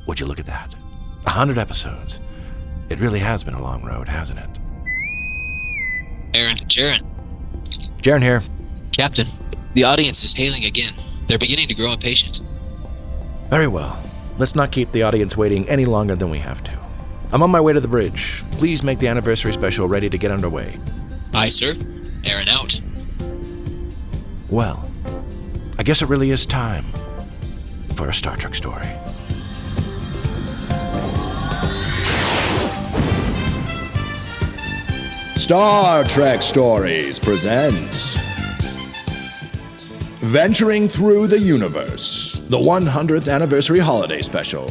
Would you look at that? 100 episodes. It really has been a long road, hasn't it? Aren, Jaron. Jaron here. Captain, the audience is hailing again. They're beginning to grow impatient. Very well. Let's not keep the audience waiting any longer than we have to. I'm on my way to the bridge. Please make the anniversary special ready to get underway. Aye, sir. Aren out. Well, I guess it really is time for a Star Trek story. Star Trek Stories presents Venturing Through the Universe, the 100th Anniversary Holiday Special.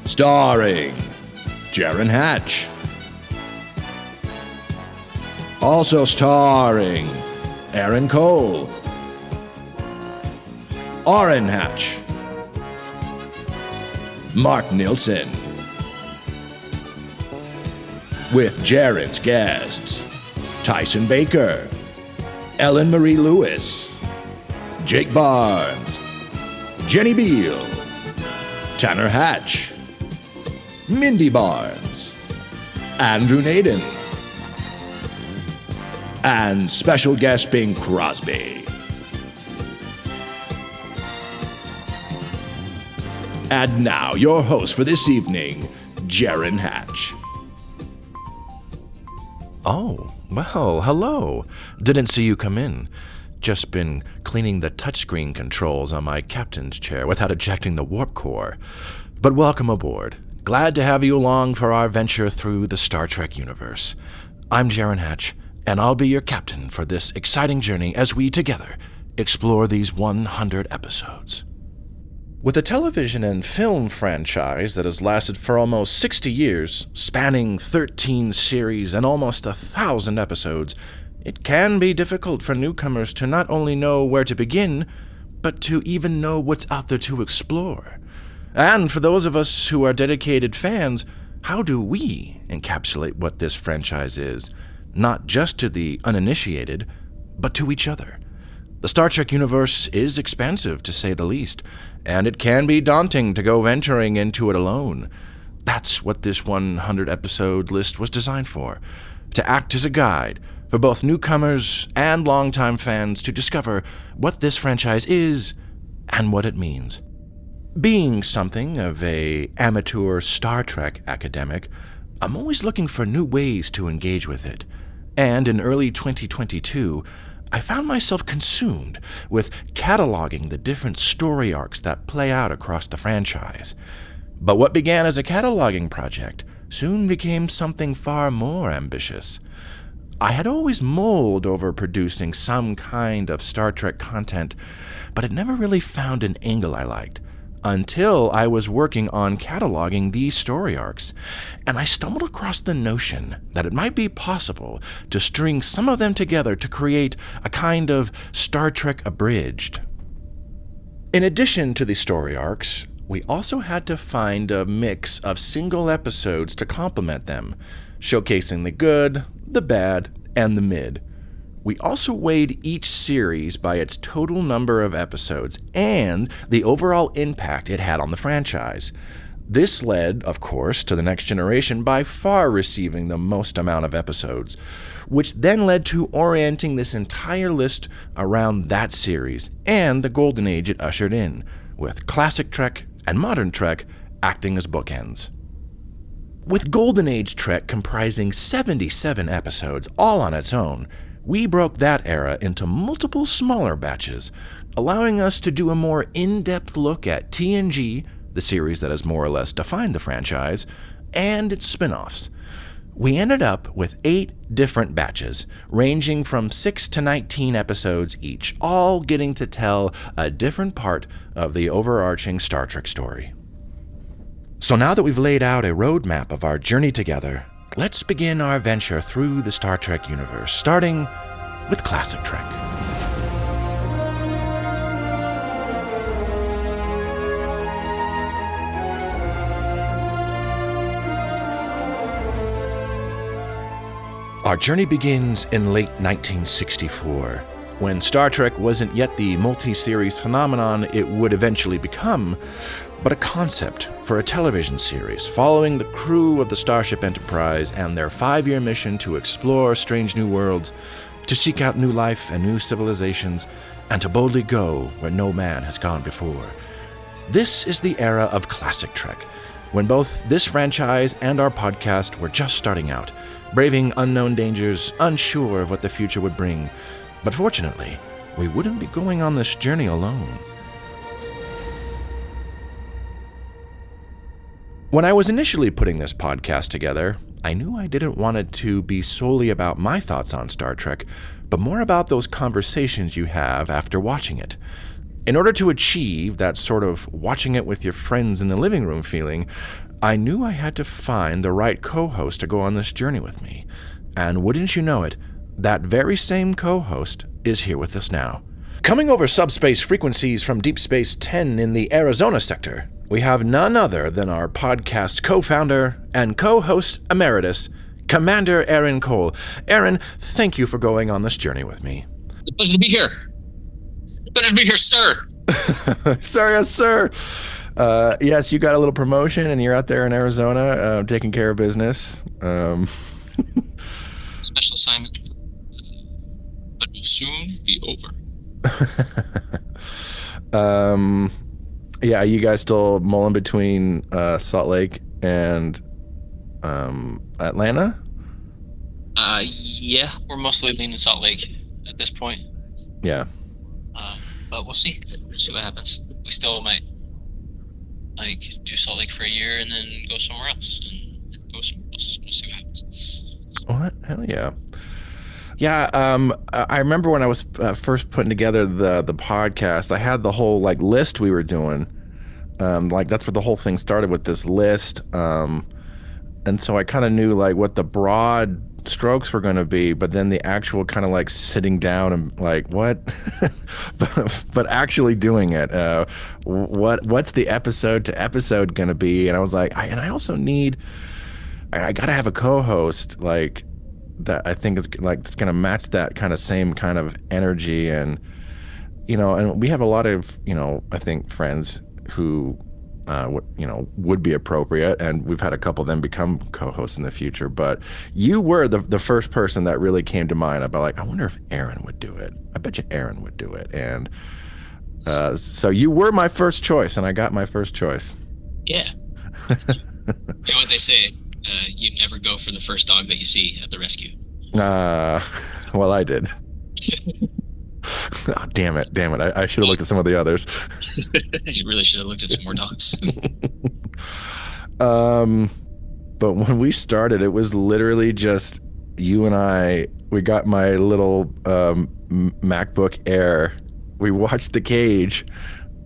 Starring Jaron Hatch. Also starring Aren Cole, Aren Hatch, Marc Nielson, with Jaron's guests, Tyson Baker, Ellen Marie Lewis, Jake Barnes, Jennie Beal, Tanner Hatch, Mindy Barnes, Andrew Nadon, and special guest Bing Crosby. And now, your host for this evening, Jaron Hatch. Oh, well, hello. Didn't see you come in. Just been cleaning the touchscreen controls on my captain's chair without ejecting the warp core. But welcome aboard. Glad to have you along for our venture through the Star Trek universe. I'm Jaron Hatch, and I'll be your captain for this exciting journey as we together explore these 100 episodes. With a television and film franchise that has lasted for almost 60 years, spanning 13 series and almost 1,000 episodes, it can be difficult for newcomers to not only know where to begin, but to even know what's out there to explore. And for those of us who are dedicated fans, how do we encapsulate what this franchise is? Not just to the uninitiated, but to each other. The Star Trek universe is expansive, to say the least, and it can be daunting to go venturing into it alone. That's what this 100-episode list was designed for, to act as a guide for both newcomers and longtime fans to discover what this franchise is and what it means. Being something of an amateur Star Trek academic, I'm always looking for new ways to engage with it. And in early 2022, I found myself consumed with cataloging the different story arcs that play out across the franchise. But what began as a cataloging project soon became something far more ambitious. I had always mulled over producing some kind of Star Trek content, but had never really found an angle I liked, until I was working on cataloging these story arcs, and I stumbled across the notion that it might be possible to string some of them together to create a kind of Star Trek abridged. In addition to the story arcs, we also had to find a mix of single episodes to complement them, showcasing the good, the bad, and the mid. We also weighed each series by its total number of episodes and the overall impact it had on the franchise. This led, of course, to The Next Generation by far receiving the most amount of episodes, which then led to orienting this entire list around that series and the golden age it ushered in, with classic Trek and modern Trek acting as bookends. With Golden Age Trek comprising 77 episodes all on its own, we broke that era into multiple smaller batches, allowing us to do a more in-depth look at TNG, the series that has more or less defined the franchise, and its spin-offs. We ended up with 8 different batches, ranging from 6 to 19 episodes each, all getting to tell a different part of the overarching Star Trek story. So now that we've laid out a roadmap of our journey together, let's begin our venture through the Star Trek universe, starting with classic Trek. Our journey begins in late 1964, when Star Trek wasn't yet the multi-series phenomenon it would eventually become, but a concept for a television series following the crew of the Starship Enterprise and their 5-year mission to explore strange new worlds, to seek out new life and new civilizations, and to boldly go where no man has gone before. This is the era of classic Trek, when both this franchise and our podcast were just starting out, braving unknown dangers, unsure of what the future would bring. But fortunately, we wouldn't be going on this journey alone. When I was initially putting this podcast together, I knew I didn't want it to be solely about my thoughts on Star Trek, but more about those conversations you have after watching it. In order to achieve that sort of watching it with your friends in the living room feeling, I knew I had to find the right co-host to go on this journey with me. And wouldn't you know it, that very same co-host is here with us now. Coming over subspace frequencies from Deep Space 10 in the Arizona sector, we have none other than our podcast co-founder and co-host emeritus, Commander Aren Cole. Aren, thank you for going on this journey with me. It's a pleasure to be here. Pleasure to be here, sir. Sorry, yes, sir. Yes, you got a little promotion and you're out there in Arizona taking care of business. Special assignment. But will soon be over. Yeah, you guys still mulling between Salt Lake and Atlanta? Yeah, we're mostly leaning Salt Lake at this point. Yeah. But we'll see. We'll see what happens. We still might do Salt Lake for a year and then go somewhere else. We'll see what happens. What? Hell yeah. Yeah, I remember when I was first putting together the podcast, I had the whole list we were doing. That's where the whole thing started, with this list. And so I kind of knew what the broad strokes were going to be, but then the actual kind of sitting down and what, but actually doing it. What's the episode to episode going to be? And I was I also need, I got to have a co-host that I think is it's going to match that kind of same kind of energy. And and we have a lot of I think friends who would be appropriate, and we've had a couple of them become co-hosts in the future, but you were the first person that really came to mind about I wonder if Aren would do it. I bet you Aren would do it. And so you were my first choice, and I got my first choice. Yeah. You know what they say, you never go for the first dog that you see at the rescue. Well, I did. Oh, damn it. I should have looked at some of the others. You really should have looked at some more dogs. But when we started, it was literally just you and I. We got my little MacBook Air. We watched The Cage,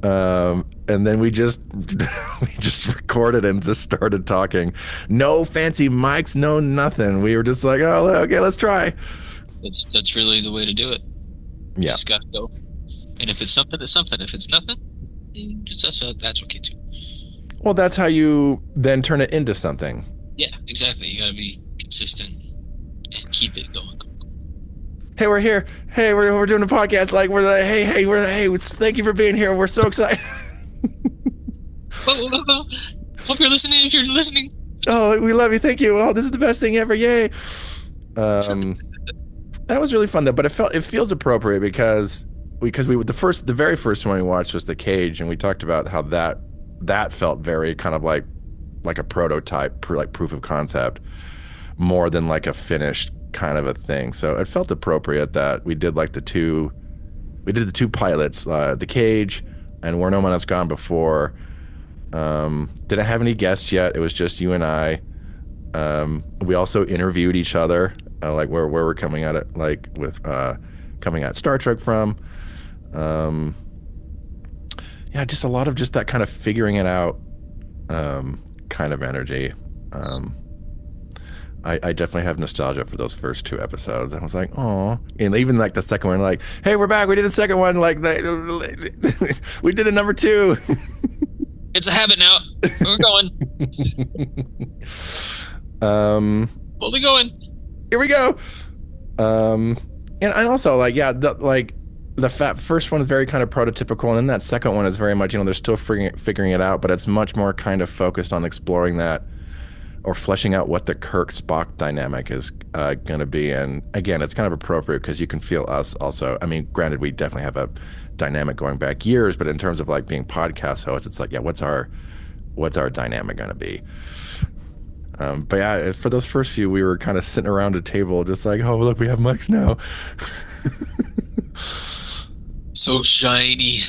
and then we just recorded and just started talking. No fancy mics, no nothing. We were just oh, okay, let's try. That's really the way to do it. You Yeah. just gotta go. And if it's something, it's something. If it's nothing, that's okay too. Well, that's how you then turn it into something. Yeah, exactly. You gotta be consistent and keep it going. Hey, we're here. Hey, we're doing a podcast. Hey, thank you for being here. We're so excited. Well, hope you're listening. If you're listening, Oh, we love you. Thank you. Oh, this is the best thing ever. Yay. That was really fun though, but it feels appropriate because the very first one we watched was The Cage, and we talked about how that felt very kind of like a prototype, proof of concept, more than a finished kind of a thing. So it felt appropriate that we did the two pilots, The Cage and Where No Man Has Gone Before. Didn't have any guests yet. It was just you and I. We also interviewed each other, where we're coming at it, with coming at Star Trek from. Yeah, just a lot of just that kind of figuring it out kind of energy. I definitely have nostalgia for those first two episodes. I was oh, and even the second one, hey, we're back. We did a second one. We did a number 2. it's a habit now. We're going. Fully going. Here we go. And also the first one is very kind of prototypical, and then that second one is very much, they're still figuring it out, but it's much more kind of focused on exploring that or fleshing out what the Kirk-Spock dynamic is going to be. And again, it's kind of appropriate because you can feel us also. I mean, granted, we definitely have a dynamic going back years, but in terms of like being podcast hosts, it's like, yeah, what's our dynamic going to be? But yeah, for those first few, we were kind of sitting around a table just like, oh, look, we have mics now. So shiny.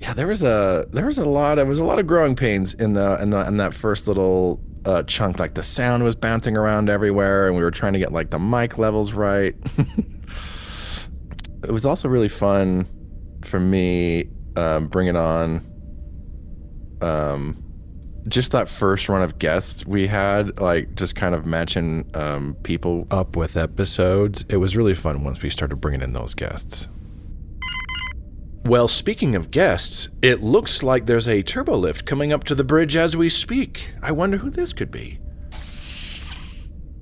Yeah, there was a lot of growing pains in that first little chunk. Like the sound was bouncing around everywhere, and we were trying to get like the mic levels right. It was also really fun for me bringing on just that first run of guests we had, like just kind of matching people up with episodes. It was really fun once we started bringing in those guests. Well, speaking of guests, it looks like there's a turbolift coming up to the bridge as we speak. I wonder who this could be.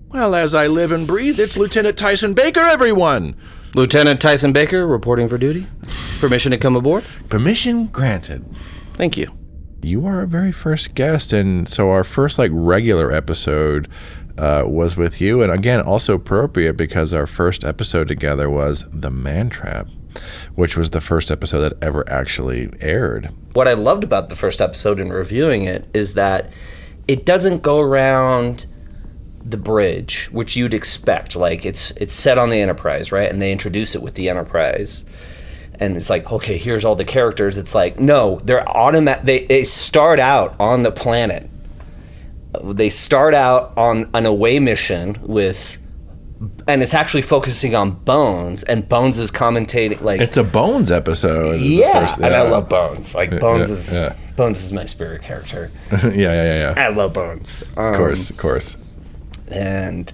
Well, as I live and breathe, it's Lieutenant Tyson Baker, everyone! Lieutenant Tyson Baker, reporting for duty. Permission to come aboard? Permission granted. Thank you. You are our very first guest, and so our first regular episode was with you, and again, also appropriate because our first episode together was The Man Trap, which was the first episode that ever actually aired. What I loved about the first episode in reviewing it is that it doesn't go around the bridge, which you'd expect. Like it's set on the Enterprise, right? And they introduce it with the Enterprise. And it's like, okay, here's all the characters. It's like, no, they start out on the planet. They start out on an away mission and it's actually focusing on Bones, and Bones is commentating like it's a Bones episode. Yeah, and I love Bones. Like Bones is my spirit character. Yeah. I love Bones. Of course. And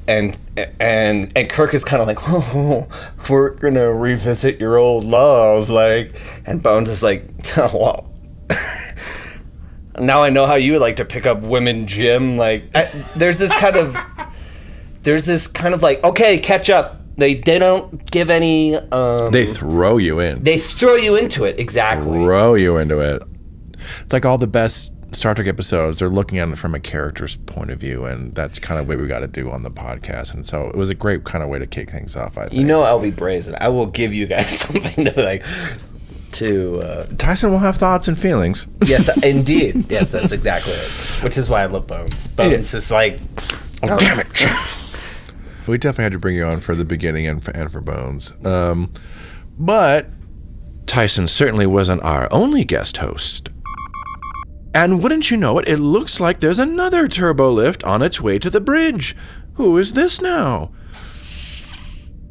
Kirk is kind of like, oh, we're gonna revisit your old love, and Bones is like, oh, wow. Now I know how you like to pick up women, Jim. There's this kind of like, okay, catch up. They don't give any. They throw you in. They throw you into it, exactly. Throw you into it. It's like all the best Star Trek episodes, they're looking at it from a character's point of view, and that's kind of what we got to do on the podcast. And so it was a great kind of way to kick things off, I think. I'll be brazen. I will give you guys something to Tyson will have thoughts and feelings. Yes, indeed. Yes, that's exactly it. Which is why I love Bones. Bones is like, oh, damn it. We definitely had to bring you on for the beginning and for Bones. But Tyson certainly wasn't our only guest host. And wouldn't you know it, it looks like there's another turbo lift on its way to the bridge. Who is this now?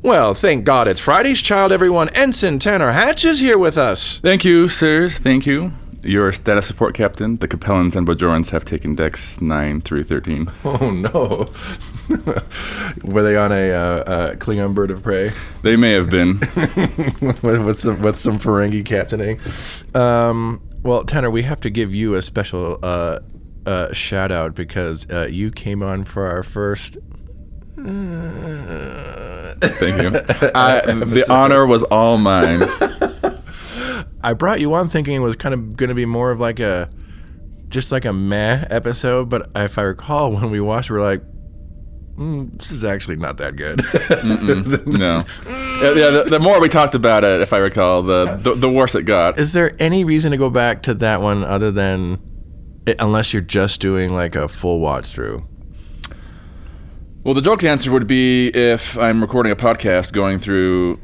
Well, thank God it's Friday's Child, everyone. Ensign Tanner Hatch is here with us. Thank you, sirs. Thank you. Your status report, Captain. The Capellans and Bajorans have taken decks 9 through 13. Oh, no. Were they on a Klingon bird of prey? They may have been. with some Ferengi captaining. Well, Tanner, we have to give you a special shout out because you came on for our first. Thank you. The honor was all mine. I brought you on thinking it was kind of going to be more of just like a meh episode, but if I recall, when we watched, we were like, this is actually not that good. No. Yeah, the more we talked about it, if I recall, the worse it got. Is there any reason to go back to that one other than, unless you're just doing a full watch through? Well, the joke answer would be if I'm recording a podcast going through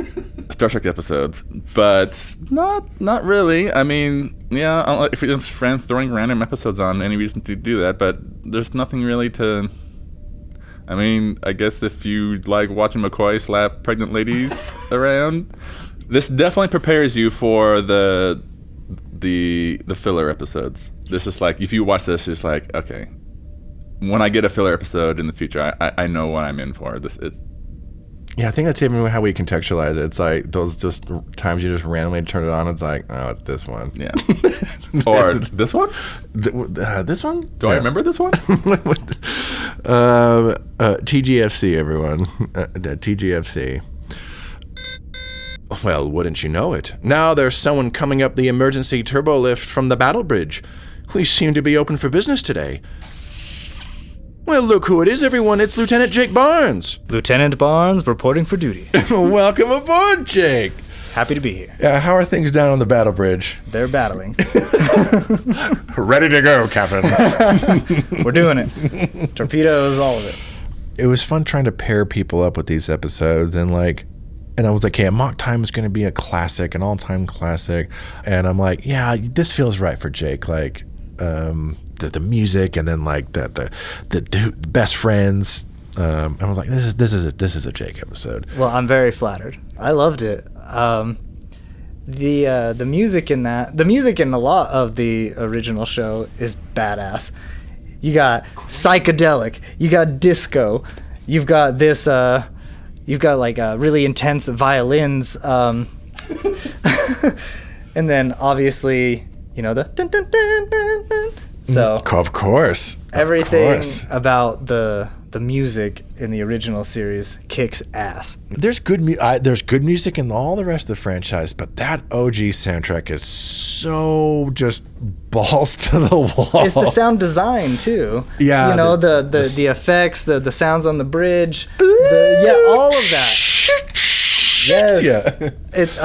Star Trek episodes, but not really. I mean, yeah, if it's friends throwing random episodes on, any reason to do that, but there's nothing really to. I mean, I guess if you like watching McCoy slap pregnant ladies around, this definitely prepares you for the filler episodes. This is like, if you watch this, it's like, okay, when I get a filler episode in the future, I know what I'm in for. Yeah, I think that's even how we contextualize it. It's like those just times you just randomly turn it on. It's like, oh, it's this one. Yeah. Or this one? This one? Do I remember this one? TGFC, everyone. TGFC. Well, wouldn't you know it? Now there's someone coming up the emergency turbo lift from the battle bridge. We seem to be open for business today. Well, look who it is, everyone. It's Lieutenant Jake Barnes. Lieutenant Barnes reporting for duty. Welcome aboard, Jake. Happy to be here. How are things down on the battle bridge? They're battling. Ready to go, Captain. We're doing it. Torpedoes, all of it. It was fun trying to pair people up with these episodes, and I was like, Mock Time is going to be a classic, an all-time classic. And I'm like, yeah, this feels right for Jake. Like, the music, and then like the best friends. I was like, this is a Jake episode. Well, I'm very flattered. I loved it. The music in a lot of the original show is badass. You got psychedelic, you got disco, you've got this, you've got like really intense violins, and then obviously, the dun, dun, dun, dun, dun. So of course, everything about the music in the original series kicks ass. There's good music in all the rest of the franchise, but that OG soundtrack is so just balls to the wall. It's the sound design too. Yeah, the effects, the sounds on the bridge, all of that. Yes. Yeah. It's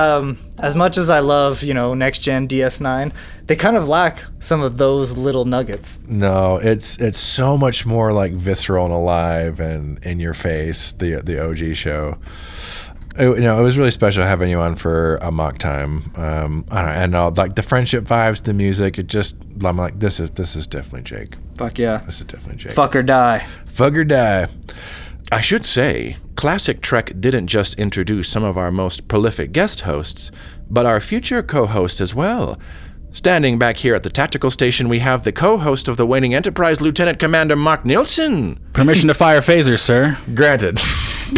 as much as I love, next gen DS9, they kind of lack some of those little nuggets. No, it's so much more like visceral and alive and in your face, the OG show. It was really special having you on for a Mock Time. I don't know, like the friendship vibes, the music, I'm like, this is definitely Jake. Fuck yeah. This is definitely Jake. Fuck or die. Fuck or die. I should say, Classic Trek didn't just introduce some of our most prolific guest hosts, but our future co-hosts as well. Standing back here at the tactical station, we have the co-host of the Waning Enterprise, Lieutenant Commander Marc Nielson. Permission to fire phasers, sir. Granted. I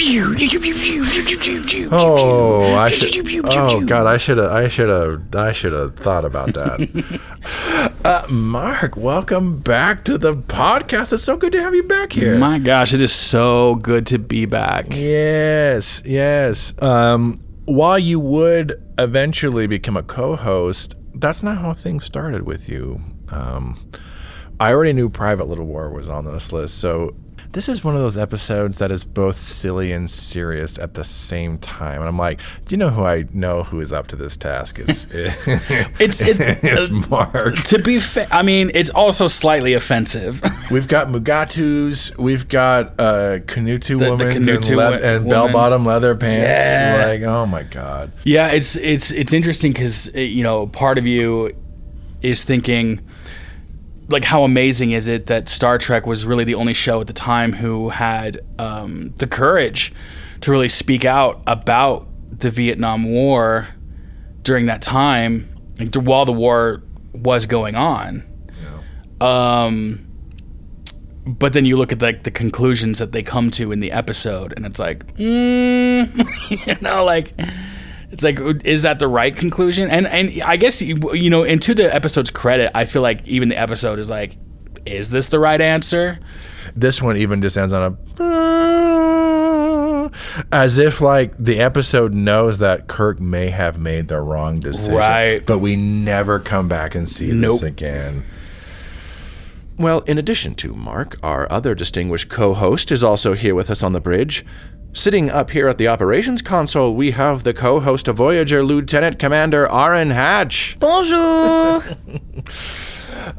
should have thought about that. Marc, welcome back to the podcast. It's so good to have you back here. My gosh, it is so good to be back. Yes. While you would eventually become a co-host, that's not how things started with you. I already knew Private Little War was on this list, so this is one of those episodes that is both silly and serious at the same time. And I'm like, do you know who is up to this task? It's Marc. To be fair, I mean, it's also slightly offensive. We've got Mugatus, we've got Canutu women and bell-bottom leather pants. Yeah. Like, oh my God. Yeah, it's interesting because, part of you is thinking, like, how amazing is it that Star Trek was really the only show at the time who had the courage to really speak out about the Vietnam War during that time, like, while the war was going on. Yeah. But then you look at like the conclusions that they come to in the episode, and it's like, it's like, is that the right conclusion? And I guess, and to the episode's credit, I feel like even the episode is like, is this the right answer? This one even just ends on as if like the episode knows that Kirk may have made the wrong decision. Right. But we never come back and see this again. Well, in addition to Marc, our other distinguished co-host is also here with us on the bridge. Sitting up here at the operations console, we have the co-host of Voyager, Lieutenant Commander Aren Hatch. Bonjour.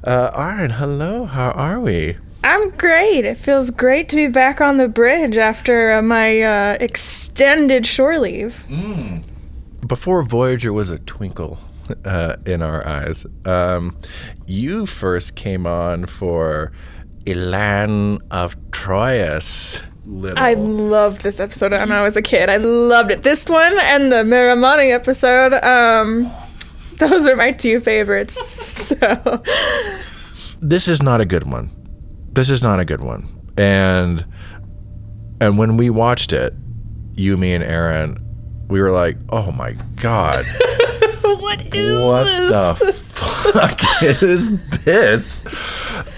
Aren, hello. How are we? I'm great. It feels great to be back on the bridge after my extended shore leave. Before Voyager was a twinkle in our eyes, you first came on for Elan of Troyes. I loved this episode when I was a kid. I loved it. This one and the Miramani episode, those are my two favorites. So This is not a good one. And when we watched it, you, me, and Aren, we were like, oh my God. what is what this? The fuck is this?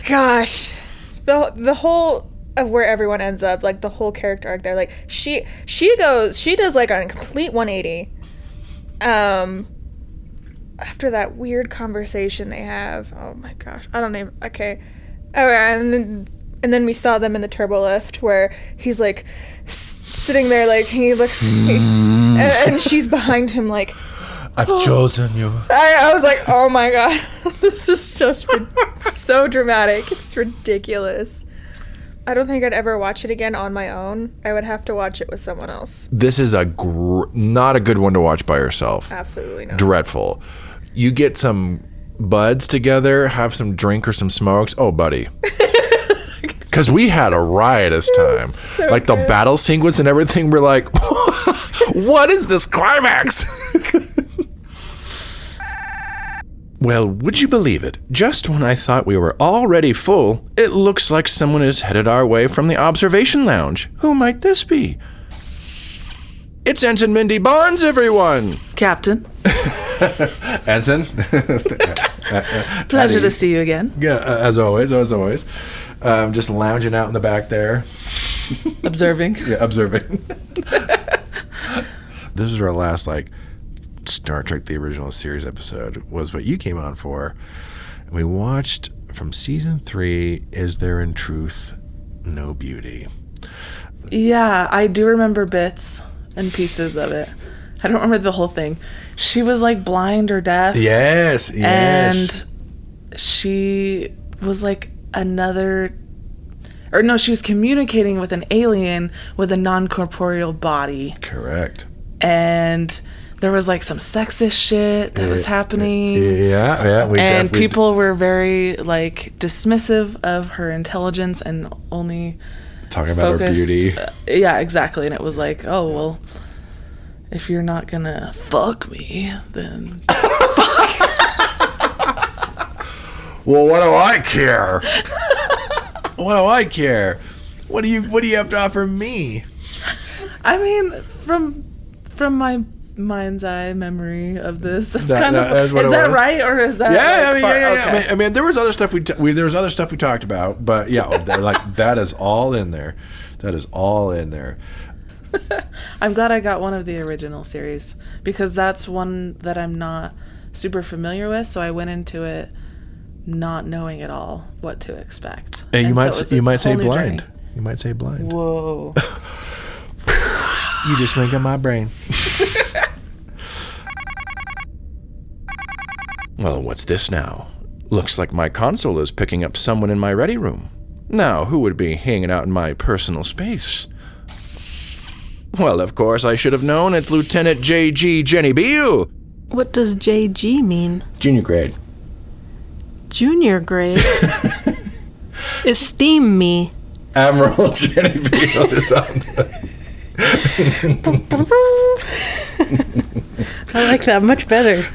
Gosh. The whole of where everyone ends up, like the whole character arc there, like she does like a complete 180 after that weird conversation they have, oh my gosh, I don't even, okay. Oh, and then we saw them in the turbo lift where he's like sitting there, like he looks, and she's behind him like, I've chosen you. I was like, oh my god, this is just so dramatic. It's ridiculous. I don't think I'd ever watch it again on my own. I would have to watch it with someone else. This is not a good one to watch by yourself. Absolutely not. Dreadful. You get some buds together, have some drink or some smokes. Oh, buddy. Because we had a riotous time. So like the good. battle sequence and everything, we're like, what is this climax? Well, would you believe it? Just when I thought we were already full, it looks like someone is headed our way from the observation lounge. Who might this be? It's Ensign Mindy Barnes, everyone! Captain. Ensign? Pleasure to see you again. Yeah, as always. Just lounging out in the back there. Observing. Yeah, observing. This is our last, Star Trek the Original Series episode was what you came on for. And we watched from season 3, Is There in Truth No Beauty? Yeah, I do remember bits and pieces of it. I don't remember the whole thing. She was blind or deaf. Yes. And she was she was communicating with an alien with a non-corporeal body. Correct. And there was some sexist shit that was happening. Yeah. And people were very dismissive of her intelligence and only talking about her beauty. Yeah, exactly. And it was oh, well, if you're not gonna fuck me, then well, what do I care? What do I care? What do you have to offer me? I mean, from my mind's eye memory of this, that's kind of is that right, or is that yeah? Okay. I mean, there was other stuff there was other stuff we talked about, but yeah, that is all in there. That is all in there. I'm glad I got one of the original series because that's one that I'm not super familiar with, so I went into it not knowing at all what to expect. And you might say blind. Journey. You might say blind. Whoa. You just make up my brain. Well, what's this now? Looks like my console is picking up someone in my ready room. Now, who would be hanging out in my personal space? Well, of course, I should have known. It's Lieutenant J.G. Jennie Beal. What does JG mean? Junior grade. Junior grade? Esteem me. Admiral Jennie Beal is on I like that much better.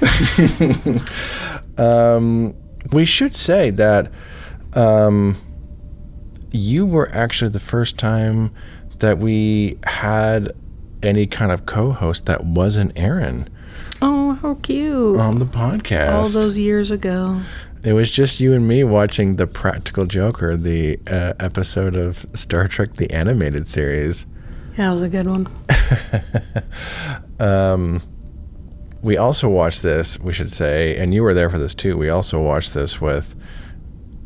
We should say that you were actually the first time that we had any kind of co-host that wasn't Aren. Oh, how cute. On the podcast. All those years ago. It was just you and me watching The Practical Joker, the episode of Star Trek the Animated Series. Yeah, it was a good one. We also watched this, we should say, and you were there for this too. We also watched this with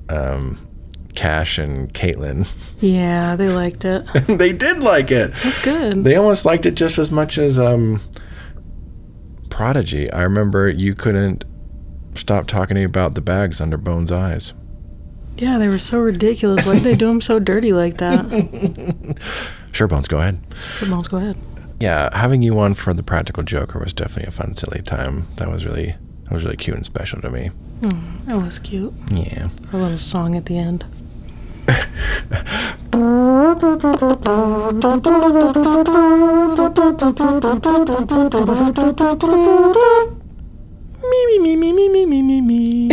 Cash and Caitlin. Yeah, they liked it. They did like it. That's good. They almost liked it just as much as Prodigy. I remember you couldn't stop talking to me about the bags under Bones' eyes. Yeah, they were so ridiculous. Why did they do them so dirty like that? Sure, Bones, go ahead. Sure, Bones, go ahead. Yeah, having you on for The Practical Joker was definitely a fun, silly time. That was really cute and special to me. Oh, that was cute. Yeah. A little song at the end. Me.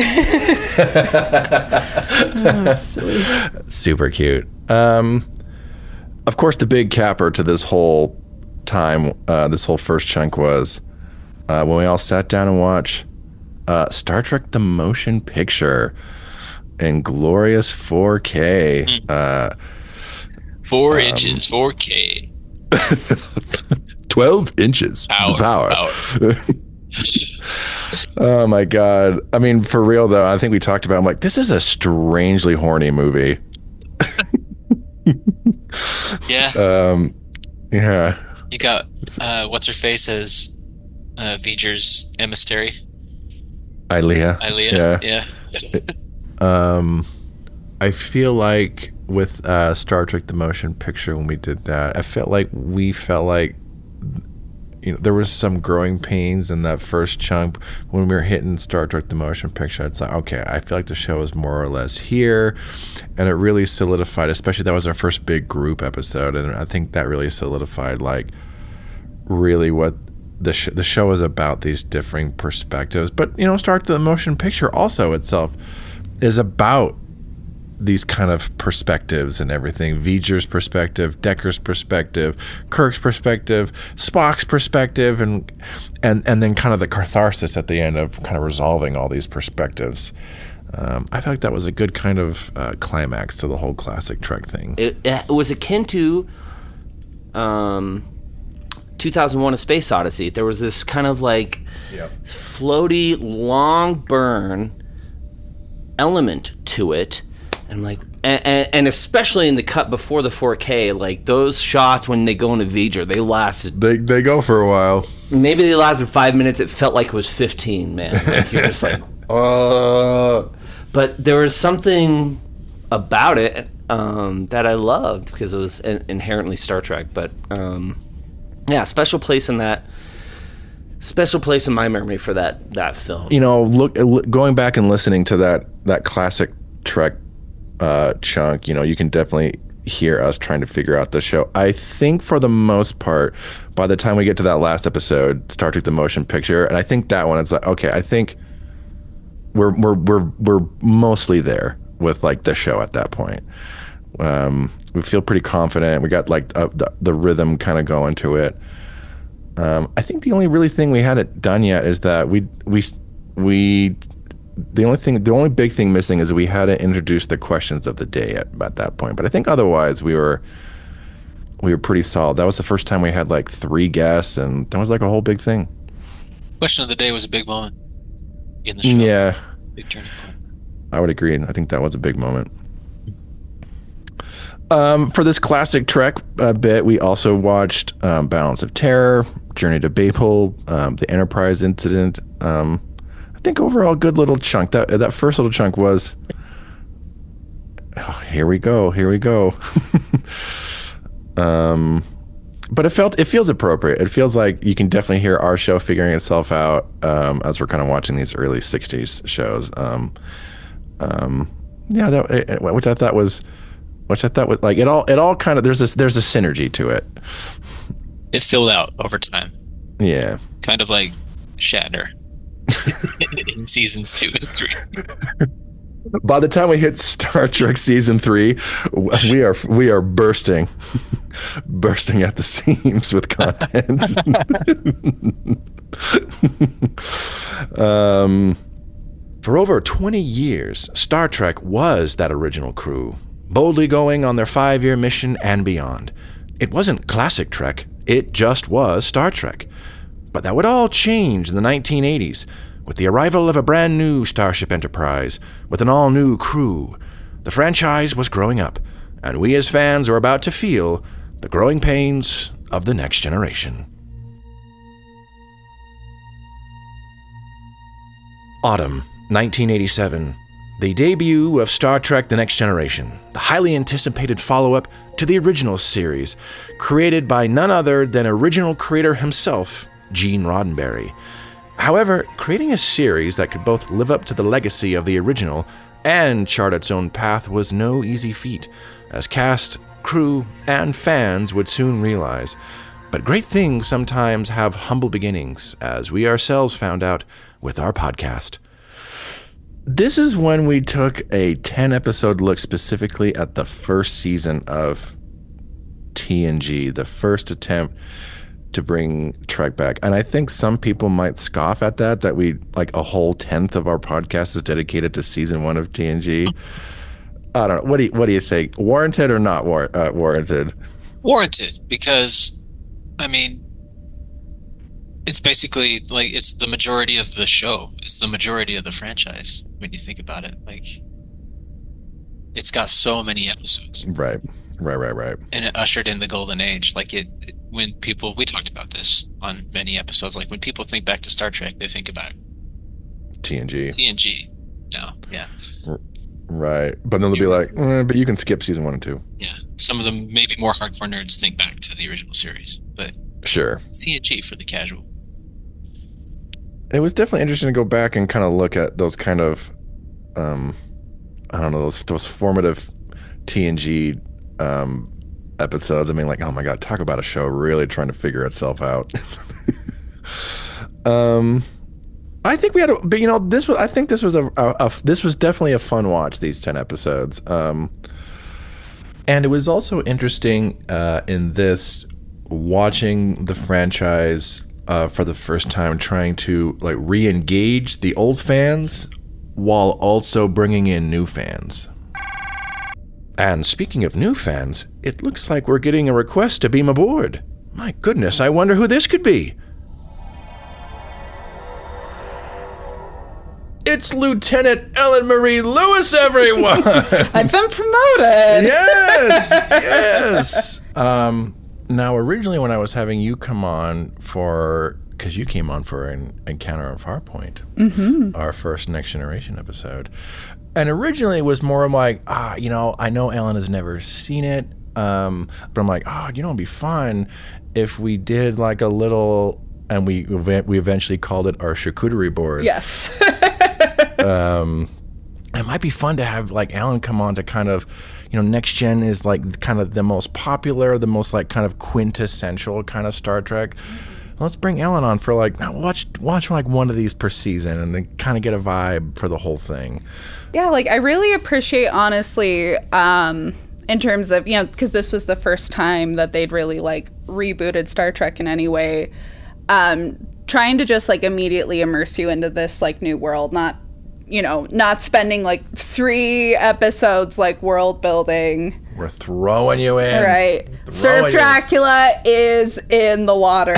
Oh, silly. Super cute. Of course, the big capper to this whole time, this whole first chunk was when we all sat down and watched Star Trek the Motion Picture in glorious 4K. 4 inches, 4K. 12 inches. Power. Oh my god! I mean, for real though, I think we talked about. I'm like, this is a strangely horny movie. Yeah. Yeah. You got what's her face as Voyager's emissary. Ilea. Yeah. I feel like with Star Trek: The Motion Picture, when we did that, I felt like there was some growing pains in that first chunk when we were hitting Star Trek: The Motion Picture. It's like, okay, I feel like the show is more or less here, and it really solidified. Especially that was our first big group episode, and I think that really solidified like really what the show is about. These differing perspectives, but Star Trek: The Motion Picture also itself is about these kind of perspectives and everything. Voyager's perspective, Decker's perspective, Kirk's perspective, Spock's perspective, and then kind of the catharsis at the end of kind of resolving all these perspectives. I feel like that was a good kind of climax to the whole classic Trek thing. It was akin to 2001: A Space Odyssey. There was this kind of like floaty, long burn element to it. And like, and especially in the cut before the 4K, like those shots when they go into Voyager, they lasted. They go for a while. Maybe they lasted 5 minutes. It felt like it was 15, man. Like you're just like, But there was something about it that I loved because it was inherently Star Trek. But yeah, special place in my memory for that film. Going back and listening to that classic Trek chunk, you can definitely hear us trying to figure out the show. I think for the most part, by the time we get to that last episode, Star Trek: The Motion Picture, and I think that one, it's like, okay, I think we're mostly there with like the show at that point. We feel pretty confident. We got like the rhythm kind of going to it. I think the only really thing we hadn't done yet is that the only big thing missing is we hadn't introduced the questions of the day at that point. But I think otherwise we were pretty solid. That was the first time we had like 3 guests, and that was like a whole big thing. Question of the day was a big moment in the show. Yeah, big turning point. I would agree. I think that was a big moment. For this classic Trek bit, we also watched Balance of Terror, Journey to Babel, the Enterprise incident. I think overall good little chunk. That first little chunk was, here we go. But it feels appropriate. It feels like you can definitely hear our show figuring itself out as we're kind of watching these early 60s shows. Which I thought was like it all kind of there's a synergy to it. It filled out over time. Yeah. Kind of like Shatner in seasons 2 and 3. By the time we hit Star Trek season 3, we are bursting at the seams with content. For over 20 years, Star Trek was that original crew, boldly going on their 5-year mission and beyond. It wasn't classic Trek, it just was Star Trek. But that would all change in the 1980s, with the arrival of a brand new Starship Enterprise, with an all-new crew. The franchise was growing up, and we as fans were about to feel the growing pains of the next generation. Autumn, 1987. The debut of Star Trek: The Next Generation, the highly anticipated follow-up to the original series, created by none other than original creator himself, Gene Roddenberry. However, creating a series that could both live up to the legacy of the original and chart its own path was no easy feat, as cast, crew, and fans would soon realize. But great things sometimes have humble beginnings, as we ourselves found out with our podcast. This is when we took a 10-episode look specifically at the first season of TNG, the first attempt to bring Trek back. And I think some people might scoff at that we, like, a whole 10th of our podcast is dedicated to season 1 of TNG. I don't know. What do you think? Warranted or not warranted? Warranted, because, I mean, It's basically like it's the majority of the show. It's the majority of the franchise when you think about it. Like, it's got so many episodes. Right. And it ushered in the golden age. Like when people, we talked about this on many episodes. Like when people think back to Star Trek, they think about TNG. No, yeah. Right. But then they'll be like, but you can skip season 1 and 2. Yeah. Some of them, maybe more hardcore nerds, think back to the original series, but Sure. TNG for the casual. It was definitely interesting to go back and kind of look at those kind of, I don't know, those formative TNG episodes. I mean, like, oh my God, talk about a show really trying to figure itself out. I think we had, but you know, this was definitely a fun watch. These 10 episodes, and it was also interesting in this watching the franchise for the first time, trying to like re-engage the old fans while also bringing in new fans. And speaking of new fans, it looks like we're getting a request to beam aboard. My goodness, I wonder who this could be. It's Lieutenant Ellen Marie Lewis, everyone! I've been promoted! Yes! Now, originally when I was having you come on because you came on for an Encounter on Farpoint, our first Next Generation episode, and originally it was more like, you know, I know Ellen has never seen it, but I'm like, you know, it'd be fun if we did like a little, and we eventually called it our charcuterie board. Yes. It might be fun to have like Ellen come on to kind of, you know, Next Gen is like kind of the most popular, the most like kind of quintessential kind of Star Trek. Let's bring Ellen on for like, now watch like one of these per season and then kind of get a vibe for the whole thing. Yeah, like I really appreciate, honestly, in terms of, you know, because this was the first time that they'd really like rebooted Star Trek in any way, trying to just like immediately immerse you into this like new world, not spending like 3 episodes like world building. We're throwing you in. Right. Sir Dracula is in the water.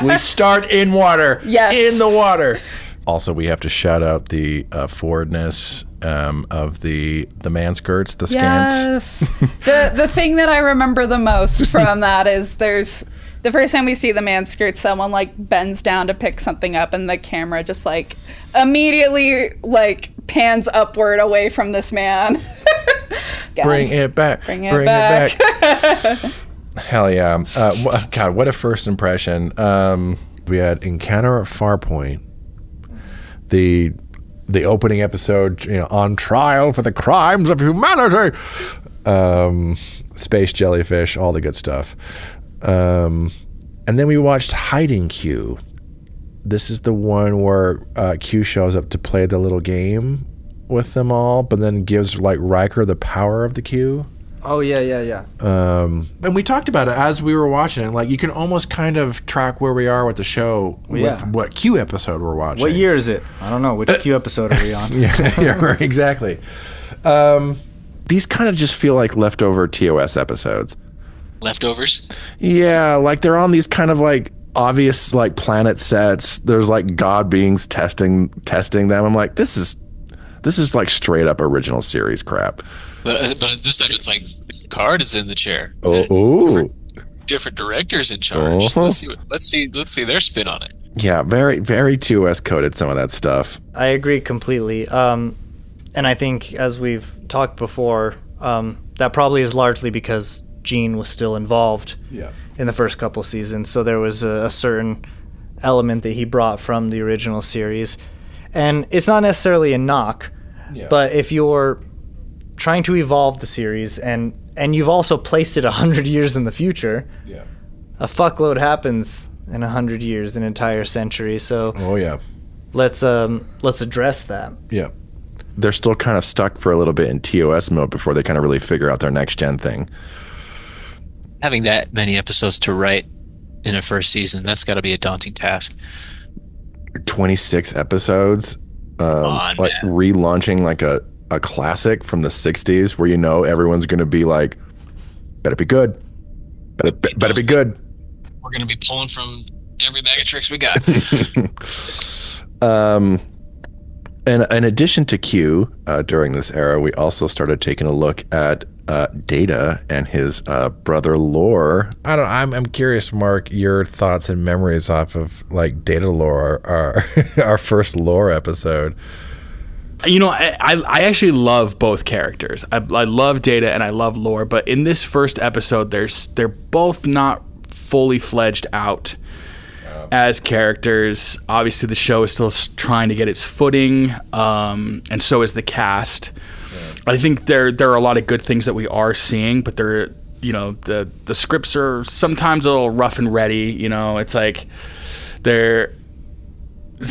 We start in water. Yes. In the water. Also, we have to shout out the forwardness of the man skirts, the scants. Yes. The thing that I remember the most from that is the first time we see the man skirt, someone like bends down to pick something up and the camera just like immediately like pans upward away from this man. Bring it back. Bring it back. Hell yeah. God, what a first impression. We had Encounter at Farpoint. The opening episode, you know, on trial for the crimes of humanity. Space jellyfish, all the good stuff. And then we watched Hiding Q. This is the one where Q shows up to play the little game with them all, but then gives like Riker the power of the Q. Oh yeah. And we talked about it as we were watching it. Like you can almost kind of track where we are with the show with what Q episode we're watching. What year is it? I don't know. Which Q episode are we on? yeah, right, exactly. These kind of just feel like leftover TOS episodes. Leftovers? Yeah, like they're on these kind of like obvious like planet sets. There's like god beings testing them. I'm like, this is like straight up original series crap. But this time it's like Picard is in the chair. Oh, different directors in charge. Uh-huh. Let's see their spin on it. Yeah, very very TOS coded some of that stuff. I agree completely. And I think as we've talked before, that probably is largely because Gene was still involved in the first couple seasons, so there was a certain element that he brought from the original series, and it's not necessarily a knock, but if you're trying to evolve the series and you've also placed it 100 years in the future, a fuckload happens in 100 years, an entire century. So let's address that. Yeah, they're still kind of stuck for a little bit in TOS mode before they kind of really figure out their next gen thing. Having that many episodes to write in a first season, that's got to be a daunting task. 26 episodes, like man. Relaunching like a classic from the 60s where you know everyone's going to be like, better be good. Better be good. We're going to be pulling from every bag of tricks we got. And in addition to Q, during this era, we also started taking a look at Data and his brother Lore. I'm curious, Mark, your thoughts and memories off of like Data Lore, our first Lore episode. You know, I actually love both characters. I love Data and I love Lore, but in this first episode, they're both not fully fledged out as characters. Obviously, the show is still trying to get its footing, and so is the cast. Yeah. I think there are a lot of good things that we are seeing, but the scripts are sometimes a little rough and ready. You know, it's like there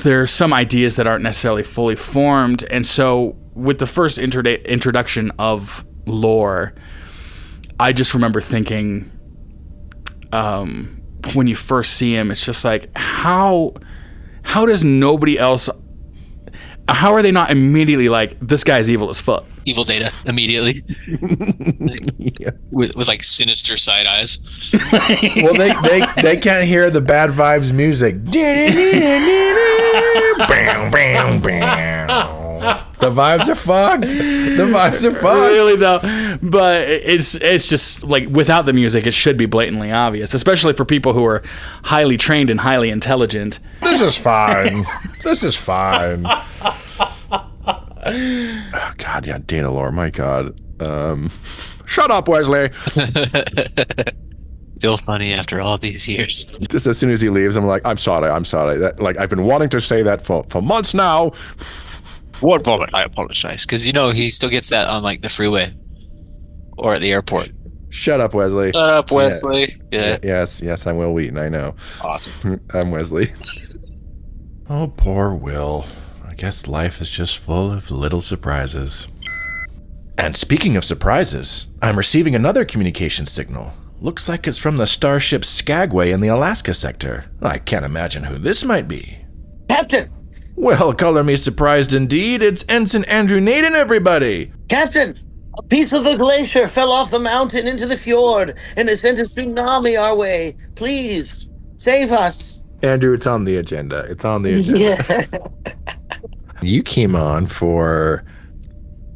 are some ideas that aren't necessarily fully formed, and so with the first introduction of Lore, I just remember thinking, when you first see him, it's just like, how does nobody else, how are they not immediately like, this guy's evil as fuck? Evil Data immediately. Yeah. with like sinister side eyes. Well, they can't hear the bad vibes music. Bam, bam, bam. The vibes are fucked. Really though, but it's just like, without the music, it should be blatantly obvious, especially for people who are highly trained and highly intelligent. This is fine. Oh God, yeah, Data Lore. My God. Shut up, Wesley. Still funny after all these years. Just as soon as he leaves, I'm like, I'm sorry. That, like, I've been wanting to say that for months now. What moment? I apologize, because he still gets that on like the freeway or at the airport. Shut up, Wesley. Shut up, Wesley. Yeah. Yes, I'm Will Wheaton. I know. Awesome. I'm Wesley. Oh, poor Will. I guess life is just full of little surprises. And speaking of surprises, I'm receiving another communication signal. Looks like it's from the starship Skagway in the Alaska sector. I can't imagine who this might be. Captain! Well, color me surprised indeed. It's Ensign Andrew Nadon, everybody. Captain! A piece of the glacier fell off the mountain into the fjord, and it sent a tsunami our way. Please, save us. Andrew, it's on the agenda. Yeah. You came on for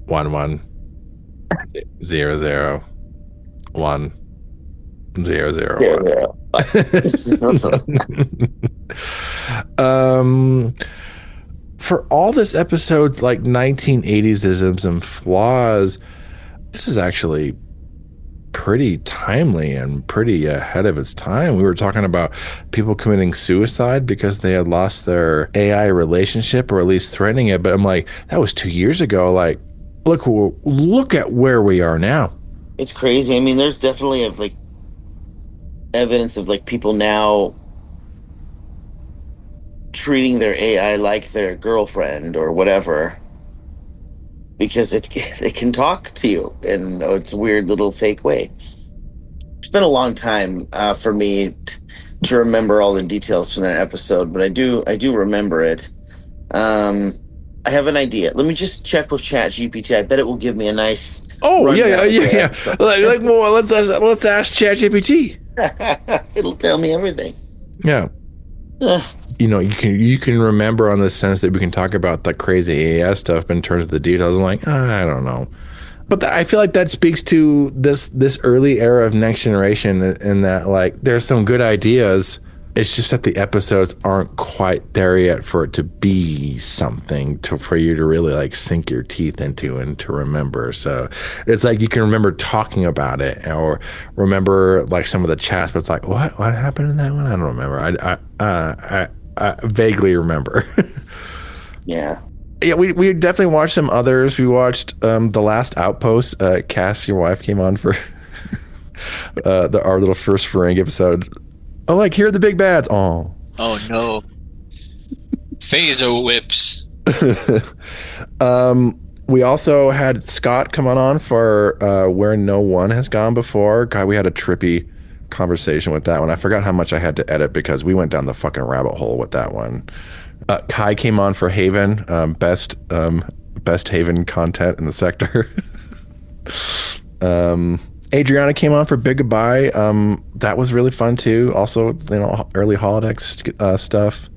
11001001. For all this episode's like 1980s isms and flaws, this is actually pretty timely and pretty ahead of its time. We were talking about people committing suicide because they had lost their AI relationship, or at least threatening it. But I'm like, that was 2 years ago. Like, look at where we are now. It's crazy. I mean, there's definitely like evidence of like people now treating their AI like their girlfriend or whatever, because it can talk to you in its weird little fake way. It's been a long time for me to remember all the details from that episode, but I do remember it. I have an idea. Let me just check with ChatGPT. I bet it will give me a nice. Oh yeah. Well, let's ask ChatGPT. It'll tell me everything. Yeah. You can remember on the sense that we can talk about the crazy AAS stuff, but in terms of the details, I'm like, I don't know. But I feel like that speaks to this early era of Next Generation, in that like there's some good ideas. It's just that the episodes aren't quite there yet for it to be something for you to really like sink your teeth into and to remember. So it's like you can remember talking about it or remember like some of the chats, but it's like, what happened in that one? I don't remember. I vaguely remember. Yeah. Yeah, we definitely watched some others. We watched The Last Outpost. Cass, your wife, came on for our little first Ferengi episode. Oh, like, here are the big bads. Oh no. Phaser whips. We also had Scott come on for Where No One Has Gone Before. God, we had a trippy conversation with that one. I forgot how much I had to edit because we went down the fucking rabbit hole with that one. Kai came on for Haven, best Haven content in the sector. Adriana came on for Big Goodbye. that was really fun too. Also, early holodeck stuff.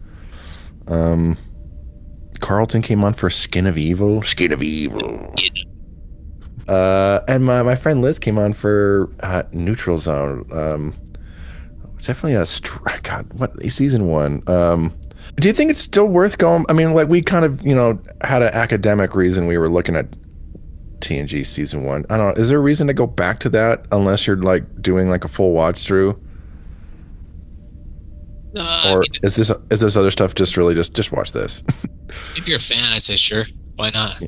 Carlton came on for Skin of Evil. And my friend Liz came on for Neutral Zone. Definitely season 1. Do you think it's still worth going? I mean, like, we kind of, had an academic reason we were looking at TNG season 1. I don't know. Is there a reason to go back to that unless you're like doing like a full watch through? Or is this other stuff just really just watch this? If you're a fan, I'd say sure. Why not?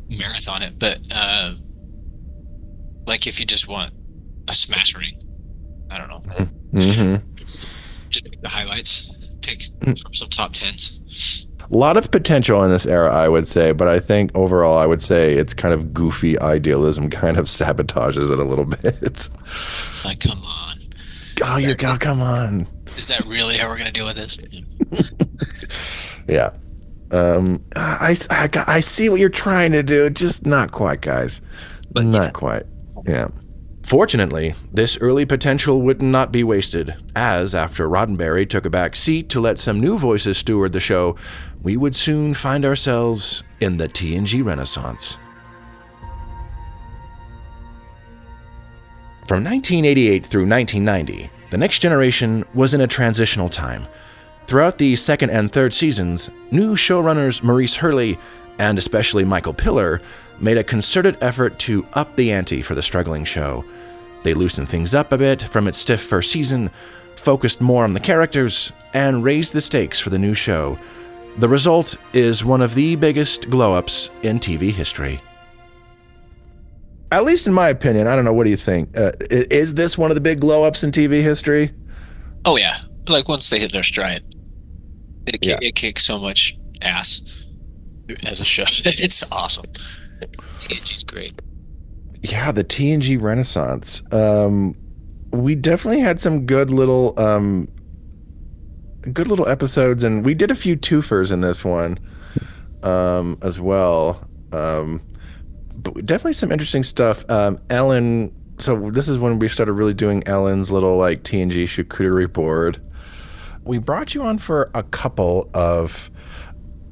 Marathon it. But like if you just want a smash ring, I don't know. Mm-hmm. Just pick the highlights. Pick some top 10s. A lot of potential in this era, I would say, but I think overall, I would say it's kind of goofy idealism kind of sabotages it a little bit. Like, come on. Oh, come on. Is that really how we're going to deal with this? Yeah. I see what you're trying to do, just not quite, guys. But not quite. Yeah. Fortunately, this early potential would not be wasted, as after Roddenberry took a back seat to let some new voices steward the show, we would soon find ourselves in the TNG Renaissance. From 1988 through 1990, The Next Generation was in a transitional time. Throughout the second and third seasons, new showrunners Maurice Hurley and especially Michael Piller made a concerted effort to up the ante for the struggling show. They loosened things up a bit from its stiff first season, focused more on the characters, and raised the stakes for the new show. The result is one of the biggest glow-ups in TV history. At least in my opinion, I don't know, what do you think? Is this one of the big glow-ups in TV history? Oh yeah, like once they hit their stride, it kicks so much ass as a show. It's awesome. TNG's great. Yeah, the TNG Renaissance. We definitely had some good little episodes, and we did a few twofers in this one as well. But definitely some interesting stuff. Ellen, so this is when we started really doing Ellen's little like TNG charcuterie board. We brought you on for a couple of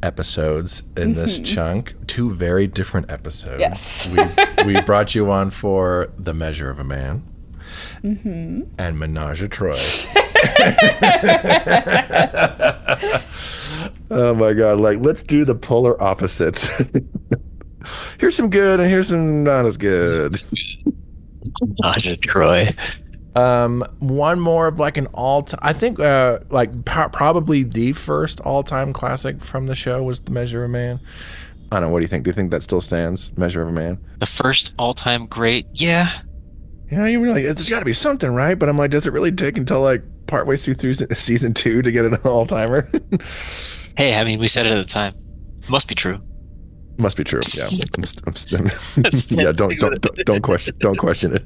episodes in this chunk, 2 very different episodes. Yes. we brought you on for The Measure of a Man and Menage a Trois. Oh my God, like, let's do the polar opposites. Here's some good and here's some not as good. Menage a Trois. One more of like an all-time, I think probably the first all-time classic from the show was The Measure of a Man. I don't know, what do you think? Do you think that still stands, Measure of a Man? The first all-time great? Yeah. Yeah, you really, it's got to be something, right? But I'm like, does it really take until like partway through season 2 to get an all-timer? Hey, I mean, we said it at the time. Must be true. Must be true. Yeah. Yeah. Don't question it.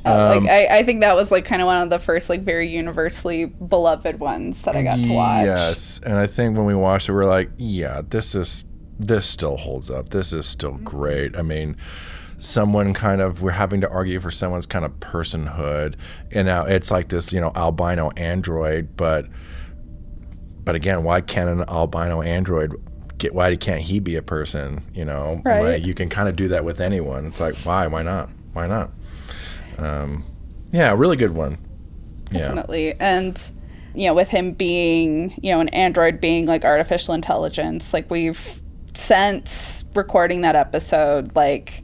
I think that was like kind of one of the first like very universally beloved ones that I got to watch. Yes, and I think when we watched it, we're like, yeah, this still holds up. This is still great. I mean, we're having to argue for someone's kind of personhood, and now it's like this, albino android, but again, why can't an albino android? Why can't he be a person? Right. Like, you can kind of do that with anyone. It's like, why not? Yeah, really good one. Definitely. And with him being an android, being like artificial intelligence, like we've since recording that episode, like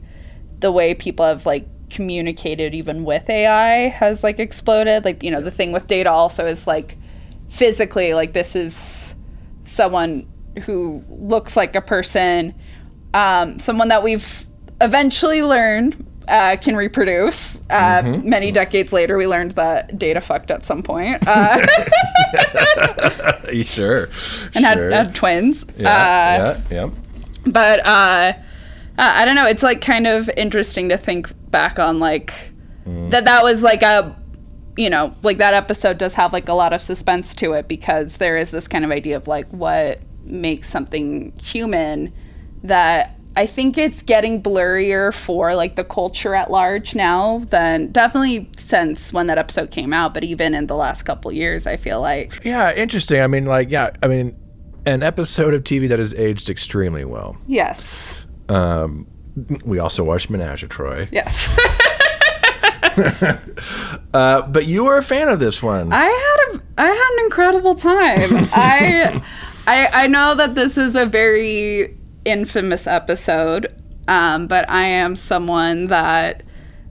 the way people have like communicated even with AI has like exploded. Like the thing with Data also is like physically, like this is someone who looks like a person, someone that we've eventually learned can reproduce. Many decades later, we learned that Data fucked at some point. Sure. And had twins. Yeah. But I don't know. It's like kind of interesting to think back on like that was like a, like that episode does have like a lot of suspense to it, because there is this kind of idea of like what makes something human that I think it's getting blurrier for like the culture at large now than definitely since when that episode came out, but even in the last couple years, I feel like. Yeah, interesting. I mean, an episode of TV that has aged extremely well. Yes. We also watched Menage a Troy. Yes. But you were a fan of this one. I had an incredible time. I know that this is a very infamous episode, but I am someone that,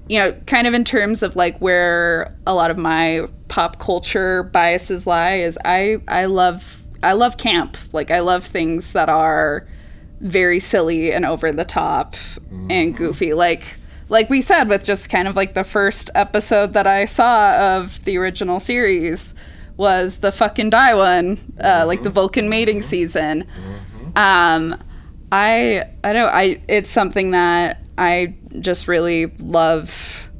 kind of in terms of like where a lot of my pop culture biases lie is I love camp. Like I love things that are very silly and over the top and goofy. Like we said, with just kind of like the first episode that I saw of the original series was the fucking die one, like the Vulcan mating season. It's something that I just really love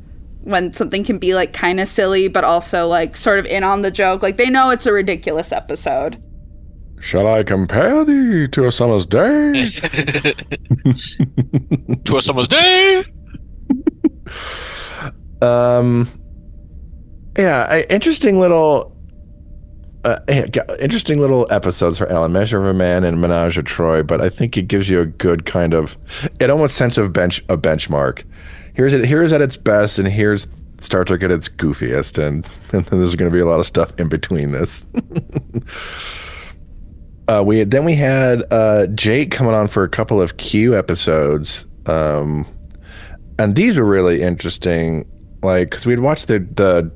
when something can be like kind of silly, but also like sort of in on the joke. Like they know it's a ridiculous episode. Shall I compare thee to a summer's day? To a summer's day? Interesting little episodes for Ellen. Measure of a Man and Menage a Troy, but I think it gives you a good kind of, it almost sense of a benchmark. Here's at its best, and here's Star Trek at its goofiest, and there's going to be a lot of stuff in between this. We had Jake coming on for a couple of Q episodes, and these were really interesting. Like, because we had watched the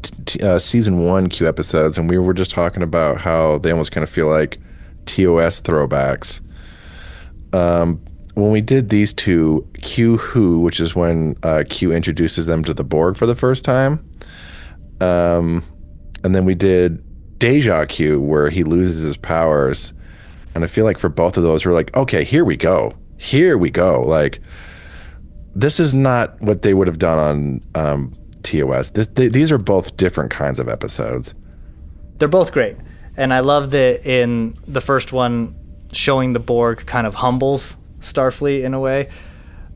season 1 Q episodes, and we were just talking about how they almost kind of feel like TOS throwbacks. When we did these two, Q Who, which is when Q introduces them to the Borg for the first time, and then we did Deja Q, where he loses his powers. And I feel like for both of those, we're like, okay, here we go. Like, this is not what they would have done on TOS. These are both different kinds of episodes. They're both great. And I love that in the first one, showing the Borg kind of humbles Starfleet in a way.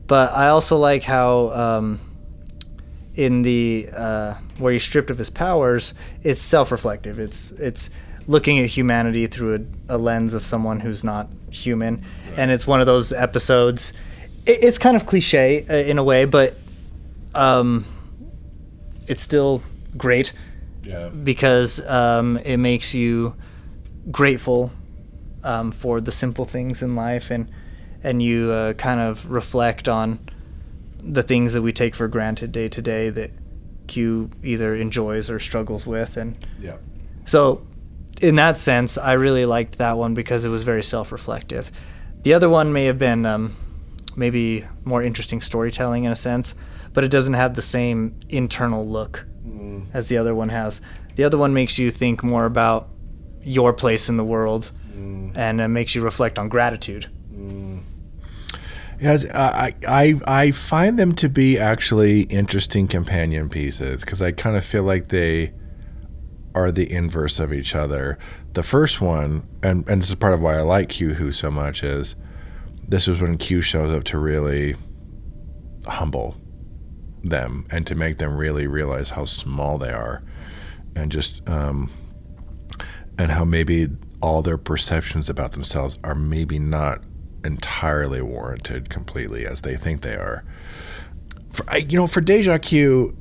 But I also like how in the where he's stripped of his powers, it's self-reflective. It's looking at humanity through a lens of someone who's not human. And it's one of those episodes. It's kind of cliche in a way, but it's still great. Yeah. Because it makes you grateful for the simple things in life, and you kind of reflect on the things that we take for granted day to day that Q either enjoys or struggles with. And yeah. So in that sense, I really liked that one because it was very self-reflective. The other one may have been maybe more interesting storytelling in a sense, but it doesn't have the same internal look as the other one has. The other one makes you think more about your place in the world and makes you reflect on gratitude. Yes, I find them to be actually interesting companion pieces because I kind of feel like they are the inverse of each other. The first one, and this is part of why I like Q Who so much, is this was when Q shows up to really humble them and to make them really realize how small they are, and just and how maybe all their perceptions about themselves are maybe not entirely warranted completely as they think they are. For Deja Q,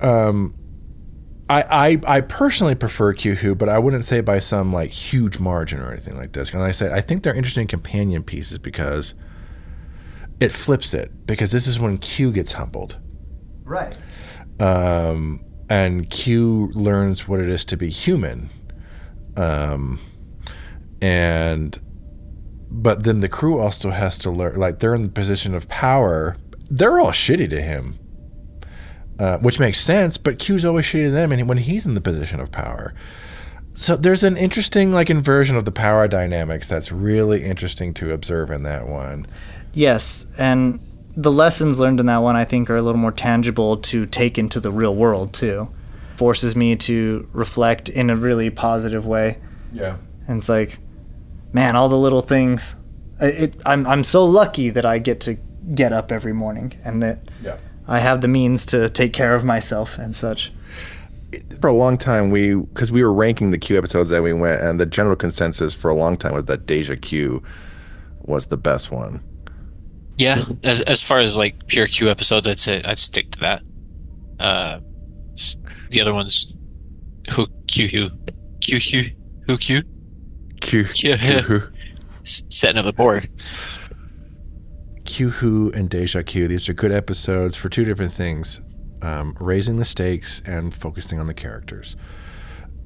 I personally prefer Q Who, but I wouldn't say by some like huge margin or anything like this. And I say I think they're interesting companion pieces because it flips it, because this is when Q gets humbled. Right. And Q learns what it is to be human. But then the crew also has to learn, like they're in the position of power. They're all shitty to him, which makes sense, but Q's always shitty to them and when he's in the position of power. So there's an interesting like inversion of the power dynamics that's really interesting to observe in that one. Yes, and the lessons learned in that one I think are a little more tangible to take into the real world too. Forces me to reflect in a really positive way. Yeah. And it's like, man, all the little things. I'm so lucky that I get to get up every morning and that I have the means to take care of myself and such. For a long time, because we were ranking the Q episodes that we went, and the general consensus for a long time was that Deja Q was the best one. Yeah, as far as like pure Q episodes, I'd say I'd stick to that. The other ones, setting up the board. Q-Who and Deja Q, these are good episodes for two different things. Raising the stakes and focusing on the characters.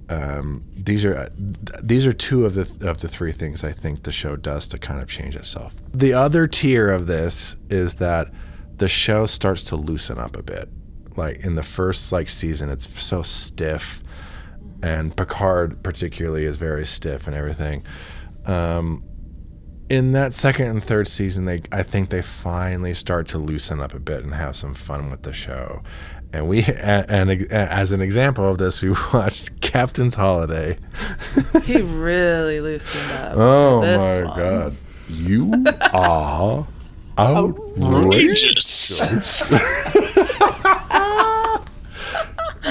These are two of the three things I think the show does to kind of change itself. The other tier of this is that the show starts to loosen up a bit. Like in the first season, it's so stiff, and Picard particularly is very stiff and everything. In that second and third season, I think they finally start to loosen up a bit and have some fun with the show. And as an example of this, we watched Captain's Holiday. He really loosened up. Oh this my one. God. You are outrageous.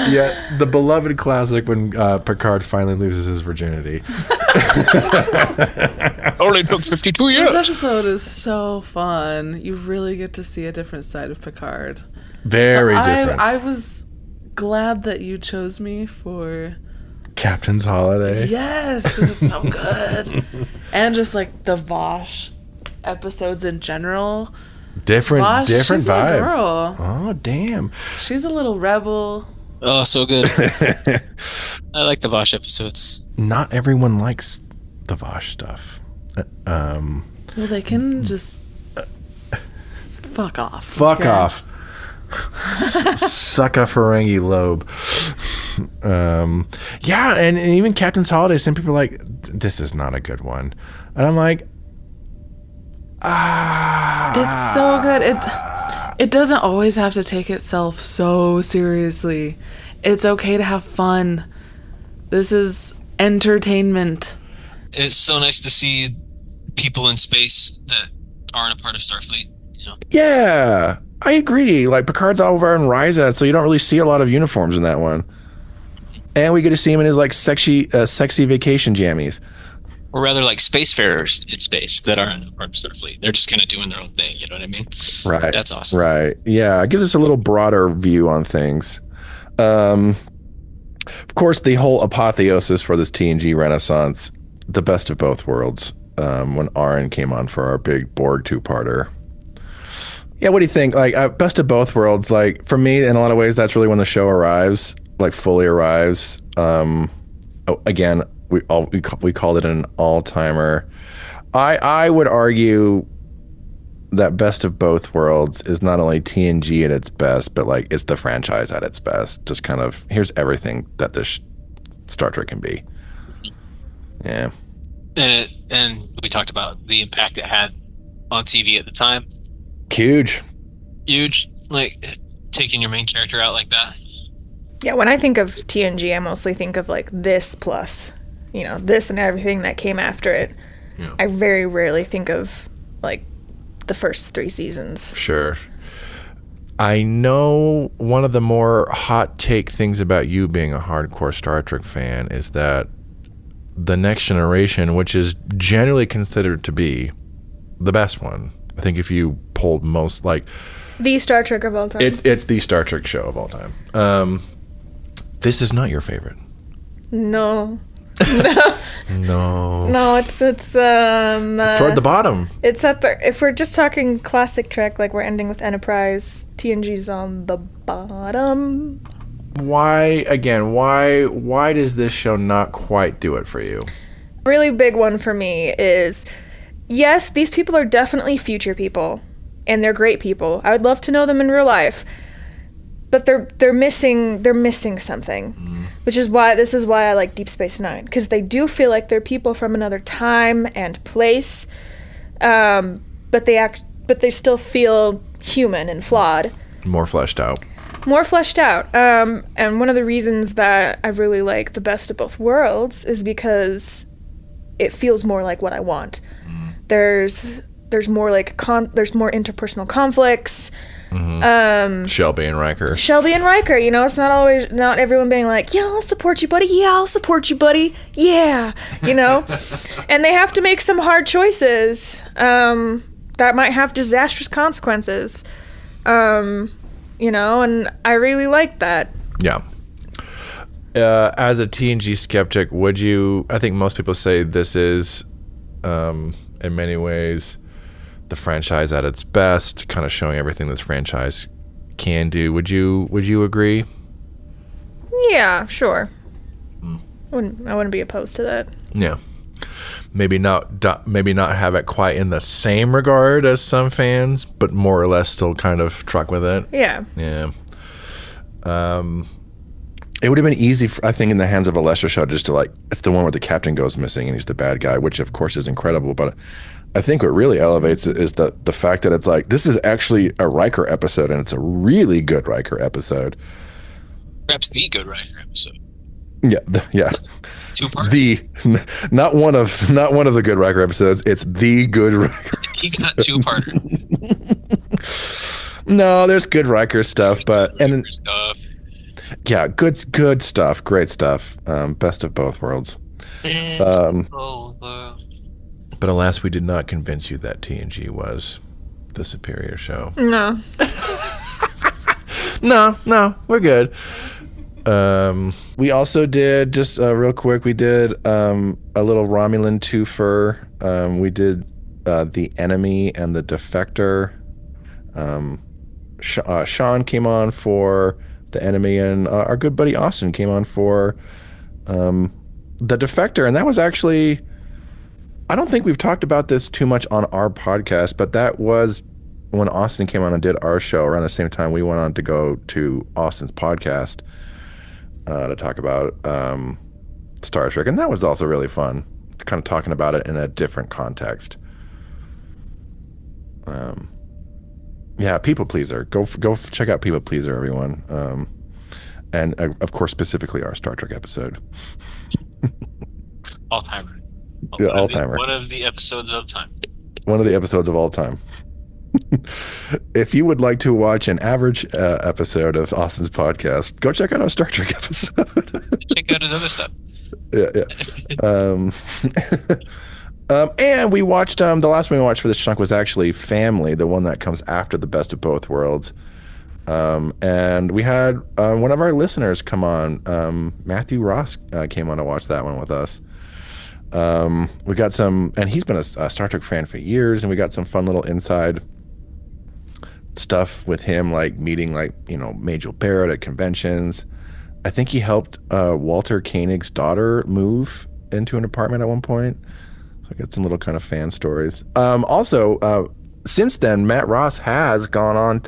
Yeah, the beloved classic when Picard finally loses his virginity. Only took 52 years. This episode is so fun. You really get to see a different side of Picard. Very different. I was glad that you chose me for Captain's Holiday. Yes, because it's so good. And just like the Vosh episodes in general. Different Vosh, she's my vibe. girl. Oh, damn. She's a little rebel. Oh, so good. I like the Vosh episodes. Not everyone likes the Vosh stuff. Well, they can just fuck off. Fuck off. Suck a Ferengi lobe. Yeah, and even Captain's Holiday, some people are like, this is not a good one. And I'm like, It's so good. It doesn't always have to take itself so seriously. It's okay to have fun. This is entertainment. It's so nice to see people in space that aren't a part of Starfleet. You know? Yeah, I agree. Like Picard's over in Ryza, so you don't really see a lot of uniforms in that one. And we get to see him in his like sexy vacation jammies. Or rather, like spacefarers in space that aren't a part of Starfleet. They're just kind of doing their own thing. You know what I mean? Right. That's awesome. Right. Yeah, it gives us a little broader view on things. Of course, the whole apotheosis for this TNG Renaissance, the best of both worlds, when Aren came on for our big Borg two-parter. Yeah, what do you think? Like, best of both worlds, like, for me, in a lot of ways, that's really when the show arrives, like, fully arrives. Again, we called it an all-timer. I would argue that best of both worlds is not only TNG at its best, but like it's the franchise at its best. Just kind of here's everything that this Star Trek can be. Yeah. And we talked about the impact it had on TV at the time. Huge, like taking your main character out like that. Yeah, when I think of TNG, I mostly think of like this plus, this and everything that came after it. Yeah. I very rarely think of like the first 3 seasons. Sure. I know one of the more hot take things about you being a hardcore Star Trek fan is that The Next Generation, which is generally considered to be the best one. I think if you polled most, like... The Star Trek of all time. It's the Star Trek show of all time. This is not your favorite. No. No, it's toward the bottom. It's at the, if we're just talking classic Trek, like we're ending with Enterprise, TNG's on the bottom. Why does this show not quite do it for you? Really big one for me is, yes, these people are definitely future people, and they're great people. I would love to know them in real life, but they're missing something. Which is why I like Deep Space Nine, because they do feel like they're people from another time and place, but they still feel human and flawed. More fleshed out. And one of the reasons that I really like the best of both worlds is because it feels more like what I want. There's there's more like there's more interpersonal conflicts. Shelby and Riker. You know, it's not everyone being like, yeah, I'll support you, buddy. Yeah, I'll support you, buddy. Yeah, you know, and they have to make some hard choices that might have disastrous consequences. You know, and I really like that. Yeah. As a TNG skeptic, would you? I think most people say this is, in many ways, the franchise at its best, kind of showing everything this franchise can do. Would you agree? Yeah, sure. I wouldn't be opposed to that. Yeah. Maybe not have it quite in the same regard as some fans, but more or less still kind of truck with it. Yeah. Yeah. It would have been easy, I think, in the hands of a lesser show just to it's the one where the captain goes missing and he's the bad guy, which of course is incredible. But I think what really elevates it is the fact that it's this is actually a Riker episode, and it's a really good Riker episode. Perhaps the good Riker episode. Yeah, yeah. 2-part. Not one of the good Riker episodes. It's the good Riker. He got 2-parter. No, there's good Riker stuff, Stuff. Yeah, good stuff, great stuff. Best of both worlds. But alas, we did not convince you that TNG was the superior show. No. No, we're good. We also did, just real quick, we did a little Romulan twofer. We did The Enemy and The Defector. Sean came on for The Enemy, and our good buddy Austin came on for The Defector. And that was actually, I don't think we've talked about this too much on our podcast, but that was when Austin came on and did our show. Around the same time we went on to go to Austin's podcast to talk about Star Trek, and that was also really fun, kind of talking about it in a different context. Yeah, People Pleaser. Go check out People Pleaser, everyone. And of course, specifically our Star Trek episode. All-timer. Yeah, all-timer. One of the episodes of time. One of the episodes of all time. If you would like to watch an average episode of Austin's podcast, go check out our Star Trek episode. Check out his other stuff. Yeah. And we watched, the last one we watched for this chunk was actually Family, the one that comes after the Best of Both Worlds. And we had one of our listeners come on. Matthew Ross came on to watch that one with us. We got some, and he's been a Star Trek fan for years, and we got some fun little inside stuff with him, like meeting Majel Barrett at conventions. I think he helped Walter Koenig's daughter move into an apartment at one point. So I got some little kind of fan stories. Also, since then, Matt Ross has gone on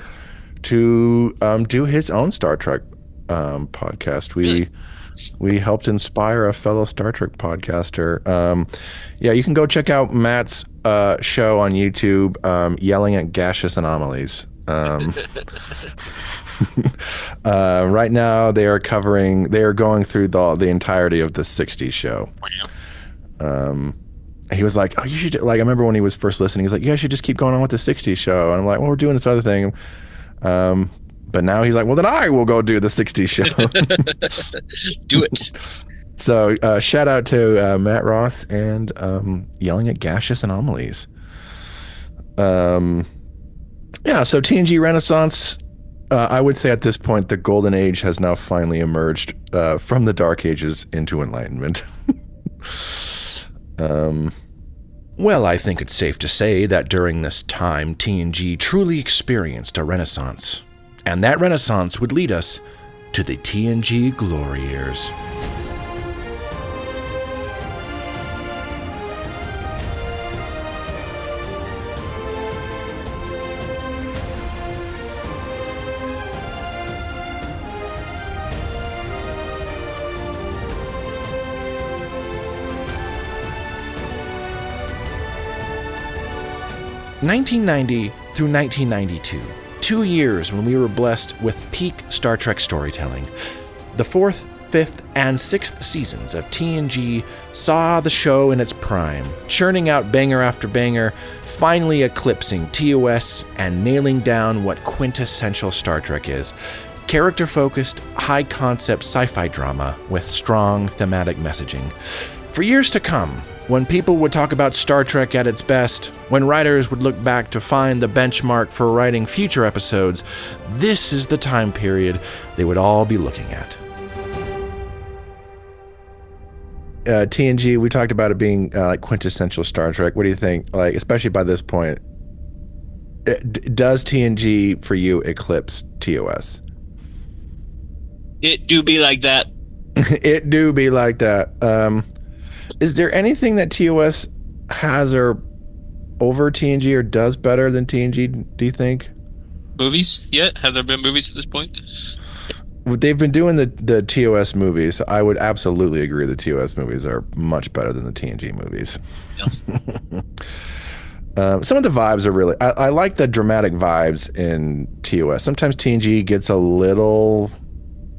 to do his own Star Trek podcast. We helped inspire a fellow Star Trek podcaster. Yeah, you can go check out Matt's show on YouTube, Yelling at Gaseous Anomalies. Right now they are going through the entirety of the 60s show. He was like, oh, you should, I remember when he was first listening, he's like, you guys should just keep going on with the 60s show. And I'm like, well, we're doing this other thing. But now he's like, well, then I will go do the 60s show. Do it. So shout out to Matt Ross and Yelling at Gaseous Anomalies. Yeah, so TNG Renaissance, I would say at this point, the golden age has now finally emerged from the dark ages into enlightenment. Well, I think it's safe to say that during this time, TNG truly experienced a renaissance. And that renaissance would lead us to the TNG Glory Years. (1990 through 1992). 2 years when we were blessed with peak Star Trek storytelling. The 4th, 5th, and 6th seasons of TNG saw the show in its prime, churning out banger after banger, finally eclipsing TOS and nailing down what quintessential Star Trek is. Character-focused, high-concept sci-fi drama with strong thematic messaging. For years to come, when people would talk about Star Trek at its best, when writers would look back to find the benchmark for writing future episodes, this is the time period they would all be looking at. TNG, we talked about it being like quintessential Star Trek. What do you think? Like, especially by this point, does TNG for you eclipse TOS? It do be like that. It do be like that. Is there anything that TOS has or over TNG or does better than TNG, do you think? Movies yet? Have there been movies at this point? They've been doing the TOS movies. I would absolutely agree the TOS movies are much better than the TNG movies. Yeah. Some of the vibes are really... I like the dramatic vibes in TOS. Sometimes TNG gets a little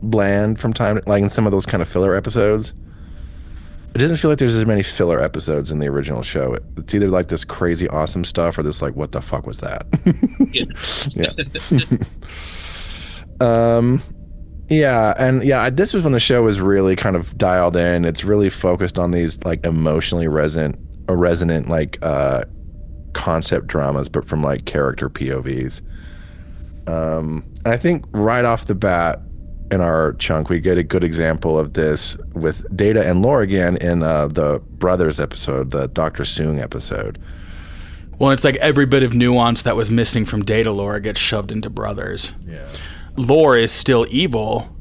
bland from time, like in some of those kind of filler episodes. It doesn't feel like there's as many filler episodes in the original show. It's either like this crazy awesome stuff or this like, what the fuck was that? Yeah. This was when the show was really kind of dialed in. It's really focused on these like emotionally resonant like concept dramas, but from like character POVs. And I think right off the bat in our chunk, we get a good example of this with Data and Lore again in the Brothers episode, the Dr. Soong episode. Well, it's like every bit of nuance that was missing from Data Lore gets shoved into Brothers. Yeah. Lore is still evil,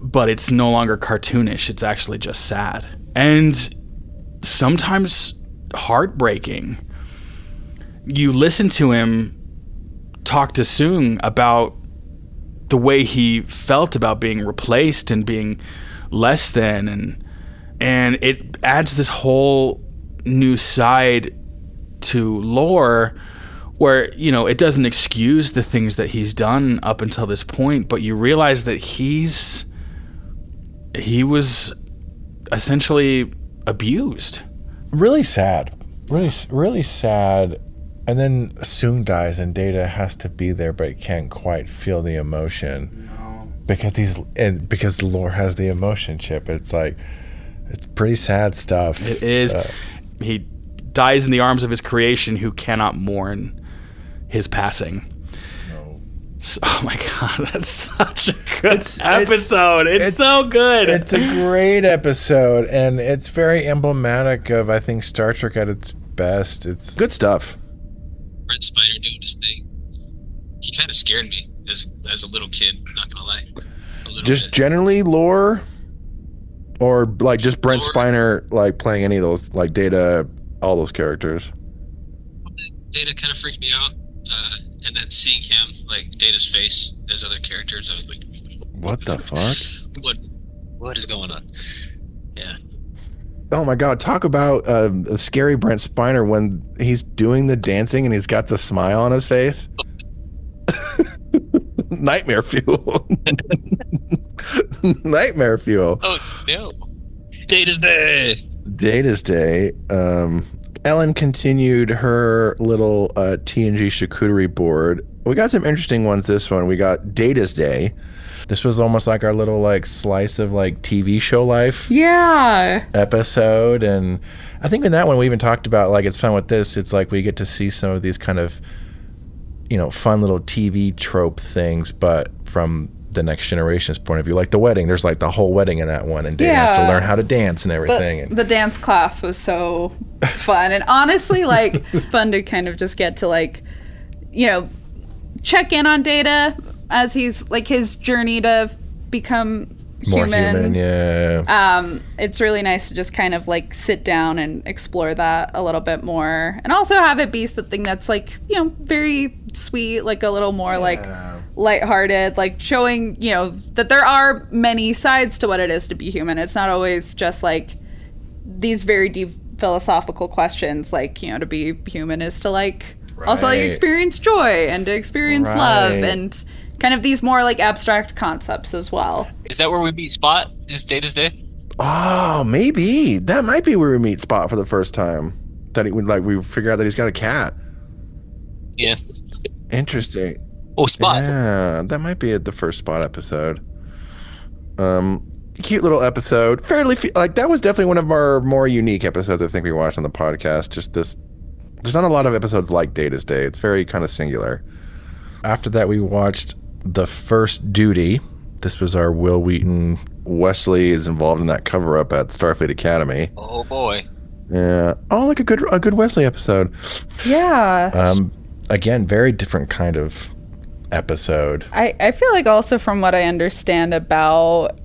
but it's no longer cartoonish. It's actually just sad. And sometimes heartbreaking. You listen to him talk to Soong about the way he felt about being replaced and being less than, and it adds this whole new side to Lore where, you know, it doesn't excuse the things that he's done up until this point, but you realize that he was essentially abused. Really sad. Really sad. And then Soong dies and Data has to be there, but he can't quite feel the emotion. No. Because Lore has the emotion chip. It's like, it's pretty sad stuff. It is. He dies in the arms of his creation who cannot mourn his passing. No. So, oh my God, that's such a good episode. It's so good. It's a great episode, and it's very emblematic of, I think, Star Trek at its best. It's good stuff. Brent Spiner doing his thing. He kind of scared me as a little kid, not gonna lie. Just bit. Generally Lore, or like just Brent Spiner like playing any of those, like Data, all those characters. Data kind of freaked me out, and then seeing him, like Data's face as other characters, I was like, what the fuck? What is going on? Yeah. Oh my God, talk about a scary Brent Spiner when he's doing the dancing and he's got the smile on his face. Nightmare fuel. Nightmare fuel. Oh, no. Data's Day. Data's Day. Ellen continued her little TNG charcuterie board. We got some interesting ones this one. We got Data's Day. This was almost like our little like slice of like TV show life episode. And I think in that one we even talked about like it's fun with this. It's like we get to see some of these kind of, you know, fun little TV trope things, but from the Next Generation's point of view. Like the wedding, there's like the whole wedding in that one, and Data has to learn how to dance and everything. The dance class was so fun, and honestly like fun to kind of just get to like, you know, check in on Data as he's like his journey to become human. It's really nice to just kind of like sit down and explore that a little bit more, and also have it be something that's like, you know, very sweet, like a little more like lighthearted, like showing, you know, that there are many sides to what it is to be human. It's not always just like these very deep philosophical questions, like, you know, to be human is to like also like experience joy and to experience love and kind of these more like abstract concepts as well. Is that where we meet Spot? Is Data's Day? Oh, maybe. That might be where we meet Spot for the first time. that he would like. We figure out that he's got a cat. Yeah. Interesting. Oh, Spot. Yeah, that might be the first Spot episode. Cute little episode. Fairly like that was definitely one of our more unique episodes I think we watched on the podcast. Just this, there's not a lot of episodes like Data's Day. It's very kind of singular. After that, we watched The First Duty. This was our Will Wheaton. Wesley is involved in that cover up at Starfleet Academy. Oh boy. Yeah. Oh, like a good Wesley episode. Yeah. Again, very different kind of episode. I feel like also from what I understand about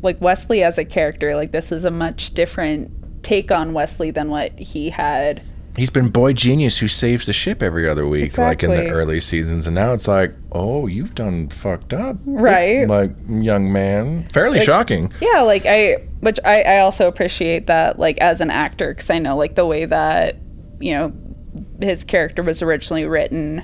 like Wesley as a character, like this is a much different take on Wesley than what he had. He's been boy genius who saves the ship every other week, Exactly. like in the early seasons, and now it's like, oh, you've done fucked up, Right. Like young man, fairly shocking. Yeah, like I also appreciate that, like as an actor, because I know like the way that, you know, his character was originally written,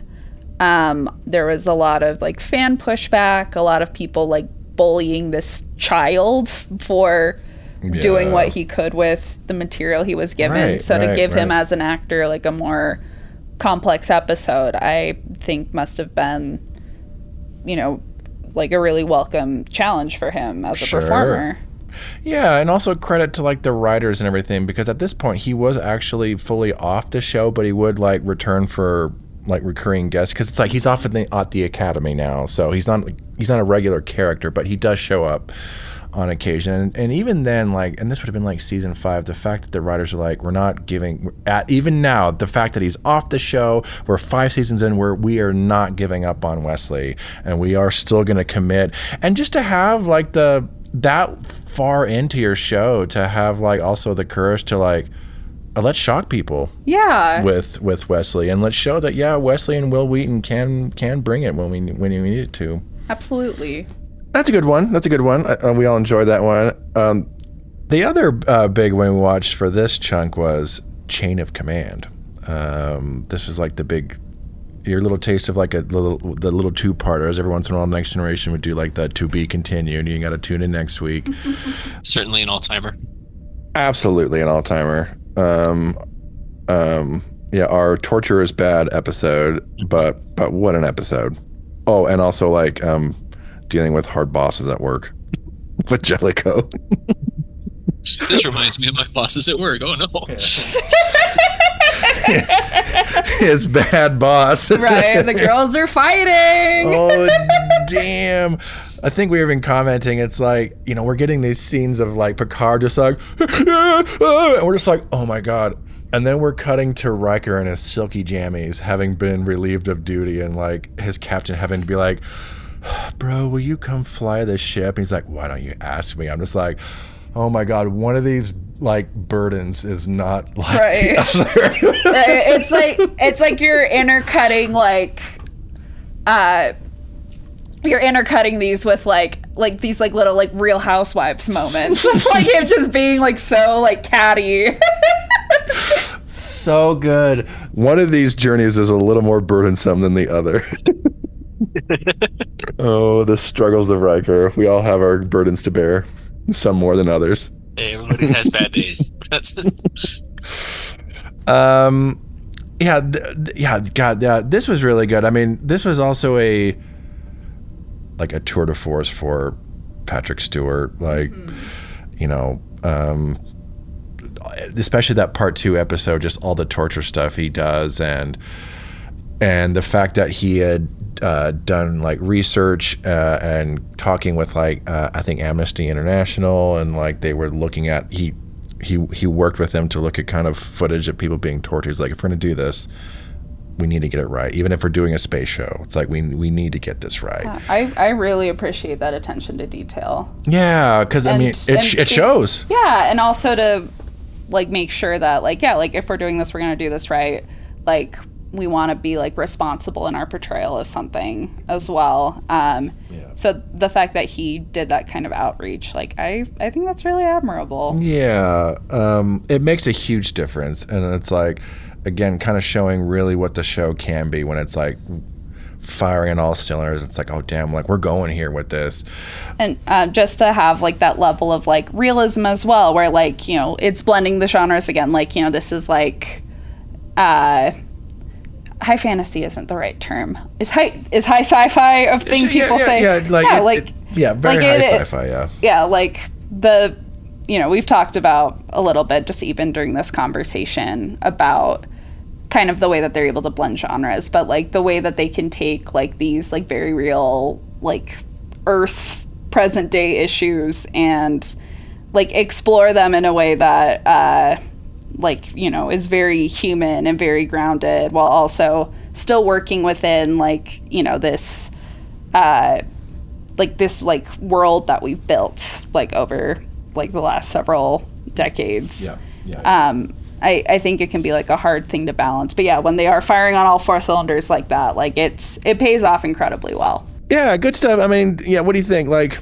there was a lot of like fan pushback, a lot of people like bullying this child for doing what he could with the material he was given. To give him as an actor like a more complex episode, I think must have been, you know, like a really welcome challenge for him as a performer. Yeah, and also credit to like the writers and everything, because at this point he was actually fully off the show, but he would like return for like recurring guests, because it's like he's off at the academy now, so he's not a regular character, but he does show up on occasion. And even then, like, and this would have been like season 5, the fact that the writers are like, we're not giving, even now, the fact that he's off the show, we're 5 seasons in, we are not giving up on Wesley, and we are still going to commit. And just to have like that far into your show, to have like also the courage to like, let's shock people. Yeah. With Wesley, and let's show that Wesley and Will Wheaton can bring it when we need it to. Absolutely. That's a good one. We all enjoyed that one. The other big one we watched for this chunk was Chain of Command. This was like your little taste of like the little two-parters. Every once in a while, Next Generation would do like the to be continued. You got to tune in next week. Certainly an all-timer. Absolutely an all-timer. Our Torture is Bad episode, but what an episode. Oh, and also like dealing with hard bosses at work with Jellicoe. This reminds me of my bosses at work. Oh no. His bad boss. Right, the girls are fighting. Oh, damn. I think we were even commenting, it's like, you know, we're getting these scenes of like Picard just like, and we're just like, oh my God. And then we're cutting to Riker in his silky jammies, having been relieved of duty, and like his captain having to be like, bro, will you come fly this ship? And he's like, why don't you ask me? I'm just like, oh my God, one of these like burdens is not like the other. Right. It's like you're intercutting you're intercutting these with like these like little like Real Housewives moments. It's like him just being like so like catty. So good. One of these journeys is a little more burdensome than the other. Oh, the struggles of Riker. We all have our burdens to bear, some more than others. Hey, everybody has bad days. This was really good. I mean, this was also a tour de force for Patrick Stewart, like, you know, especially that part 2 episode, just all the torture stuff he does, and the fact that he had done like research and talking with like I think Amnesty International, and like they were looking at he worked with them to look at kind of footage of people being tortured. He's like, if we're gonna do this, we need to get it right. Even if we're doing a space show, it's like we need to get this right. I really appreciate that attention to detail. Yeah, because I mean it shows. Yeah, and also to like make sure that like if we're doing this, we're gonna do this right. Like we want to be like responsible in our portrayal of something as well. So the fact that he did that kind of outreach, like I think that's really admirable. Yeah, it makes a huge difference, and it's like, again, kind of showing really what the show can be when it's like firing on all cylinders. It's like, oh damn, like we're going here with this. And just to have like that level of like realism as well, where like, you know, it's blending the genres again. Like, you know, this is like high fantasy isn't the right term. Is high sci-fi a thing people say? Very high sci-fi. Yeah. Yeah, like we've talked about a little bit just even during this conversation about kind of the way that they're able to blend genres, but like the way that they can take like these like very real like Earth present day issues and like explore them in a way that is very human and very grounded, while also still working within this world that we've built like over like the last several decades. I think it can be like a hard thing to balance, but yeah, when they are firing on all four cylinders like that, like it pays off incredibly well. Yeah, good stuff. I mean, yeah, what do you think? Like,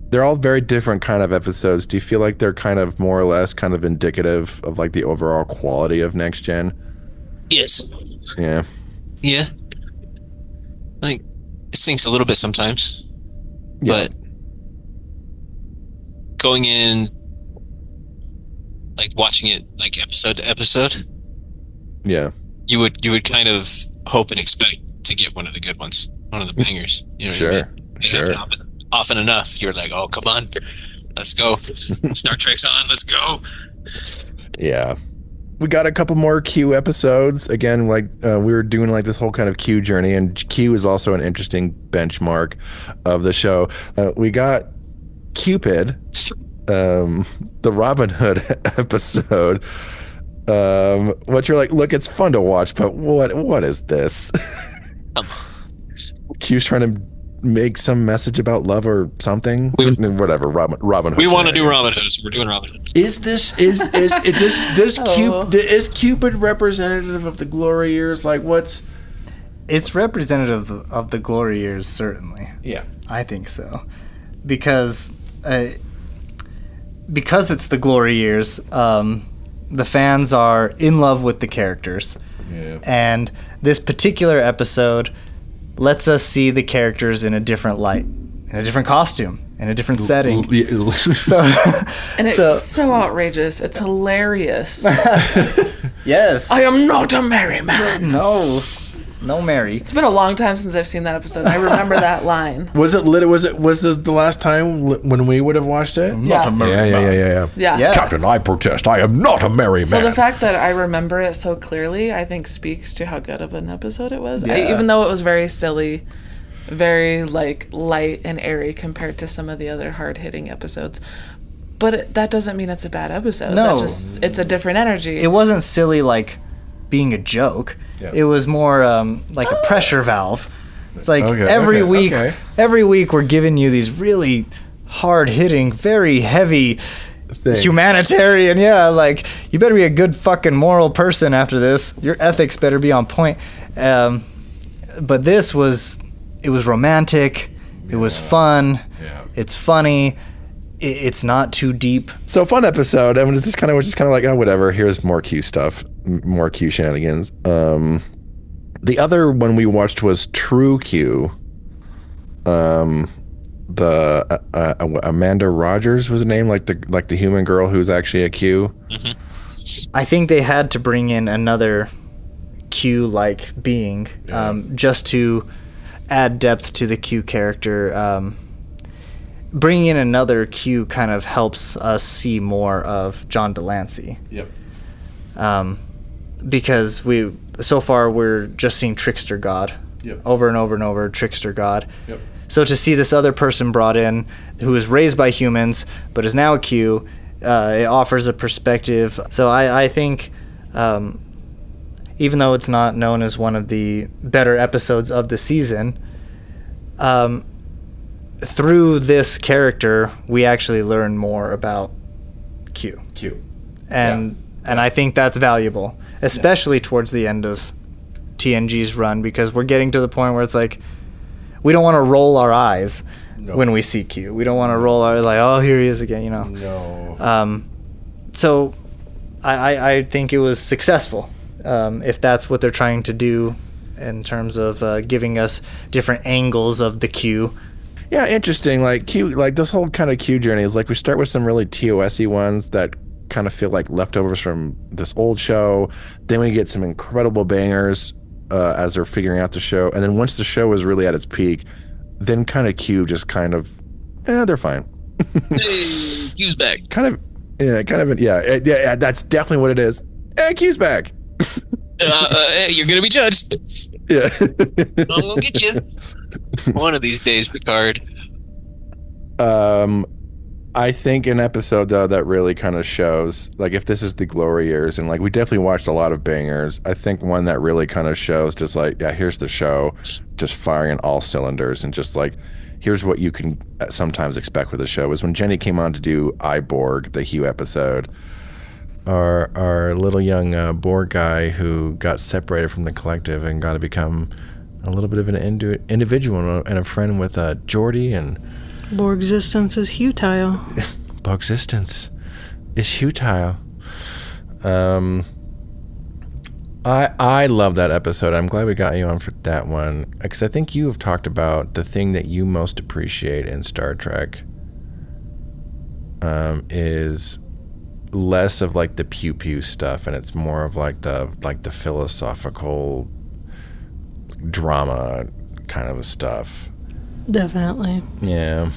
they're all very different kind of episodes. Do you feel like they're kind of more or less kind of indicative of like the overall quality of Next Gen? Yes. Yeah. Yeah. Like, it stinks a little bit sometimes, but going in, like watching it like episode to episode, you would kind of hope and expect to get one of the good ones, one of the bangers. You know what I mean? It happens often enough. You're like, oh, come on, let's go. Star Trek's on, let's go. Yeah. We got a couple more Q episodes. Again, like we were doing like this whole kind of Q journey, and Q is also an interesting benchmark of the show. We got Cupid, the Robin Hood episode. What you're like, look, it's fun to watch, but what is this? Q's trying to make some message about love or something. Whatever. Robin Hood. We want to do Robin Hood, so we're doing Robin Hood. Is Cupid representative of the Glory Years? Like, it's representative of the Glory Years, certainly. Yeah, I think so, because it's the Glory Years. The fans are in love with the characters, and this particular episode lets us see the characters in a different light, in a different costume, in a different setting. And it's so outrageous. It's hilarious. Yes. I am not a merry man. No, Mary. It's been a long time since I've seen that episode. I remember that line. Was this the last time when we would have watched it? Yeah. Captain, I protest. I am not a merry man. So the fact that I remember it so clearly, I think speaks to how good of an episode it was. Yeah. Even though it was very silly, very like light and airy compared to some of the other hard-hitting episodes. But that doesn't mean it's a bad episode. No. It's a different energy. It wasn't silly like being a joke. Yeah. It was more like a pressure valve. It's like every week we're giving you these really hard-hitting, very heavy things. Humanitarian. Yeah, like you better be a good fucking moral person after this. Your ethics better be on point. But it was romantic. It was fun. Yeah. It's funny. It's not too deep. So fun episode. I mean, we're just kind of like, oh, whatever. Here's more Q stuff, more Q shenanigans. The other one we watched was True Q. The Amanda Rogers was the name, like the human girl who's actually a Q. Mm-hmm. I think they had to bring in another Q-like being, just to add depth to the Q character. Bringing in another Q kind of helps us see more of John Delancey. Yep. Because so far we're just seeing Trickster God. Yep. Over and over and over, Trickster God. Yep. So to see this other person brought in who was raised by humans but is now a Q, it offers a perspective. So I think, even though it's not known as one of the better episodes of the season, through this character, we actually learn more about Q. And I think that's valuable, especially towards the end of TNG's run, because we're getting to the point where it's like, we don't want to roll our eyes when we see Q. We don't want to roll our, like, oh, here he is again, No. So I think it was successful, if that's what they're trying to do in terms of giving us different angles of the Q. Yeah, interesting. Like Q, like this whole kind of Q journey is like we start with some really TOS-y ones that kind of feel like leftovers from this old show. Then we get some incredible bangers as they're figuring out the show. And then once the show is really at its peak, then kind of Q just kind of, they're fine. Hey, Q's back. Yeah, that's definitely what it is. Q's back. You're gonna be judged. Yeah. I'm gonna get you one of these days, Picard. I think an episode though that really kind of shows, like, if this is the Glory Years, and like we definitely watched a lot of bangers, I think one that really kind of shows just like, yeah, here's the show just firing on all cylinders, and just like, here's what you can sometimes expect with the show, is when Jennie came on to do Borg, the Hugh episode. Our little young Borg guy who got separated from the collective and got to become a little bit of an individual and a friend with Geordi, and Borg existence is futile. Borg existence is futile. I love that episode. I'm glad we got you on for that one, because I think you have talked about the thing that you most appreciate in Star Trek is less of like the pew pew stuff, and it's more of like the philosophical drama kind of stuff. Definitely. Yeah.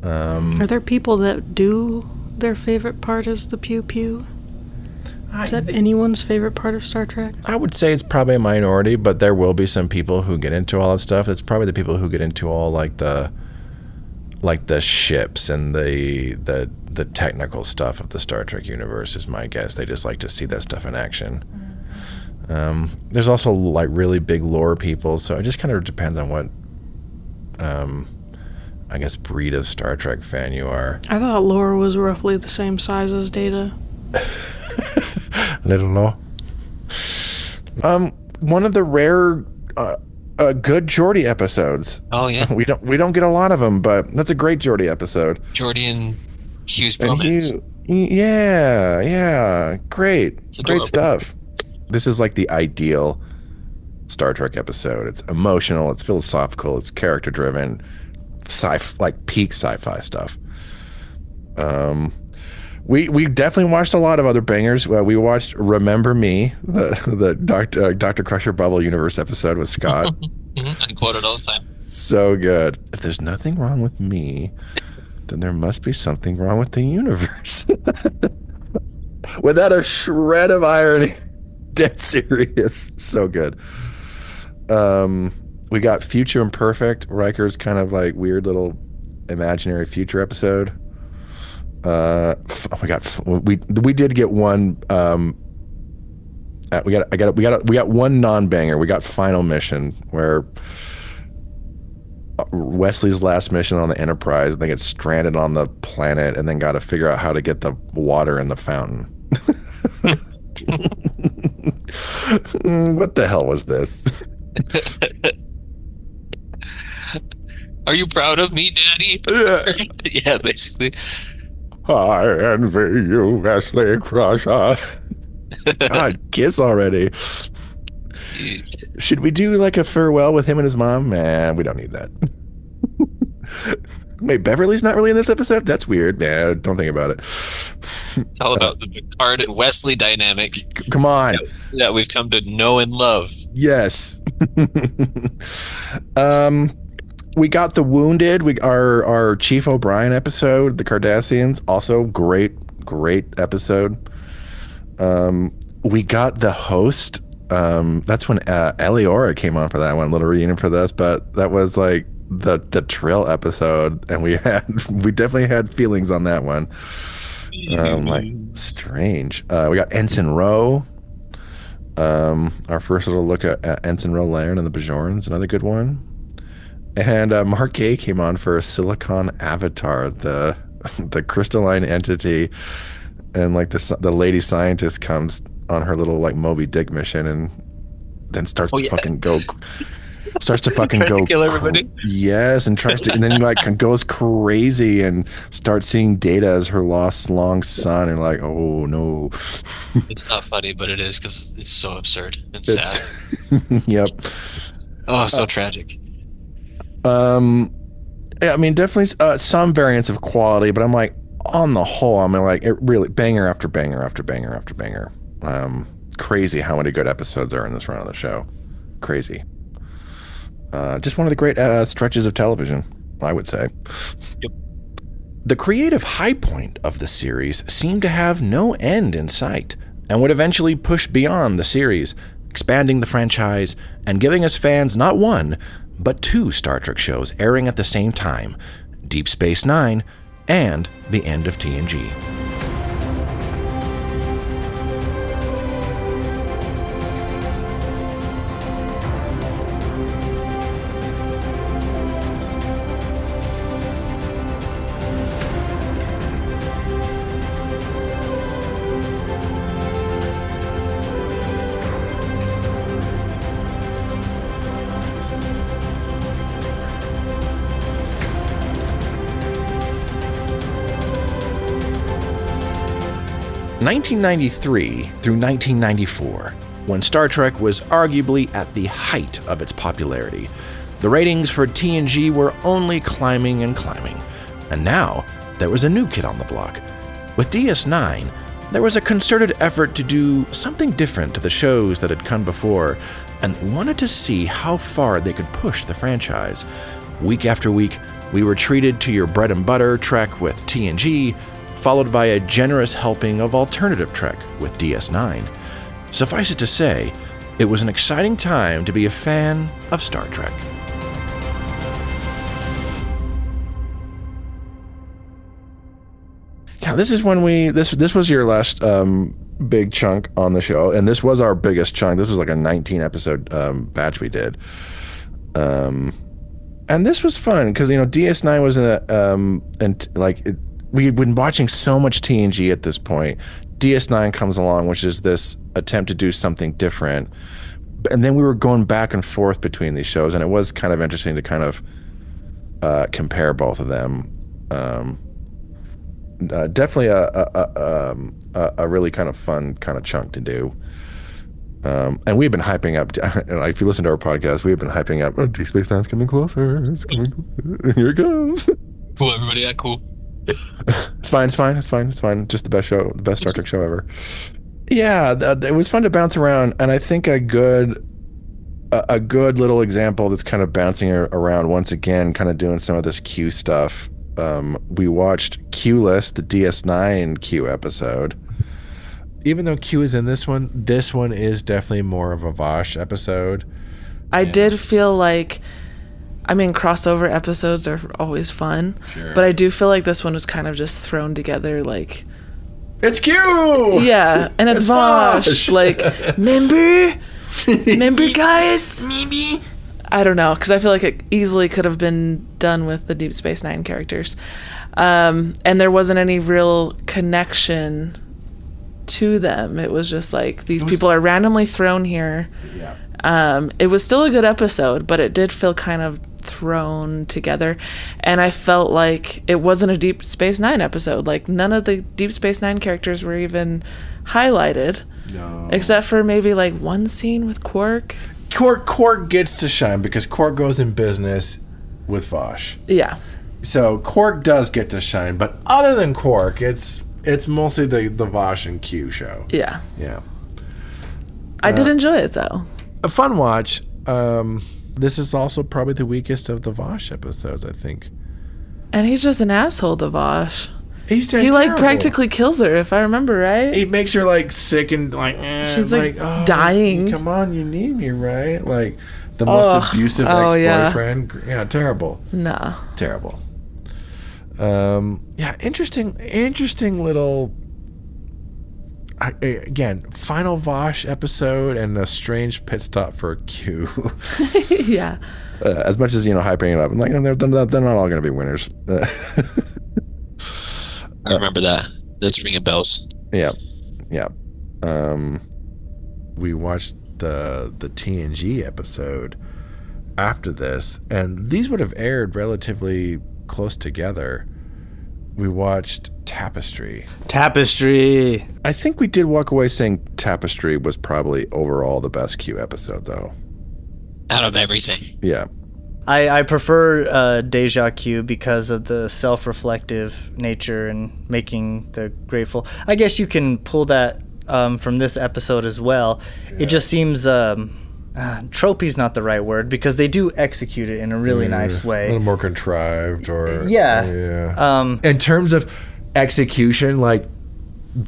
Are there people that do their favorite part is the pew pew? Is that anyone's favorite part of Star Trek? I would say it's probably a minority, but there will be some people who get into all that stuff. It's probably the people who get into all like the ships and the technical stuff of the Star Trek universe is my guess. They just like to see that stuff in action. There's also like really big lore people, so it just kind of depends on what I guess breed of Star Trek fan you are. I thought lore was roughly the same size as Data. Little lore. One of the rare good Geordi episodes. Oh yeah. We don't get a lot of them, but that's a great Geordi episode. Geordi and Hugh's bromance. Yeah, great stuff. This is like the ideal Star Trek episode. It's emotional, it's philosophical, it's character driven, like peak sci-fi stuff. We definitely watched a lot of other bangers. We watched Remember Me, the Dr. Crusher Bubble Universe episode with Scott. I quote it all the time. So good. If there's nothing wrong with me, then there must be something wrong with the universe. Without a shred of irony. Dead serious. So good. We got Future Imperfect, Riker's kind of like weird little imaginary future episode. We did get one. We got one non-banger. We got Final Mission, where Wesley's last mission on the Enterprise, they get stranded on the planet and then got to figure out how to get the water in the fountain. What the hell was this? Are you proud of me, Daddy? Yeah. Yeah, basically. I envy you, Wesley Crusher. God, kiss already. Should we do like a farewell with him and his mom? Man, we don't need that. Wait, Beverly's not really in this episode? That's weird. Yeah, don't think about it. It's all about the Picard and Wesley dynamic. Come on. That we've come to know and love. Yes. We got The Wounded. Our Chief O'Brien episode, The Cardassians, also great episode. We got The Host. That's when Eliora came on for that one, little reunion for this, but that was like the Trill episode, and we definitely had feelings on that one. Like strange. We got Ensign Ro. Our first little look at Ensign Ro Laren and the Bajorans, another good one. And Mark Gay came on for Silicon Avatar, the crystalline entity, and like the lady scientist comes on her little like Moby Dick mission and then starts to fucking go kill everybody. Yes, and then like goes crazy and starts seeing Data as her lost long son, and like, oh no. It's not funny, but it is, because it's so absurd and sad. Yep. Oh, so tragic. Yeah, I mean, definitely some variants of quality, but I'm like, on the whole, I mean, like, it really banger after banger after banger after banger. Crazy how many good episodes are in this run of the show. Crazy. Just one of the great stretches of television, I would say. Yep. The creative high point of the series seemed to have no end in sight and would eventually push beyond the series, expanding the franchise and giving us fans not one, but 2 Star Trek shows airing at the same time, Deep Space Nine and the end of TNG. 1993 through 1994, when Star Trek was arguably at the height of its popularity, the ratings for TNG were only climbing and climbing. And now, there was a new kid on the block. With DS9, there was a concerted effort to do something different to the shows that had come before, and wanted to see how far they could push the franchise. Week after week, we were treated to your bread and butter Trek with TNG, followed by a generous helping of alternative Trek with DS9. Suffice it to say, it was an exciting time to be a fan of Star Trek. Yeah, this is when this was your last big chunk on the show, and this was our biggest chunk. This was like a 19 episode batch we did. And this was fun because, DS9 was we had been watching so much TNG at this point. DS9 comes along, which is this attempt to do something different. And then we were going back and forth between these shows, and it was kind of interesting to kind of compare both of them. Definitely a really kind of fun kind of chunk to do. And we've been hyping up, if you listen to our podcast, we've been hyping up, Deep Space Nine's coming closer. It's coming. Here it goes. Cool, everybody. Yeah, cool. It's fine. Just the best show, the best Star Trek show ever. Yeah, it was fun to bounce around, and I think a good little example that's kind of bouncing around once again, kind of doing some of this Q stuff. We watched Q-less, the DS9 Q episode. Even though Q is in this one is definitely more of a Vosh episode. I did feel like, crossover episodes are always fun, sure, but I do feel like this one was kind of just thrown together like, it's Q! Yeah, and it's Vosh. Like, remember guys? Maybe. I don't know, because I feel like it easily could have been done with the Deep Space Nine characters. And there wasn't any real connection to them. It was just like, these people are randomly thrown here. Yeah. It was still a good episode, but it did feel kind of thrown together. And I felt like it wasn't a Deep Space Nine episode. Like, none of the Deep Space Nine characters were even highlighted. No. Except for maybe like one scene with Quark. Quark gets to shine because Quark goes in business with Vosh. Yeah. So Quark does get to shine, but other than Quark, it's mostly the Vosh and Q show. Yeah. Yeah. I did enjoy it though. A fun watch. This is also probably the weakest of the Vosh episodes, I think. And he's just an asshole to Vosh. He like practically kills her, if I remember right. He makes her like sick and like she's like oh, dying. Come on, you need me, right? Like the most abusive ex-boyfriend. Yeah, terrible. Nah. Terrible. Yeah, interesting little. Again, final Vosh episode and a strange pit stop for Q. Yeah. As much as hyping it up, I'm like, they're not all going to be winners. I remember that. That's ringing bells. Yeah. We watched the TNG episode after this, and these would have aired relatively close together. We watched Tapestry. I think we did walk away saying Tapestry was probably overall the best Q episode, though. Out of everything. Yeah. I prefer Deja Q because of the self-reflective nature and making the grateful. I guess you can pull that from this episode as well. Yeah. It just seems tropey's not the right word because they do execute it in a really nice way. A little more contrived, or yeah. In terms of execution, like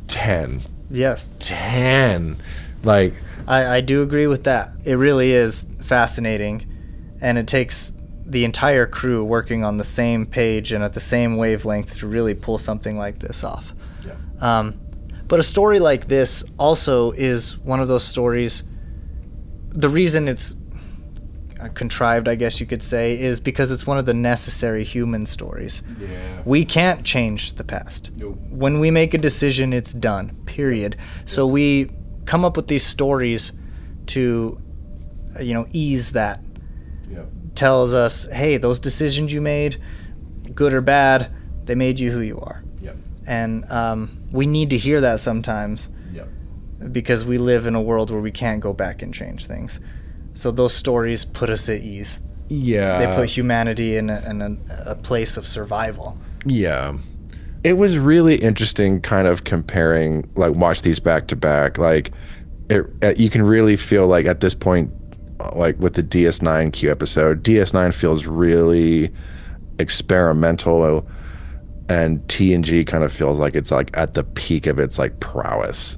10. Yes, 10. Like I do agree with that. It really is fascinating. And it takes the entire crew working on the same page and at the same wavelength to really pull something like this off. Yeah. But a story like this also is one of those stories. The reason it's contrived, I guess you could say, is because it's one of the necessary human stories. Yeah. We can't change the past. Nope. When we make a decision, it's done, period. Yep. So we come up with these stories to, ease that. Tells us, hey, those decisions you made, good or bad, they made you who you are. Yep. And we need to hear that sometimes. Yep. Because we live in a world where we can't go back and change things. So those stories put us at ease. Yeah. They put humanity in a place of survival. Yeah. It was really interesting kind of comparing, like, watch these back to back. Like, you can really feel like at this point, like with the DS9 episode, DS9 feels really experimental, and TNG kind of feels like it's like at the peak of its like prowess.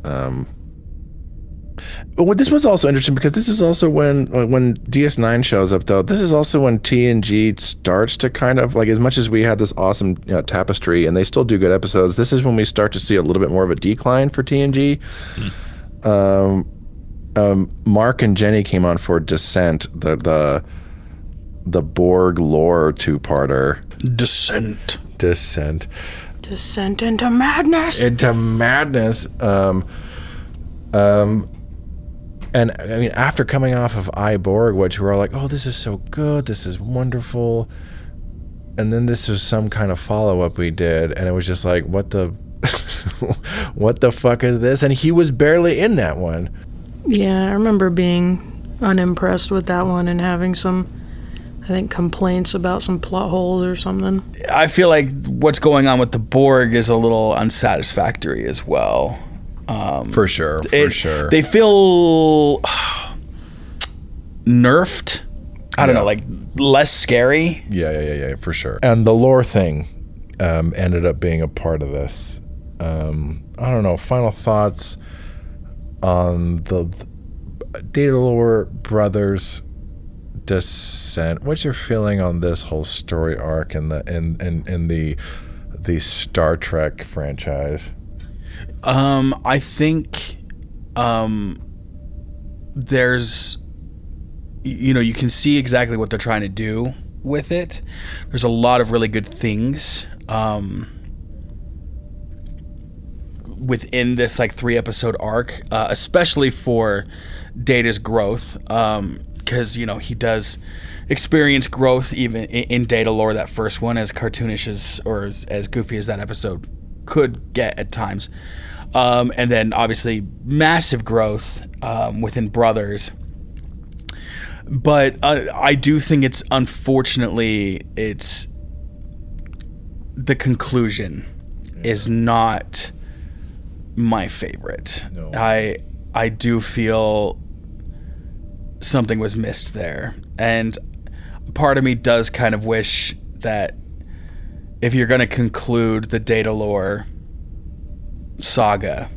But this was also interesting because this is also when DS9 shows up, though. This is also when TNG starts to kind of like, as much as we had this awesome tapestry and they still do good episodes, this is when we start to see a little bit more of a decline for TNG. Marc and Jennie came on for Descent, the Borg lore two-parter. Descent into madness. And I mean, after coming off of Borg, which we were all like, oh, this is so good, this is wonderful, and then this was some kind of follow-up we did, and it was just like, what the what the fuck is this? And he was barely in that one. Yeah, I remember being unimpressed with that one and having some, I think, complaints about some plot holes or something. I feel like what's going on with the Borg is a little unsatisfactory as well. For sure. They feel nerfed. I don't know, like less scary. Yeah, for sure. And the lore thing ended up being a part of this. I don't know, final thoughts on the Data Lore Brothers Descent. What's your feeling on this whole story arc in the Star Trek franchise? I think there's, you can see exactly what they're trying to do with it. There's a lot of really good things within this like 3-episode arc, especially for Data's growth, because he does experience growth even in Data Lore, that first one, as cartoonish or as goofy as that episode could get at times, and then obviously massive growth within Brothers. But I do think it's the conclusion is not my favorite. No. I do feel something was missed there, and part of me does kind of wish that if you're going to conclude the Data Lore saga,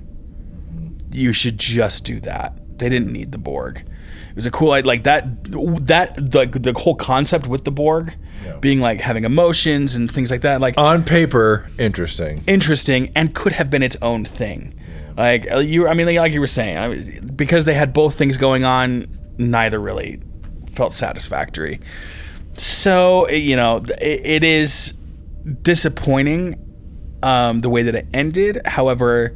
you should just do that. They didn't need the Borg. It was a cool, like the whole concept with the Borg being like having emotions and things like that. Like on paper, interesting, and could have been its own thing. Like like you were saying, because they had both things going on, neither really felt satisfactory. So it is disappointing the way that it ended. However,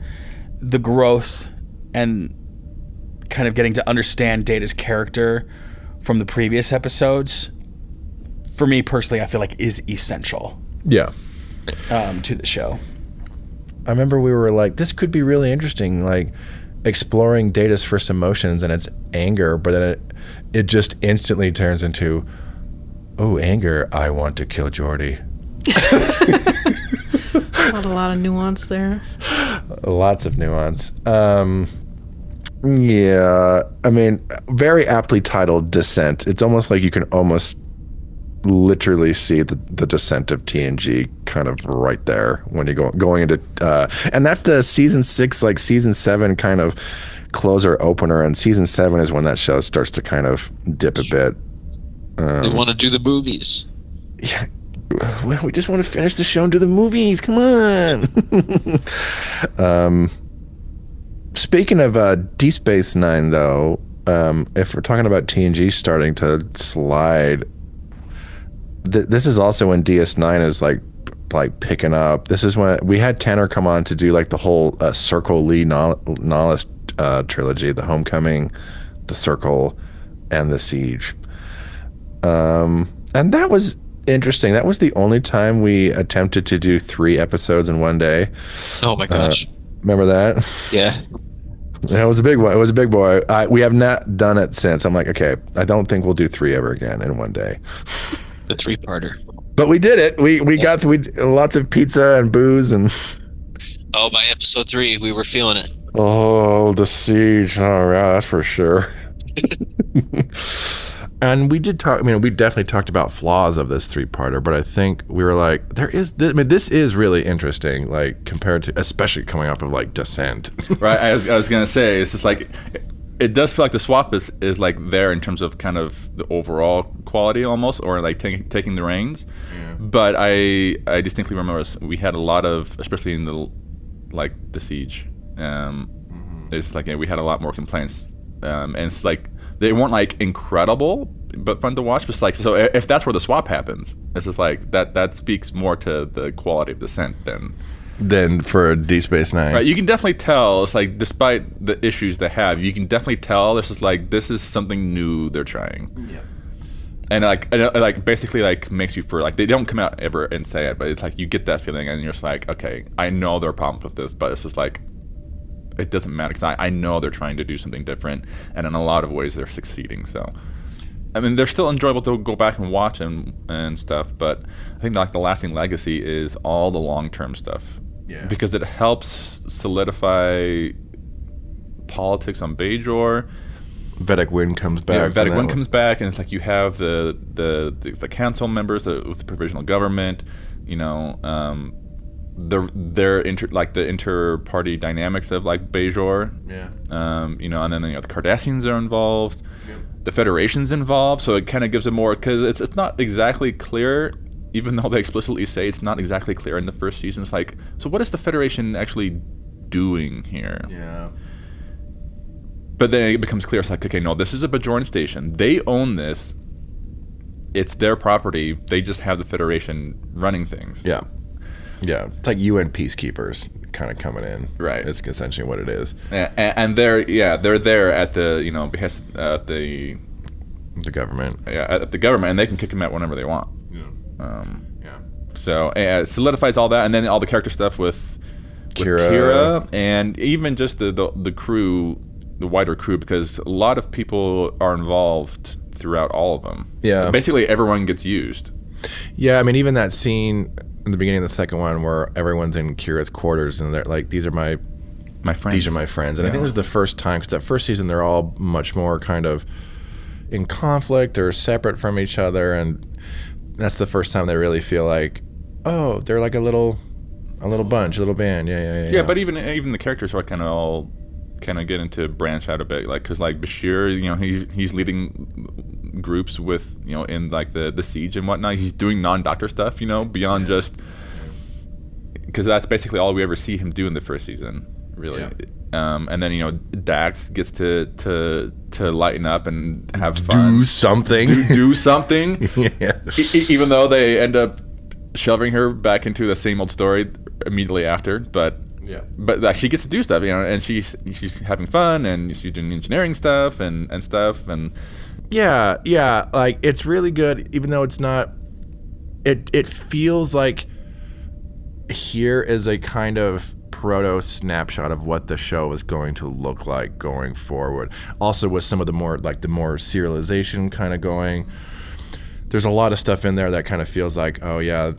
the growth and kind of getting to understand Data's character from the previous episodes, for me personally, I feel like is essential. Yeah. To the show. I remember we were like, this could be really interesting, like exploring Data's first emotions and its anger, but then it just instantly turns into, Oh, anger. I want to kill Geordi. Not a lot of nuance there. Lots of nuance. Yeah, I mean, very aptly titled Descent. It's almost like you can almost literally see the descent of TNG kind of right there when you going into and that's the season 6, like season 7 kind of closer opener, and season 7 is when that show starts to kind of dip a bit. They want to do the movies. Yeah, well, we just want to finish the show and do the movies. Come on. Speaking of Deep Space Nine, though, if we're talking about TNG starting to slide, this is also when DS9 is like picking up. This is when we had Tanner come on to do like the whole Circle Lee Nahlas trilogy, the Homecoming, the Circle, and the Siege. And that was interesting. That was the only time we attempted to do 3 episodes in one day. Oh my gosh. Remember that? Yeah. It was a big one. It was a big boy. We have not done it since. I'm like, okay, I don't think we'll do 3 ever again in one day. The 3-parter. But we did it. We got lots of pizza and booze and. Oh, by episode 3, we were feeling it. Oh, the Siege. Oh, yeah, that's for sure. And we did talk. I mean, we definitely talked about flaws of this 3-parter, but I think we were like, this is really interesting, like compared to, especially coming off of like Descent. Right. I was gonna say, it's just like it does feel like the swap is like there in terms of kind of the overall quality almost, or like taking the reins. Yeah. But I distinctly remember we had a lot of, especially in the Siege. It's like we had a lot more complaints, and it's like. They weren't like incredible, but fun to watch. Just like, so if that's where the swap happens, it's just like that speaks more to the quality of Descent than for Deep Space Nine. Right, you can definitely tell. It's like despite the issues they have, you can definitely tell. This is like this is something new they're trying. Yeah. And like basically like makes you for like they don't come out ever and say it, but it's like you get that feeling, and you're just like, okay, I know there are problems with this, but it's just like. It doesn't matter because I know they're trying to do something different, and in a lot of ways they're succeeding. So, I mean, they're still enjoyable to go back and watch and stuff. But I think like the lasting legacy is all the long-term stuff, because it helps solidify politics on Bajor. Vedek Wynn comes back. Yeah, Vedek Wynn comes back, and it's like you have the council members with the provisional government, you know. The inter-party dynamics of like Bajor, you know, and then the Cardassians are involved, the Federation's involved, so it kind of gives it more because it's not exactly clear, even though they explicitly say it's not exactly clear in the first season. It's like, so what is the Federation actually doing here? Yeah. But then it becomes clear. It's like, okay, no, this is a Bajoran station. They own this. It's their property. They just have the Federation running things. Yeah. Yeah, it's like UN peacekeepers kind of coming in. Right. It's essentially what it is. And they're there at the, you know, behest at the government. Yeah, at the government, and they can kick them out whenever they want. Yeah. So it solidifies all that, and then all the character stuff with Kira, and even just the crew, the wider crew, because a lot of people are involved throughout all of them. Yeah. Basically, everyone gets used. Yeah, I mean, even that scene in the beginning of the second one where everyone's in Kira's quarters and they're like, these are my friends. These are my friends. And I think this is the first time, because that first season they're all much more kind of in conflict or separate from each other, and that's the first time they really feel like, oh, they're like a little bunch, a little band. Yeah. But even the characters are kind of all getting to branch out a bit, like because like Bashir, you know, he's leading groups with, you know, in like the Siege and whatnot. He's doing non-doctor stuff, you know, beyond just because that's basically all we ever see him do in the first season, really. And then, you know, Dax gets to lighten up and have fun, do something, do something. Even though they end up shoving her back into the same old story immediately after, but like, she gets to do stuff, you know, and she's having fun, and she's doing engineering stuff and stuff, and like it's really good, even though it's not. It feels like here is a kind of proto snapshot of what the show is going to look like going forward. Also, with some of the more serialization kind of going. there's a lot of stuff in there that kind of feels like, oh yeah,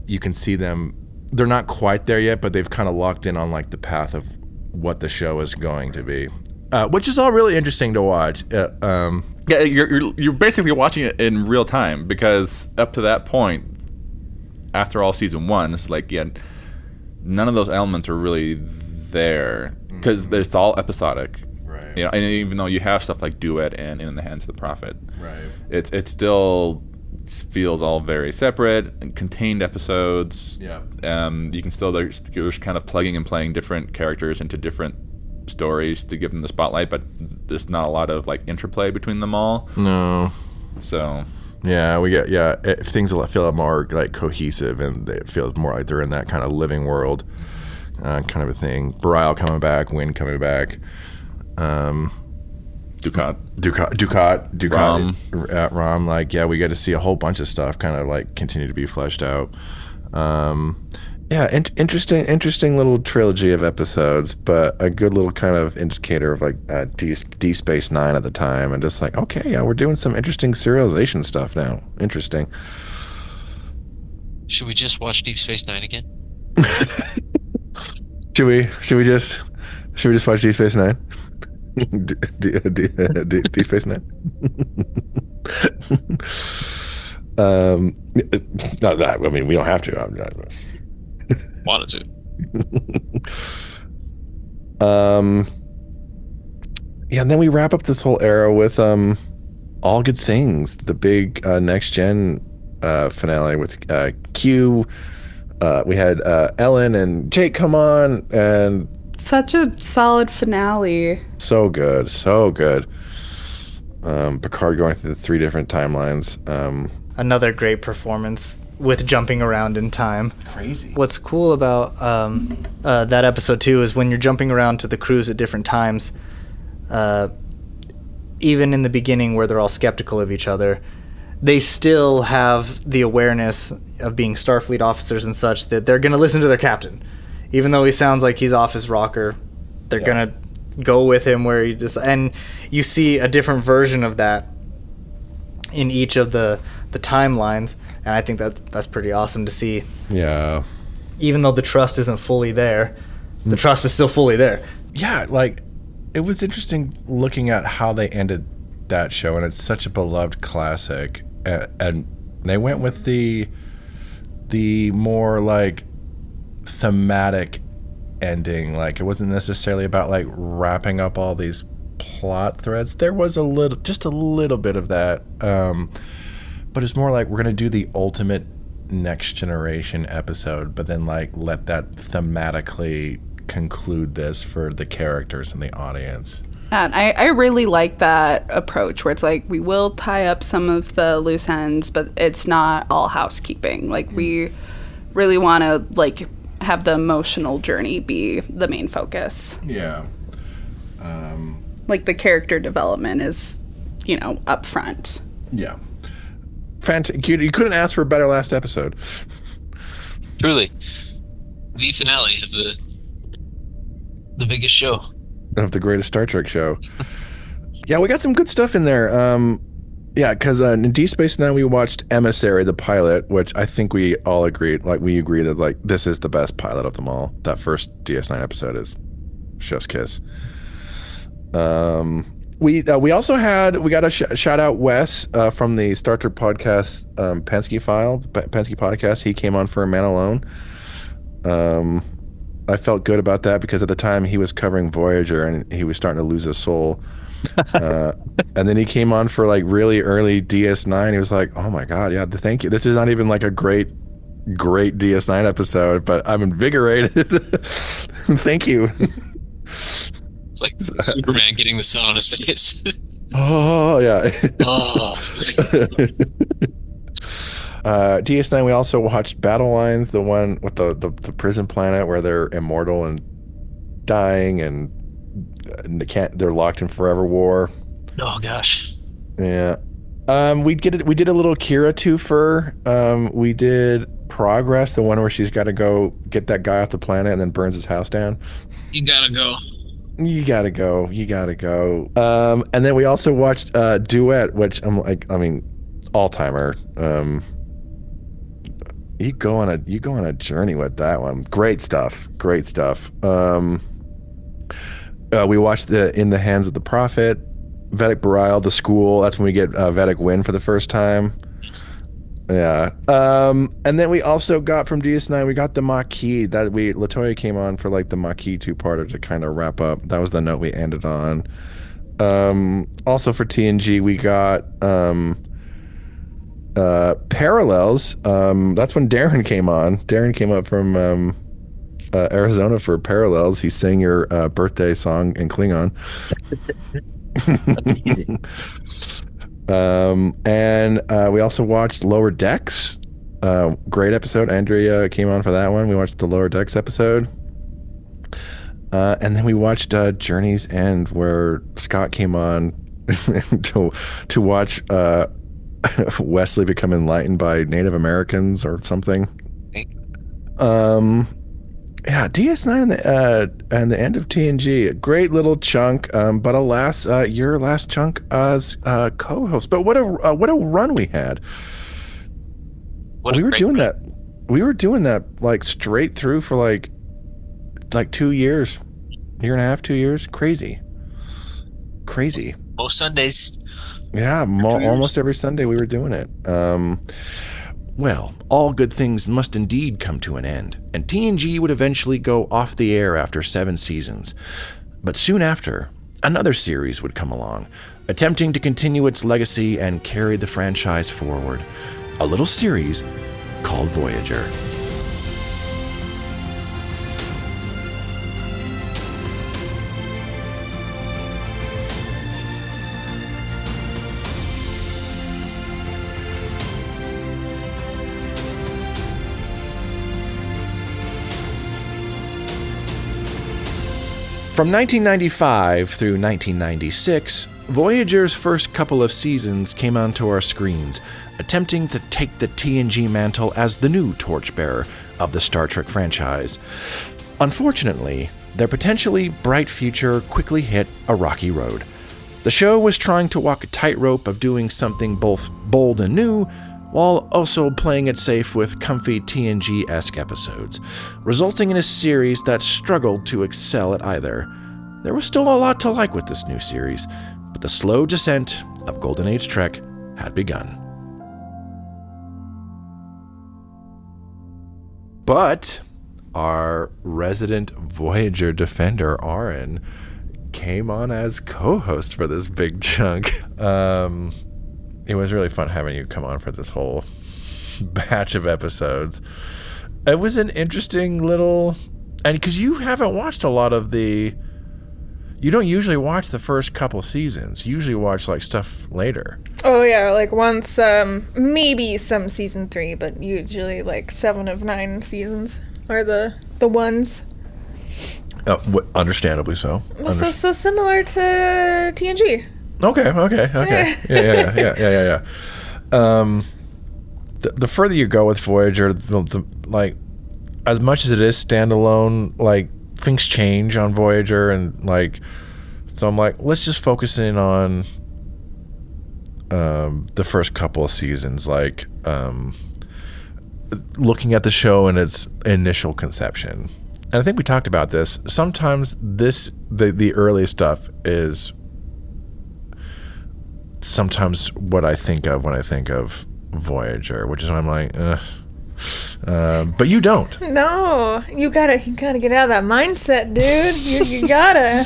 you can see them. They're not quite there yet, but they've kind of locked in on like the path of what the show is going to be, which is all really interesting to watch. Yeah, you're basically watching it in real time, because up to that point, after all season 1, it's like, yeah, none of those elements are really there because it's all episodic. Right. You know, and even though you have stuff like Duet and In the Hands of the Prophet, right, it still feels all very separate and contained episodes. Yeah. You can still, they're kind of plugging and playing different characters into different stories to give them the spotlight, but there's not a lot of like interplay between them all. No. So yeah, we get things feel more like cohesive, and it feels more like they're in that kind of living world, kind of a thing. Bareil coming back, Wynn coming back, Dukat, Rom. Like, yeah, we get to see a whole bunch of stuff kind of like continue to be fleshed out. Interesting little trilogy of episodes, but a good little kind of indicator of like D Space Nine at the time, and just like, okay, yeah, we're doing some interesting serialization stuff now. Interesting. Should we just watch Deep Space Nine again? Should we just watch Deep Space Nine? Deep Space Nine. No, that, I mean, we don't have to. I'm not. Wanted to. Yeah, and then we wrap up this whole era with All Good Things, the big next gen finale with Q. We had Ellen and Jake come on, and such a solid finale. So good. Picard going through the 3 different timelines. Another great performance with jumping around in time. Crazy. What's cool about that episode too is when you're jumping around to the crews at different times, even in the beginning where they're all skeptical of each other, they still have the awareness of being Starfleet officers and such that they're going to listen to their captain. Even though he sounds like he's off his rocker, they're going to go with him where he just... And you see a different version of that in each of the timelines, and I think that's pretty awesome to see. Yeah. Even though the trust isn't fully there, the trust is still fully there. Yeah, like, it was interesting looking at how they ended that show, and it's such a beloved classic, and they went with the more, like, thematic ending. Like, it wasn't necessarily about, like, wrapping up all these plot threads. There was just a little bit of that, but it's more like we're gonna do the ultimate next generation episode, but then like let that thematically conclude this for the characters and the audience. And I really like that approach where it's like we will tie up some of the loose ends, but it's not all housekeeping. Like we really want to like have the emotional journey be the main focus. Yeah. Like the character development is, up front. Yeah. Fantastic. You couldn't ask for a better last episode. Truly. The finale of the biggest show. Of the greatest Star Trek show. Yeah, we got some good stuff in there. Yeah, because in Deep Space Nine we watched Emissary, the pilot, which I think we all agreed, like we agreed that like this is the best pilot of them all. That first DS9 episode is chef's kiss. We also got a shout out Wes from the Star Trek podcast Penske podcast. He came on for A Man Alone. I felt good about that because at the time he was covering Voyager and he was starting to lose his soul. And then he came on for like really early DS9. He was like, "Oh my god, yeah, thank you. This is not even like a great DS9 episode, but I'm invigorated. Thank you." It's like Superman getting the sun on his face. Oh, yeah. Oh. DS9, we also watched Battle Lines, the one with the prison planet where they're immortal and dying and they're locked in forever war. Oh, gosh. Yeah. We did a little Kira twofer. We did Progress, the one where she's got to go get that guy off the planet and then burns his house down. You gotta go. And then we also watched Duet, which I'm like, I mean, all-timer. You go on a journey with that one. Great stuff. We watched In the Hands of the Prophet, Vedic Burial, The School. That's when we get Vedic Win for the first time. Yeah. And then we also got from DS9, we got the Maquis. Latoya came on for like the Maquis two-parter to kind of wrap up. That was the note we ended on. Also for TNG, we got Parallels. That's when Darren came on. Darren came up from Arizona for Parallels. He sang your birthday song in Klingon. And we also watched Lower Decks. Great episode. Andrea came on for that one. We watched the Lower Decks episode. And then we watched Journey's End, where Scott came on to watch Wesley become enlightened by Native Americans or something. Yeah, DS9 and the end of TNG, a great little chunk. But alas, your last chunk as co-host. But what a run we had. We were doing that like straight through for like 2 years, year and a half, 2 years. Crazy. Most Sundays. Yeah, almost every Sunday we were doing it. Well, all good things must indeed come to an end, and TNG would eventually go off the air after 7 seasons. But soon after, another series would come along, attempting to continue its legacy and carry the franchise forward. A little series called Voyager. From 1995 through 1996, Voyager's first couple of seasons came onto our screens, attempting to take the TNG mantle as the new torchbearer of the Star Trek franchise. Unfortunately, their potentially bright future quickly hit a rocky road. The show was trying to walk a tightrope of doing something both bold and new, while also playing it safe with comfy TNG-esque episodes, resulting in a series that struggled to excel at either. There was still a lot to like with this new series, but the slow descent of Golden Age Trek had begun. But our resident Voyager defender, Aren, came on as co-host for this big chunk. It was really fun having you come on for this whole batch of episodes. It was an interesting little... And because you haven't watched a lot of the... You don't usually watch the first couple seasons. You usually watch like stuff later. Oh yeah, like once, maybe some season 3, but usually like 7 of 9 seasons are the ones. Understandably so. So similar to TNG. Okay. Yeah. The further you go with Voyager, the like, as much as it is standalone, like things change on Voyager, and like, so I'm like, let's just focus in on the first couple of seasons, like looking at the show in its initial conception. And I think we talked about this. Sometimes the early stuff is sometimes what I think of when I think of Voyager, which is why I'm like, but you don't. No, you gotta get out of that mindset, dude. You gotta.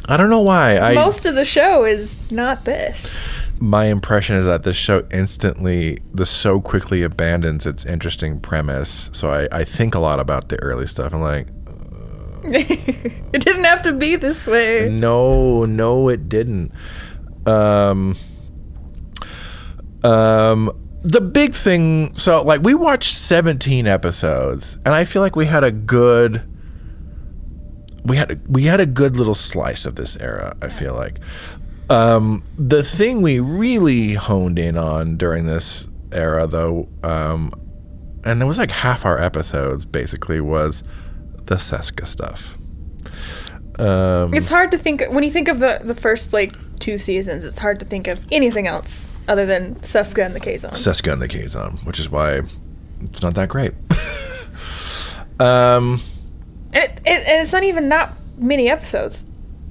I don't know why. Most of the show is not this. My impression is that this show so quickly abandons its interesting premise. So I think a lot about the early stuff. I'm like, it didn't have to be this way. No, it didn't. The big thing, so like we watched 17 episodes, and I feel like we had a good little slice of this era. I feel like the thing we really honed in on during this era, though, and it was like half our episodes basically, was the Seska stuff. It's hard to think when you think of the first like 2 seasons. It's hard to think of anything else other than Seska and the Kazon. Seska and the Kazon, which is why it's not that great. And it's not even that many episodes.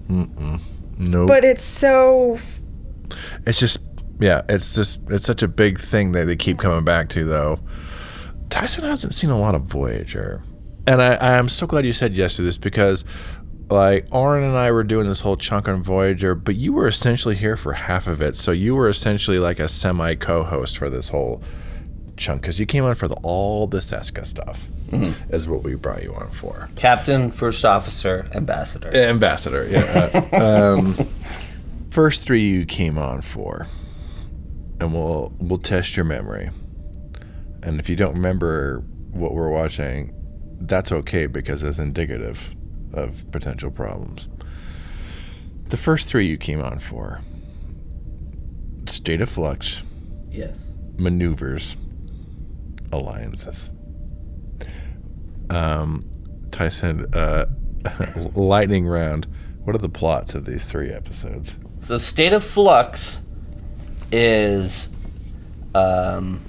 Nope. But it's so... It's just, it's such a big thing that they keep coming back to, though. Tyson hasn't seen a lot of Voyager. And I'm so glad you said yes to this, because, like, Aren and I were doing this whole chunk on Voyager, but you were essentially here for half of it, so you were essentially like a semi-co-host for this whole chunk, because you came on for all the Seska stuff, is what we brought you on for. Captain, First Officer, Ambassador. Ambassador, yeah. First three you came on for, and we'll test your memory. And if you don't remember what we're watching, that's okay, because it's indicative of potential problems. The first three you came on for: State of Flux. Yes. Maneuvers. Alliances. Tyson, lightning round. What are the plots of these 3 episodes? So State of Flux is... the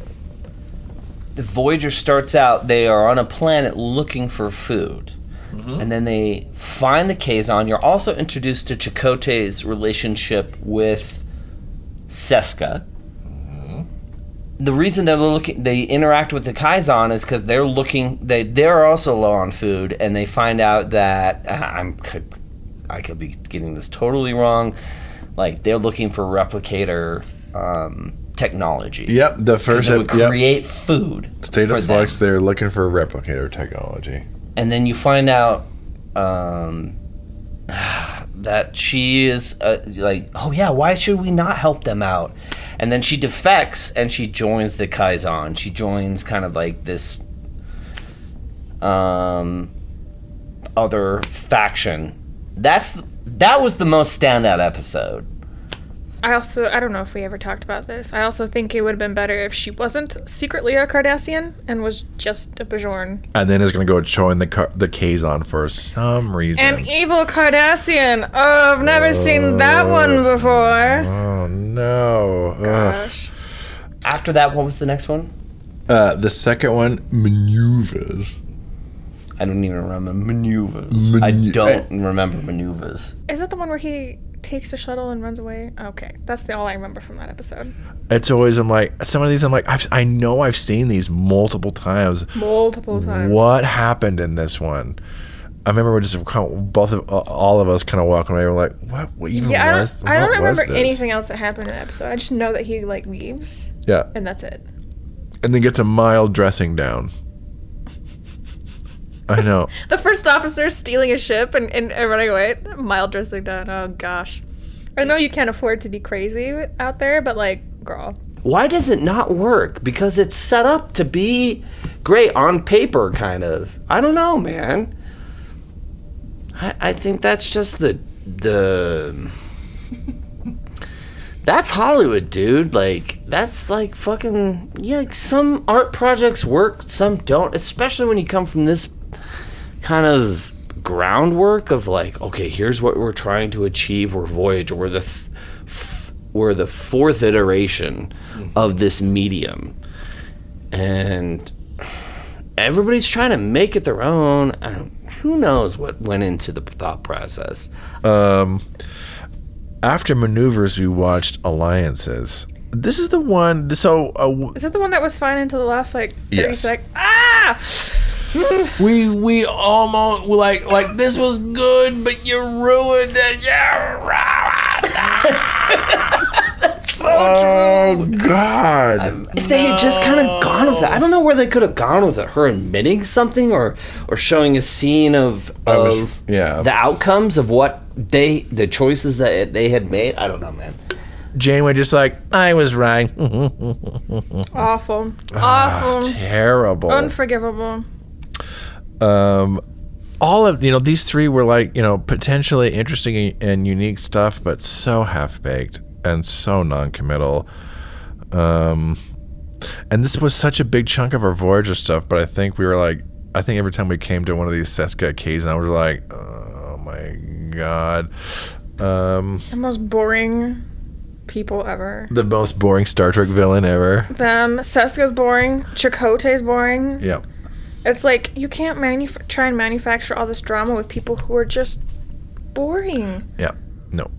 Voyager starts out, they are on a planet looking for food. And then they find the Kazon. You're also introduced to Chakotay's relationship with Seska. The reason they interact with the Kazon is because they're also low on food, and they find out that I could be getting this totally wrong. Like, they're looking for replicator technology. Yep, the first would create food. State of Flux, they're looking for replicator technology. And then you find out that she is like, oh yeah, why should we not help them out? And then she defects and she joins the Kazon. She joins kind of like this other faction. That was the most standout episode. I don't know if we ever talked about this. I also think it would have been better if she wasn't secretly a Cardassian and was just a Bajoran. And then is going to go join the Kazon for some reason. An evil Cardassian. Oh, I've never seen that one before. Oh, no. Gosh. After that, what was the next one? The second one, Maneuvers. I don't even remember Maneuvers. I don't remember Maneuvers. Is that the one where he takes the shuttle and runs away? Okay, that's all I remember from that episode. It's always, some of these I know I've seen these multiple times. What happened in this one? I remember we're just all of us kind of walking away. We're like, what even was? I don't remember anything else that happened in the episode. I just know that he leaves. Yeah, and that's it. And then gets a mild dressing down. I know. The first officer stealing a ship and running away. Mild dressing down. Oh, gosh. I know you can't afford to be crazy out there, but, girl. Why does it not work? Because it's set up to be great on paper, kind of. I don't know, man. I think that's just the... That's Hollywood, dude. That's fucking... Yeah, some art projects work, some don't. Especially when you come from this kind of groundwork of okay, here's what we're trying to achieve. We're Voyager. We're the fourth iteration of this medium, and everybody's trying to make it their own. Who knows what went into the thought process? After Maneuvers, we watched Alliances. This is the one. So is that the one that was fine until the last 30 seconds? We almost this was good, but you ruined it. That's so true. Oh God! If they had just kind of gone with it, I don't know where they could have gone with it. Her admitting something, or showing a scene of the outcomes of what the choices that they had made. I don't know, man. Janeway just I was right. Awful. Terrible. Unforgivable. All of these 3 were potentially interesting and unique stuff, but so half-baked and so non-committal. And this was such a big chunk of our Voyager stuff, but I think we were I think every time we came to one of these Seska Kazon, we were oh my God. The most boring people ever. The most boring Star Trek villain ever. Them. Seska's boring. Chakotay's boring. Yeah. It's like, you can't try and manufacture all this drama with people who are just boring. Yeah. Nope.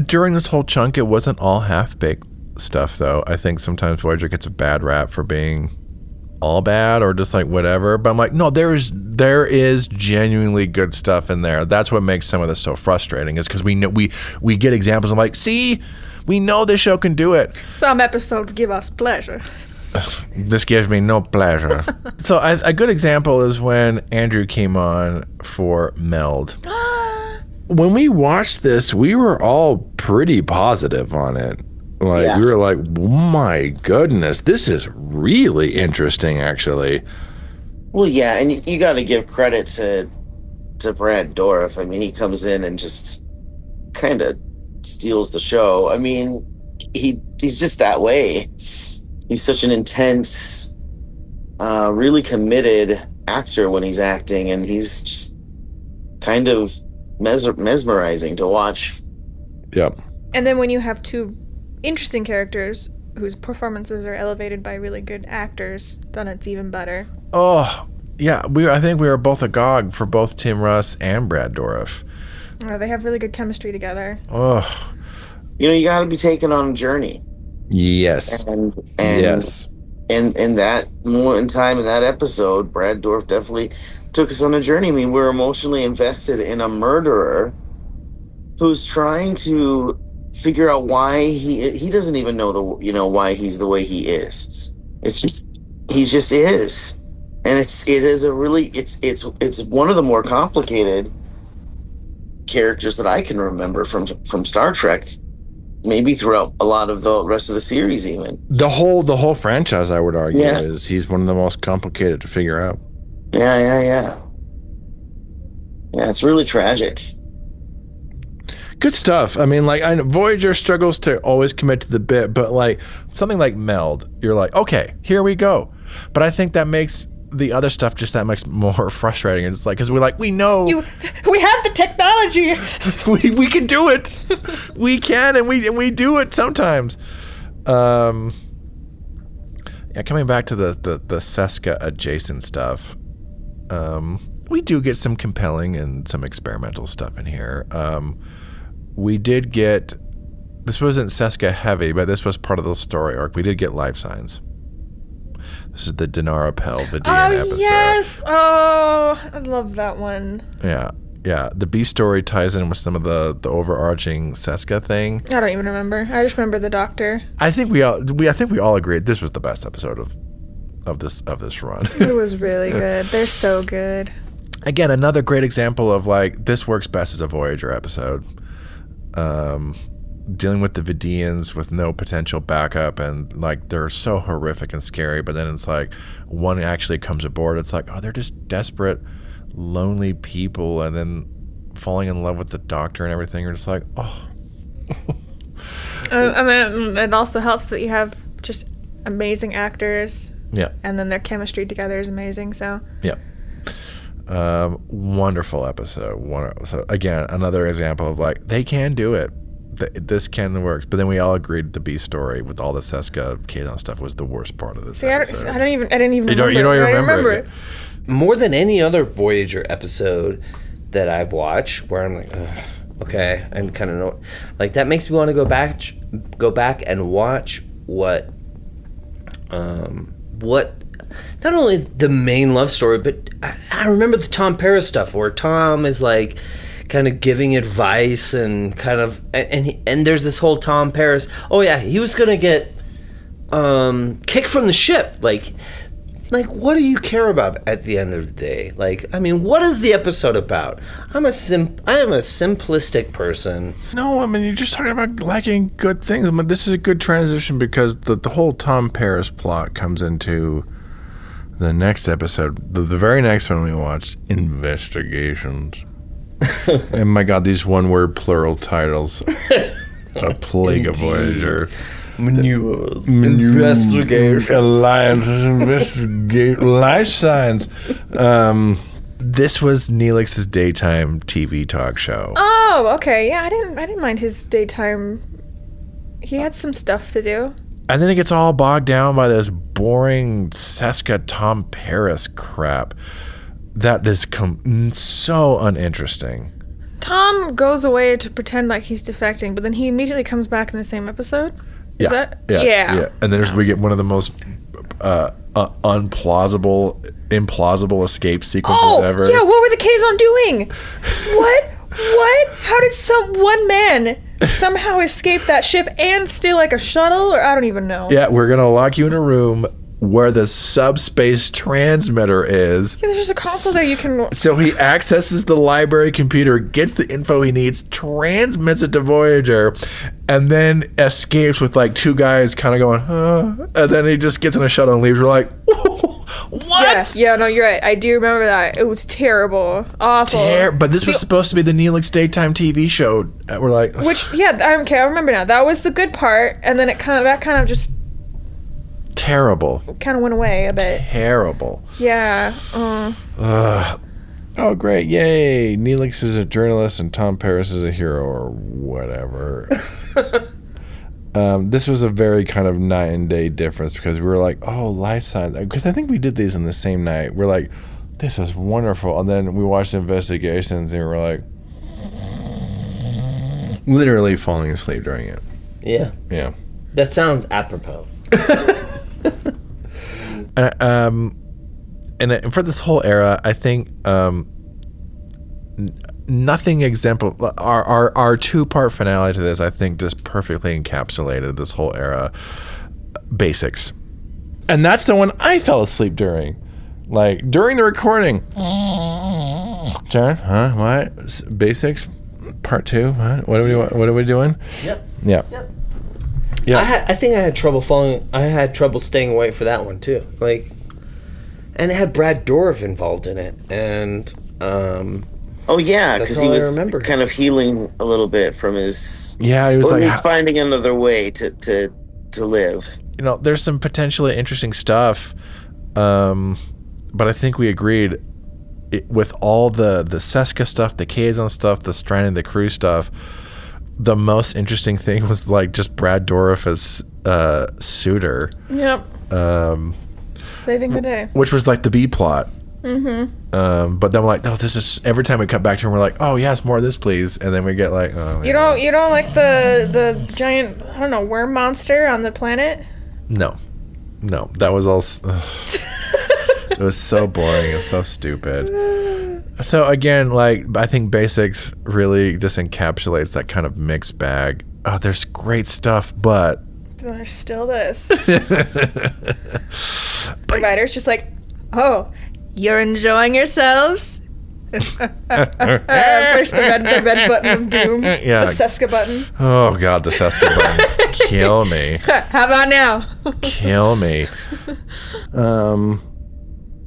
During this whole chunk, it wasn't all half-baked stuff, though. I think sometimes Voyager gets a bad rap for being all bad or just like whatever. But I'm like, no, there is genuinely good stuff in there. That's what makes some of this so frustrating, is because we know we get examples. I'm like, see, we know this show can do it. Some episodes give us pleasure. This gives me no pleasure. So a good example is when Andrew came on for Meld. When we watched this, we were all pretty positive on it. Like, we were like, oh my goodness, this is really interesting, actually. Well, yeah, and you got to give credit to Brad Dourif. I mean, he comes in and just kind of steals the show. I mean, he's just that way. He's such an intense, really committed actor when he's acting, and he's just kind of mesmerizing to watch. Yep. And then when you have two interesting characters whose performances are elevated by really good actors, then it's even better. Oh, yeah. I think we were both agog for both Tim Russ and Brad Dourif. They have really good chemistry together. Oh. You know, you got to be taken on a journey. Yes. And yes. In that moment in time, in that episode, Brad Dourif definitely took us on a journey. I mean, we're emotionally invested in a murderer who's trying to figure out why he doesn't even know why he's the way he is. It's just he just is, and it's one of the more complicated characters that I can remember from Star Trek. Maybe throughout a lot of the rest of the series, even the whole franchise, I would argue, is he's one of the most complicated to figure out. Yeah. It's really tragic. Good stuff. I mean, like, I know Voyager struggles to always commit to the bit, but like something like Meld, you're like, okay, here we go. But I think that makes the other stuff just that much more frustrating. It's like, because we know we have the technology. we can do it. We can, and we do it sometimes. Coming back to the Seska adjacent stuff, we do get some compelling and some experimental stuff in here. We did get, this wasn't Seska heavy, but this was part of the story arc. We did get life signs. This is the Dinara Pell Vidian episode. Yes! Oh, I love that one. Yeah. The B story ties in with some of the overarching Seska thing. I don't even remember. I just remember the doctor. I think we all agreed this was the best episode of this run. It was really good. They're so good. Again, another great example of like this works best as a Voyager episode. Dealing with the Vidians with no potential backup, and like they're so horrific and scary, but then it's like one actually comes aboard, it's like, oh, they're just desperate, lonely people, and then falling in love with the doctor and everything. You're just like, oh. I mean, it also helps that you have just amazing actors. Yeah. And then their chemistry together is amazing, so. Yeah. Wonderful episode. So again, another example of like, they can do it. This can work, but then we all agreed the B story with all the Seska Kazon stuff was the worst part of this episode. I didn't even you don't even remember it. More than any other Voyager episode that I've watched, where I'm like, ugh, okay, I kind of know, like that makes me want to go back and watch what not only the main love story, but I remember the Tom Paris stuff where Tom is like kind of giving advice and kind of and there's this whole Tom Paris, oh yeah, he was gonna get kicked from the ship, like what do you care about at the end of the day? Like, I mean, what is the episode about? I am a simplistic person. No, I mean, you're just talking about liking good things. I mean, this is a good transition because the whole Tom Paris plot comes into the next episode, the very next one we watched, Investigations. And my God, these one-word plural titles. A plague of Voyager. Maneuvers. Investigation. Alliances. Investigate. Life signs. This was Neelix's daytime TV talk show. Oh, okay. Yeah, I didn't mind his daytime. He had some stuff to do. And then it gets all bogged down by this boring Seska Tom Paris crap. That is so uninteresting. Tom goes away to pretend like he's defecting, but then he immediately comes back in the same episode. Is that? Yeah. And then we get one of the most implausible escape sequences ever. Yeah, what were the Kazon doing? What? How did one man somehow escape that ship and steal like a shuttle? Or I don't even know. Yeah, we're gonna lock you in a room where the subspace transmitter is. Yeah, there's just a console there you can... So he accesses the library computer, gets the info he needs, transmits it to Voyager, and then escapes with like two guys kind of going, and then he just gets in a shuttle and leaves. We're like, what? Yeah, no, you're right. I do remember that. It was terrible. Awful. But this was supposed to be the Neelix daytime TV show. We're like... I remember now. That was the good part, and then that kind of just... Terrible. Kind of went away a bit. Terrible. Yeah. Oh, great. Yay. Neelix is a journalist and Tom Paris is a hero or whatever. This was a very kind of night and day difference because we were like, oh, life science. Because I think we did these in the same night. We're like, this is wonderful. And then we watched Investigations and we were like, literally falling asleep during it. Yeah. Yeah. That sounds apropos. And for this whole era, I think nothing our two-part finale to this, I think, just perfectly encapsulated this whole era. Basics. And that's the one I fell asleep during. Like, during the recording. Jaron, huh? What? Basics? Part 2? What are we doing? Yep. Yeah. Yep. Yeah. I think I had trouble staying awake for that one too. Like, and it had Brad Dourif involved in it, and oh yeah, because he was kind of healing a little bit from his. Yeah, he was he's finding another way to live. You know, there's some potentially interesting stuff, but I think we agreed with all the Seska stuff, the Kazon stuff, the stranding the crew stuff. The most interesting thing was like just Brad Dourif as Suitor. Yep. Saving the day. Which was like the B plot. Mm-hmm. But then we're like, oh, this is every time we cut back to him, we're like, oh yes, more of this, please. And then we get like, oh. You don't like the giant, I don't know, worm monster on the planet? No, that was all. It was so boring and so stupid. So again, like, I think Basics really just encapsulates that kind of mixed bag. Oh, there's great stuff, but there's still this. The writer's just like, oh, you're enjoying yourselves? Push the red button of doom. Yeah. The Seska button. Oh God, the Seska button. Kill me. How about now? Kill me.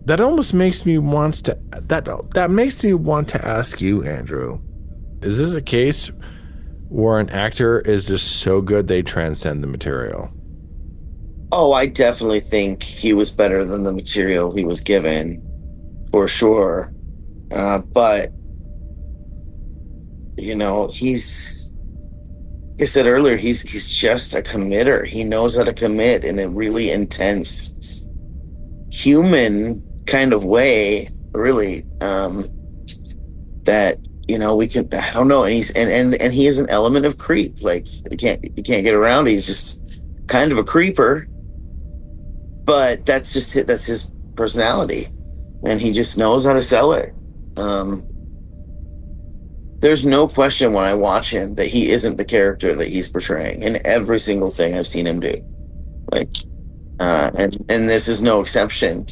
That almost makes me want to. That makes me want to ask you, Andrew. Is this a case where an actor is just so good they transcend the material? Oh, I definitely think he was better than the material he was given, for sure. But you know, he's. Like I said earlier, he's just a committer. He knows how to commit in a really intense, human kind of way, really, that, you know, we can, I don't know, and he's and he has an element of creep. Like, you can't get around it. He's just kind of a creeper, but that's his personality, and he just knows how to sell it. There's no question when I watch him that he isn't the character that he's portraying in every single thing I've seen him do. Like, and this is no exception.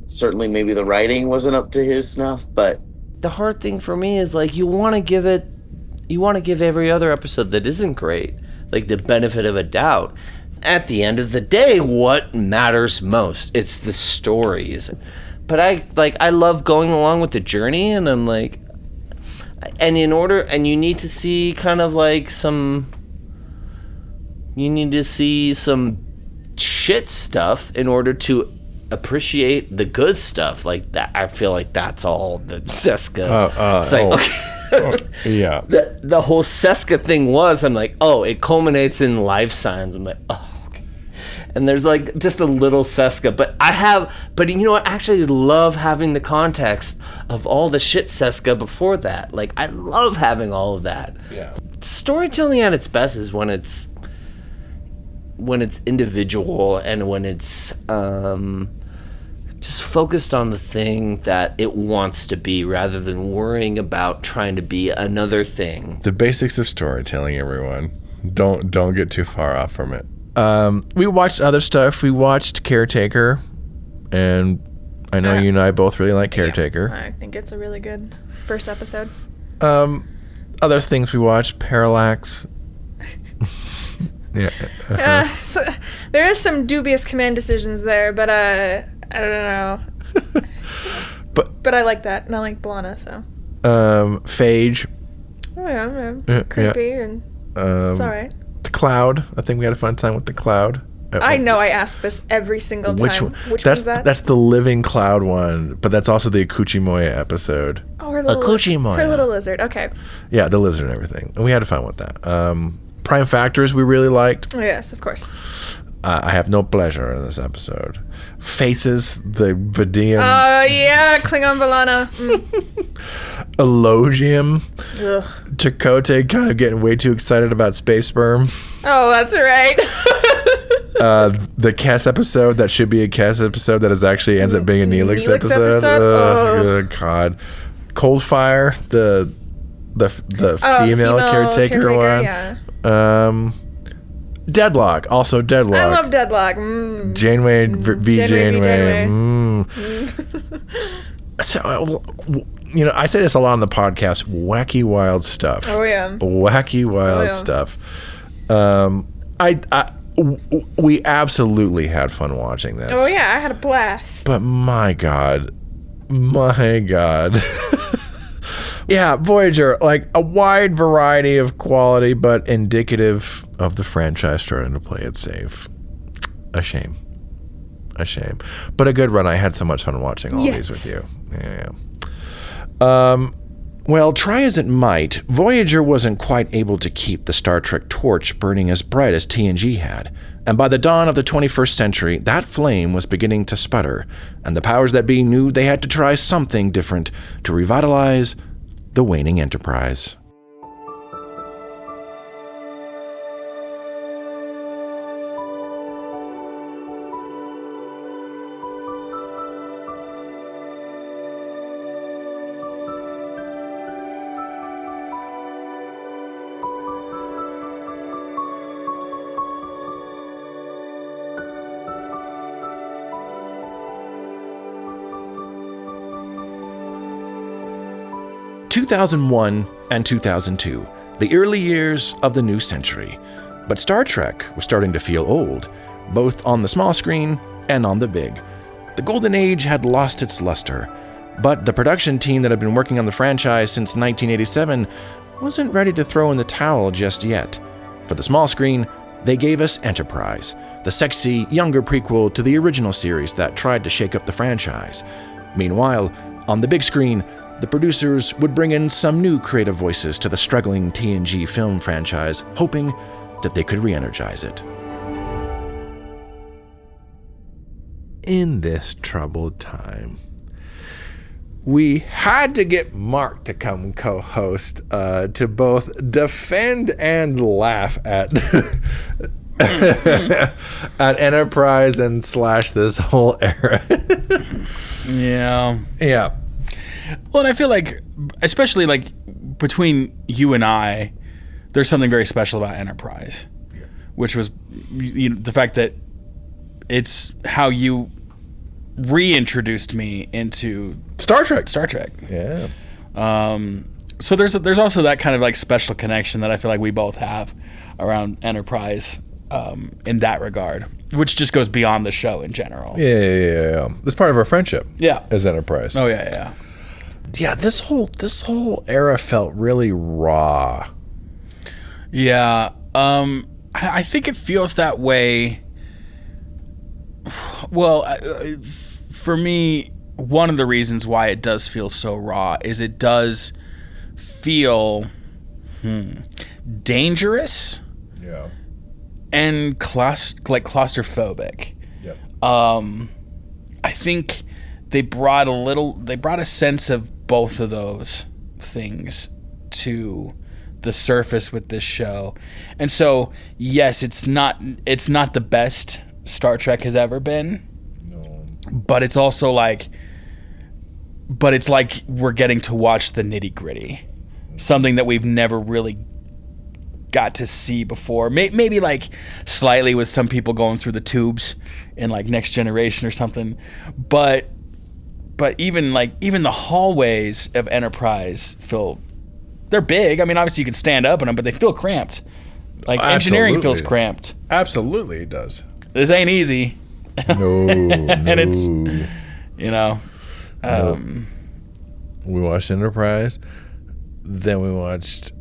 Certainly maybe the writing wasn't up to his snuff, but the hard thing for me is, like, you want to give every other episode that isn't great, like, the benefit of a doubt. At the end of the day, what matters most? It's the stories. But I love going along with the journey, and I'm like, and you need to see kind of like some shit stuff in order to appreciate the good stuff. Like that, I feel like that's all the Seska. It's like, yeah. The whole Seska thing was, I'm like, oh, it culminates in life signs. I'm like, oh, okay. And there's like just a little Seska, but you know what? I actually love having the context of all the shit Seska before that. Like, I love having all of that. Yeah. Storytelling at its best is when it's individual and when it's just focused on the thing that it wants to be rather than worrying about trying to be another thing. The basics of storytelling, everyone. Don't get too far off from it. We watched other stuff. We watched Caretaker, and I know you and I both really like Caretaker. Yeah, I think it's a really good first episode. Other things we watched, Parallax. Yeah. So there is some dubious command decisions there, but I don't know. but I like that, and I like Blana, so. Phage. Oh yeah. Creepy and it's all right. The Cloud. I think we had a fun time with the Cloud. I know I ask this every single time. Which one's that? That's the Living Cloud one, but that's also the Akuchimoya episode. Oh, her little lizard. Okay. Yeah, the lizard and everything. And we had fun with that. Prime Factors we really liked. Oh, yes, of course. I have no pleasure in this episode. Faces, the Vidian. Oh, yeah, Klingon Balana. Elogium. Ugh. Chakotay kind of getting way too excited about space sperm. Oh, that's right. The Cass episode that should be a Cass episode that actually ends up being a Neelix episode. Oh, God. Cold Fire, the female caretaker one. Yeah. Deadlock, also Deadlock. I love Deadlock. Janeway v. Janeway. So, you know, I say this a lot on the podcast. Wacky wild stuff. Oh yeah. Wacky wild stuff. We absolutely had fun watching this. Oh yeah, I had a blast. But my God. Yeah, Voyager, like a wide variety of quality, but indicative of the franchise starting to play it safe. A shame. But a good run. I had so much fun watching all these with you. Yeah. Well, try as it might, Voyager wasn't quite able to keep the Star Trek torch burning as bright as TNG had. And by the dawn of the 21st century, that flame was beginning to sputter, and the powers that be knew they had to try something different to revitalize the Waning Enterprise. (2001 and 2002, the early years of the new century. But Star Trek was starting to feel old, both on the small screen and on the big. The golden age had lost its luster, but the production team that had been working on the franchise since 1987 wasn't ready to throw in the towel just yet. For the small screen, they gave us Enterprise, the sexy, younger prequel to the original series that tried to shake up the franchise. Meanwhile, on the big screen, the producers would bring in some new creative voices to the struggling TNG film franchise, hoping that they could re-energize it. In this troubled time, we had to get Marc to come co-host to both defend and laugh at at Enterprise and / this whole era. Yeah. Well, and I feel like, especially like between you and I, there's something very special about Enterprise, which was the fact that it's how you reintroduced me into Star Trek. Yeah. So there's also that kind of like special connection that I feel like we both have around Enterprise in that regard, which just goes beyond the show in general. Yeah. That's part of our friendship. Yeah. As Enterprise. Oh yeah. Yeah, this whole era felt really raw. Yeah. I think it feels that way Well, for me, one of the reasons why it does feel so raw is it does feel dangerous. Yeah. And claustrophobic. Yep. I think they brought a sense of both of those things to the surface with this show. And so, yes, it's not the best Star Trek has ever been. No. But it's also like we're getting to watch the nitty-gritty. Something that we've never really got to see before. Maybe like slightly with some people going through the tubes in like Next Generation or something. But even the hallways of Enterprise they're big. I mean, obviously you can stand up in them, but they feel cramped. Like engineering feels cramped. Absolutely, it does. This ain't easy. No, and it's we watched Enterprise, then we watched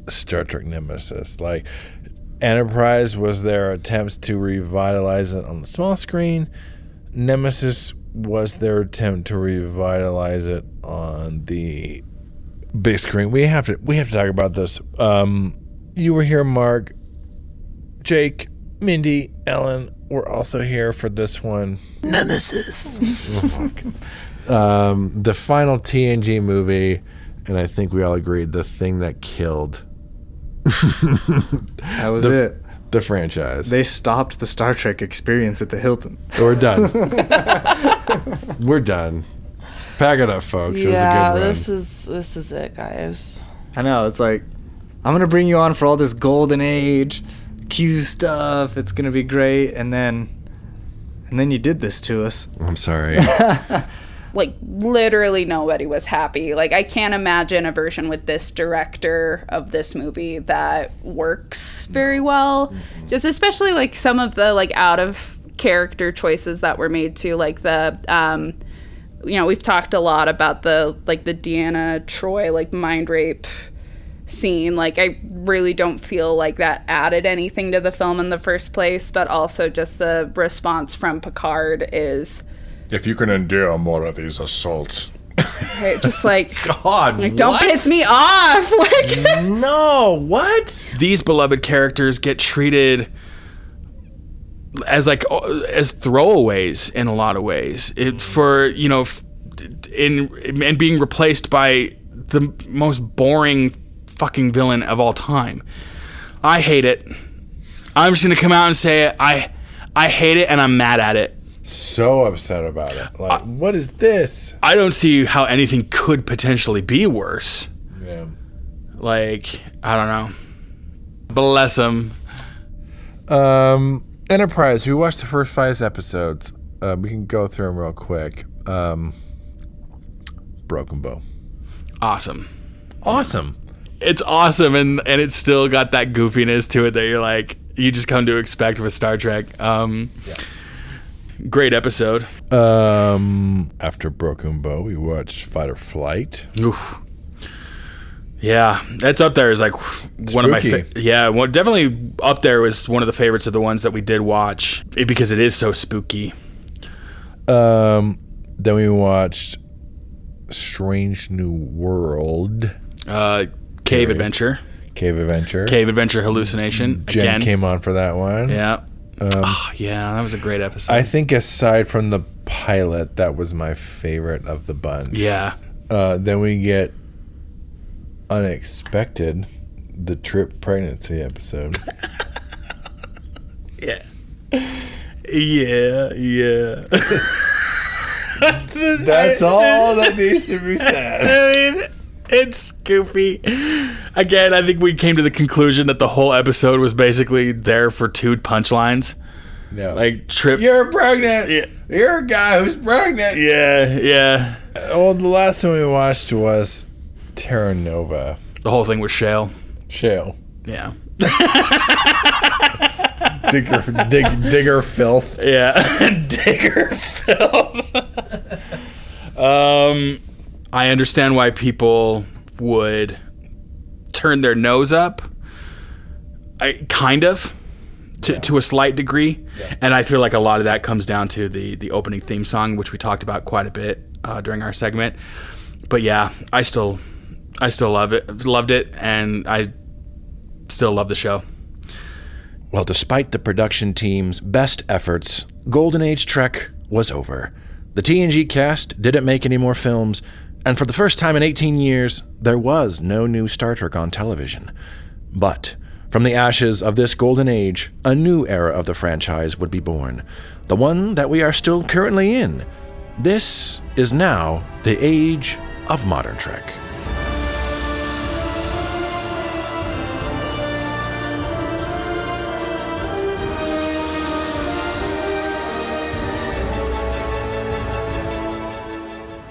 Star Trek Nemesis. Like, Enterprise was their attempts to revitalize it on the small screen. Nemesis was their attempt to revitalize it on the big screen. We have to talk about this. You were here, Marc, Jake, Mindy, Ellen. We're also here for this one. Nemesis. The final TNG movie, and I think we all agreed, the thing that killed. That was it. The franchise. They stopped the Star Trek experience at the Hilton. We're done. We're done. Pack it up, folks. It was a good run. this is it, guys. I know. It's like, I'm going to bring you on for all this golden age Q stuff. It's going to be great. And then you did this to us. I'm sorry. Like, literally nobody was happy. Like, I can't imagine a version with this director of this movie that works very well. Just especially, like, some of the, like, out of character choices that were made too. Like, the, we've talked a lot about the Deanna Troi, like, mind rape scene. Like, I really don't feel like that added anything to the film in the first place. But also just the response from Picard is... If you can endure more of these assaults. Right, just like, God, like, don't piss me off. Like, no, what? These beloved characters get treated as throwaways in a lot of ways. And being replaced by the most boring fucking villain of all time. I hate it. I'm just gonna come out and say it. I hate it, and I'm mad at it. So upset about it. Like, what is this? I don't see how anything could potentially be worse. Yeah. Like, I don't know. Bless them. Enterprise. We watched the first 5 episodes. We can go through them real quick. Broken Bow. Awesome. It's awesome, and it's still got that goofiness to it that you're like, you just come to expect with Star Trek. Great episode. After Broken Bow, we watched Fight or Flight. Oof. Yeah, that's up there. Is like one of my definitely up there was one of the favorites of the ones that we did watch because it is so spooky. Then we watched Strange New World. Cave Adventure. Cave Adventure Hallucination. Jen Again. came on for that one. Yeah. That was a great episode. I think aside from the pilot, that was my favorite of the bunch. Yeah. Then we get Unexpected, the trip pregnancy episode. Yeah. That's all that needs to be said. I mean, it's goofy. Again, I think we came to the conclusion that the whole episode was basically there for 2 punchlines. No. Like, trip. You're pregnant. Yeah. You're a guy who's pregnant. Yeah. Well, the last one we watched was Terra Nova. The whole thing was shale. Yeah. digger filth. Yeah. Digger filth. I understand why people would turn their nose up. to a slight degree, and I feel like a lot of that comes down to the opening theme song, which we talked about quite a bit during our segment. But yeah, I still loved it, and I still love the show. Well, despite the production team's best efforts, Golden Age Trek was over. The TNG cast didn't make any more films, and for the first time in 18 years, there was no new Star Trek on television. But from the ashes of this golden age, a new era of the franchise would be born, the one that we are still currently in. This is now the age of modern Trek.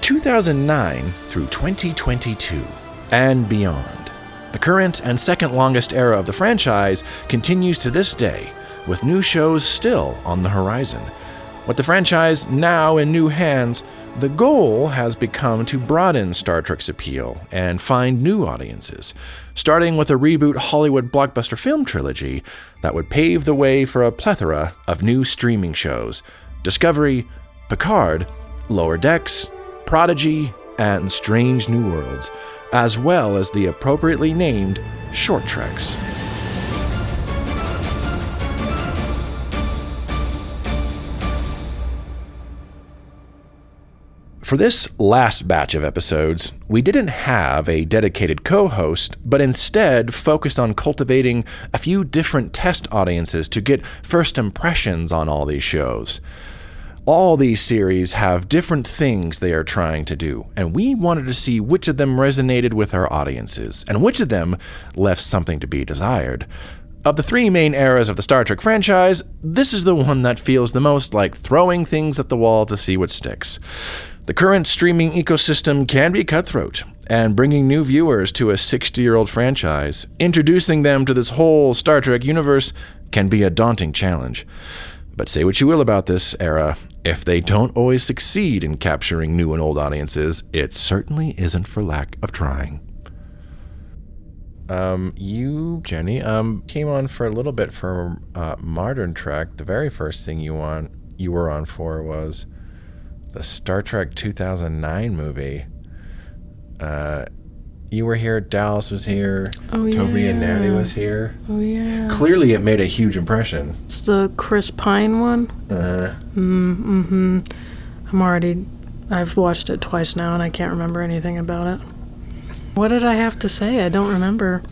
(2009) through 2022 and beyond. The current and second longest era of the franchise continues to this day, with new shows still on the horizon. With the franchise now in new hands, the goal has become to broaden Star Trek's appeal and find new audiences, starting with a reboot Hollywood blockbuster film trilogy that would pave the way for a plethora of new streaming shows: Discovery, Picard, Lower Decks, Prodigy, and Strange New Worlds, as well as the appropriately named Short Treks. For this last batch of episodes, we didn't have a dedicated co-host, but instead focused on cultivating a few different test audiences to get first impressions on all these shows. All these series have different things they are trying to do, and we wanted to see which of them resonated with our audiences, and which of them left something to be desired. Of the three main eras of the Star Trek franchise, this is the one that feels the most like throwing things at the wall to see what sticks. The current streaming ecosystem can be cutthroat, and bringing new viewers to a 60-year-old franchise, introducing them to this whole Star Trek universe, can be a daunting challenge. But say what you will about this era, if they don't always succeed in capturing new and old audiences, it certainly isn't for lack of trying. You, Jennie, came on for a little bit for Modern Trek. The very first thing you were on for was the Star Trek 2009 movie. You were here, Dallas was here, Toby and Natty was here. Oh, yeah. Clearly it made a huge impression. It's the Chris Pine one? I've watched it twice now and I can't remember anything about it. What did I have to say? I don't remember.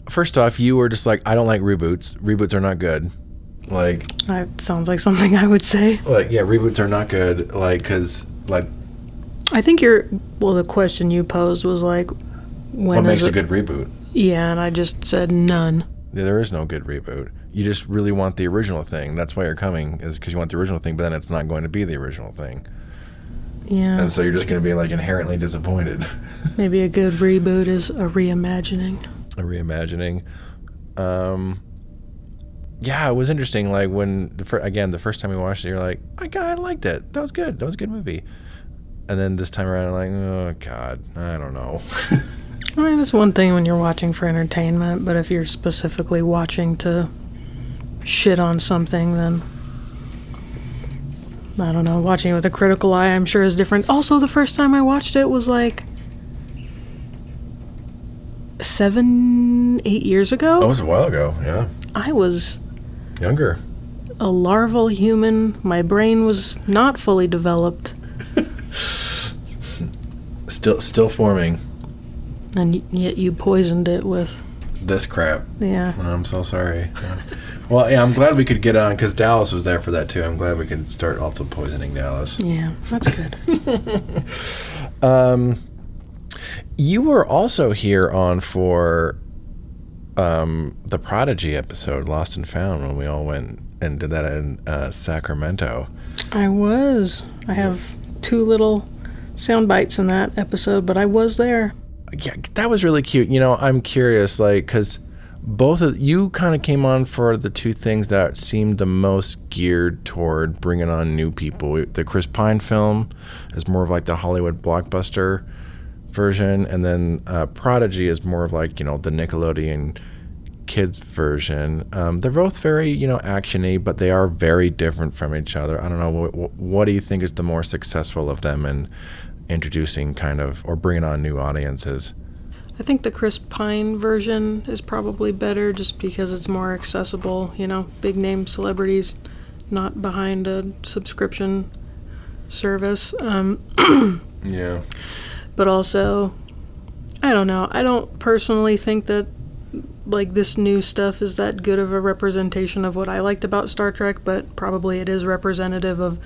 First off, you were just like, I don't like reboots. Reboots are not good. That sounds like something I would say. Reboots are not good. I think the question you posed was like, what makes a good reboot? Yeah, and I just said none. Yeah, there is no good reboot. You just really want the original thing. That's why you're coming, is because you want the original thing, but then it's not going to be the original thing. Yeah. And so you're just going to be inherently disappointed. Maybe a good reboot is a reimagining. A reimagining. Yeah, it was interesting. When, the first time we watched it, you're like, I liked it. That was good. That was a good movie. And then this time around, I'm like, oh, God, I don't know. I mean, it's one thing when you're watching for entertainment, but if you're specifically watching to shit on something, then I don't know. Watching it with a critical eye, I'm sure, is different. Also, the first time I watched it was 7-8 years ago. That was a while ago, yeah. I was younger. A larval human. My brain was not fully developed. Still forming. And yet you poisoned it with this crap. Yeah. I'm so sorry. Yeah. Well, yeah, I'm glad we could get on because Dallas was there for that too. I'm glad we could start also poisoning Dallas. Yeah, that's good. You were also here on for the Prodigy episode, Lost and Found, when we all went and did that in Sacramento. I was. I have 2 little sound bites in that episode, but I was there. Yeah, that was really cute. I'm curious, because both of you kind of came on for the 2 things that seemed the most geared toward bringing on new people. The Chris Pine film is more of the Hollywood blockbuster version, and then Prodigy is more of the Nickelodeon kids version. They're both very, action-y, but they are very different from each other. I don't know. What do you think is the more successful of them in introducing or bringing on new audiences? I think the Chris Pine version is probably better just because it's more accessible, big name celebrities, not behind a subscription service. Yeah. But also, I don't know. I don't personally think that this new stuff is that good of a representation of what I liked about Star Trek, but probably it is representative of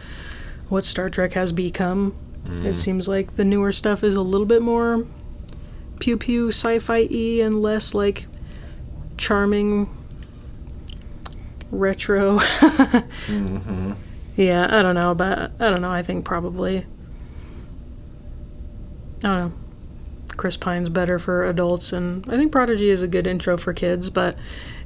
what Star Trek has become. It seems like the newer stuff is a little bit more pew-pew sci-fi-y and less charming retro. Yeah, I don't know, but I don't know. I think probably, I don't know, Chris Pine's better for adults, and I think Prodigy is a good intro for kids, but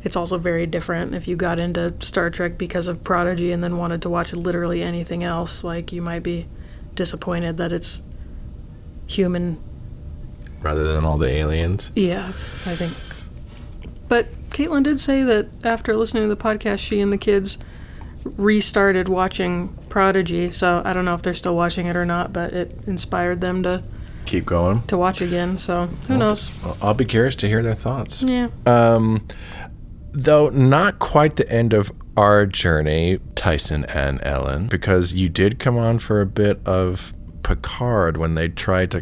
it's also very different if you got into Star Trek because of Prodigy and then wanted to watch literally anything else. You might be disappointed that it's human rather than all the aliens. Yeah, I think. But Caitlin did say that after listening to the podcast, she and the kids restarted watching Prodigy, so I don't know if they're still watching it or not, but it inspired them to keep going, to watch again, so who knows. I'll be curious to hear their thoughts. Yeah. Though not quite the end of our journey, Tyson and Ellen, because you did come on for a bit of Picard when they tried to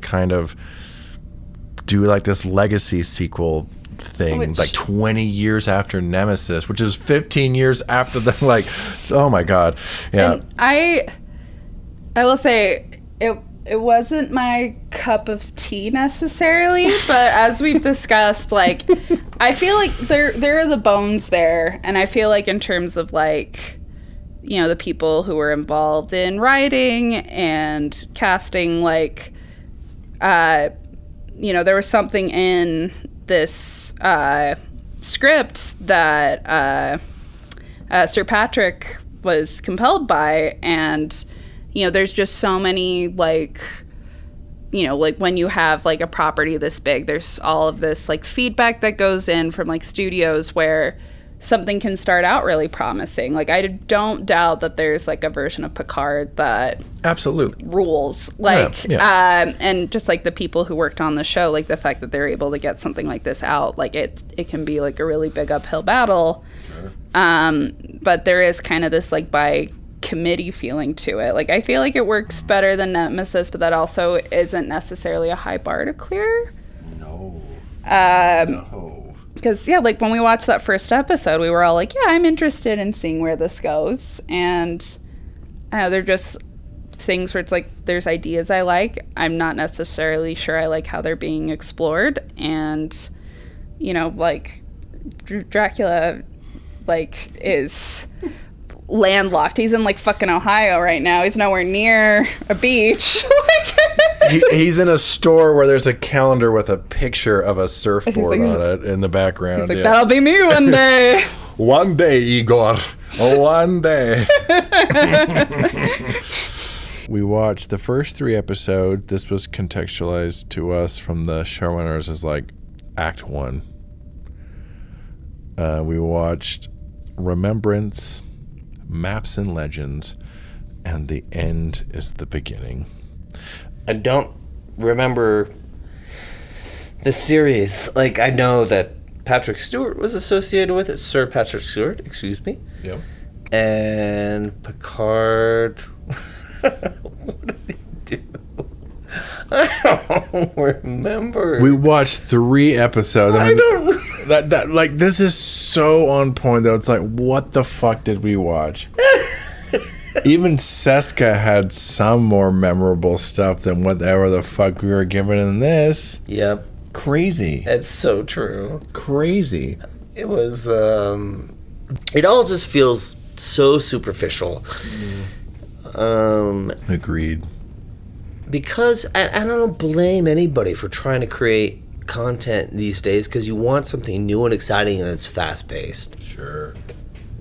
do this legacy sequel thing, 20 years after Nemesis, which is 15 years after the oh my god. Yeah. And I will say it wasn't my cup of tea necessarily, but as we've discussed, I feel like there are the bones there, and I feel like in terms of the people who were involved in writing and casting, there was something in this script that Sir Patrick was compelled by, and there's just so many when you have a property this big, there's all of this feedback that goes in from studios where something can start out really promising. I don't doubt that there's a version of Picard that absolutely rules. And just the people who worked on the show, the fact that they're able to get something like this out, it can be a really big uphill battle. Sure. But there is kind of this by committee feeling to it. I feel like it works better than Nemesis, but that also isn't necessarily a high bar to clear. No. Because, when we watched that first episode, we were all I'm interested in seeing where this goes. And they're just things where it's there's ideas I like. I'm not necessarily sure I like how they're being explored. And, Dracula, is landlocked. He's in fucking Ohio right now. He's nowhere near a beach. He's in a store where there's a calendar with a picture of a surfboard on it in the background. He's that'll be me one day. One day, Igor. One day. We watched the first 3 episodes. This was contextualized to us from the showrunners as Act 1. We watched Remembrance, Maps and Legends, and the end is the beginning. I don't remember the series. I know that Patrick Stewart was associated with it. Sir Patrick Stewart, excuse me. Yep. And Picard. What does he do? I don't remember. We watched 3 episodes. I don't. This is so on point though. It's what the fuck did we watch? Even Seska had some more memorable stuff than whatever the fuck we were given in this. Yep. Crazy. It's so true. Crazy. It was, it all just feels so superficial. Agreed. Because I don't blame anybody for trying to create content these days because you want something new and exciting and it's fast-paced. Sure.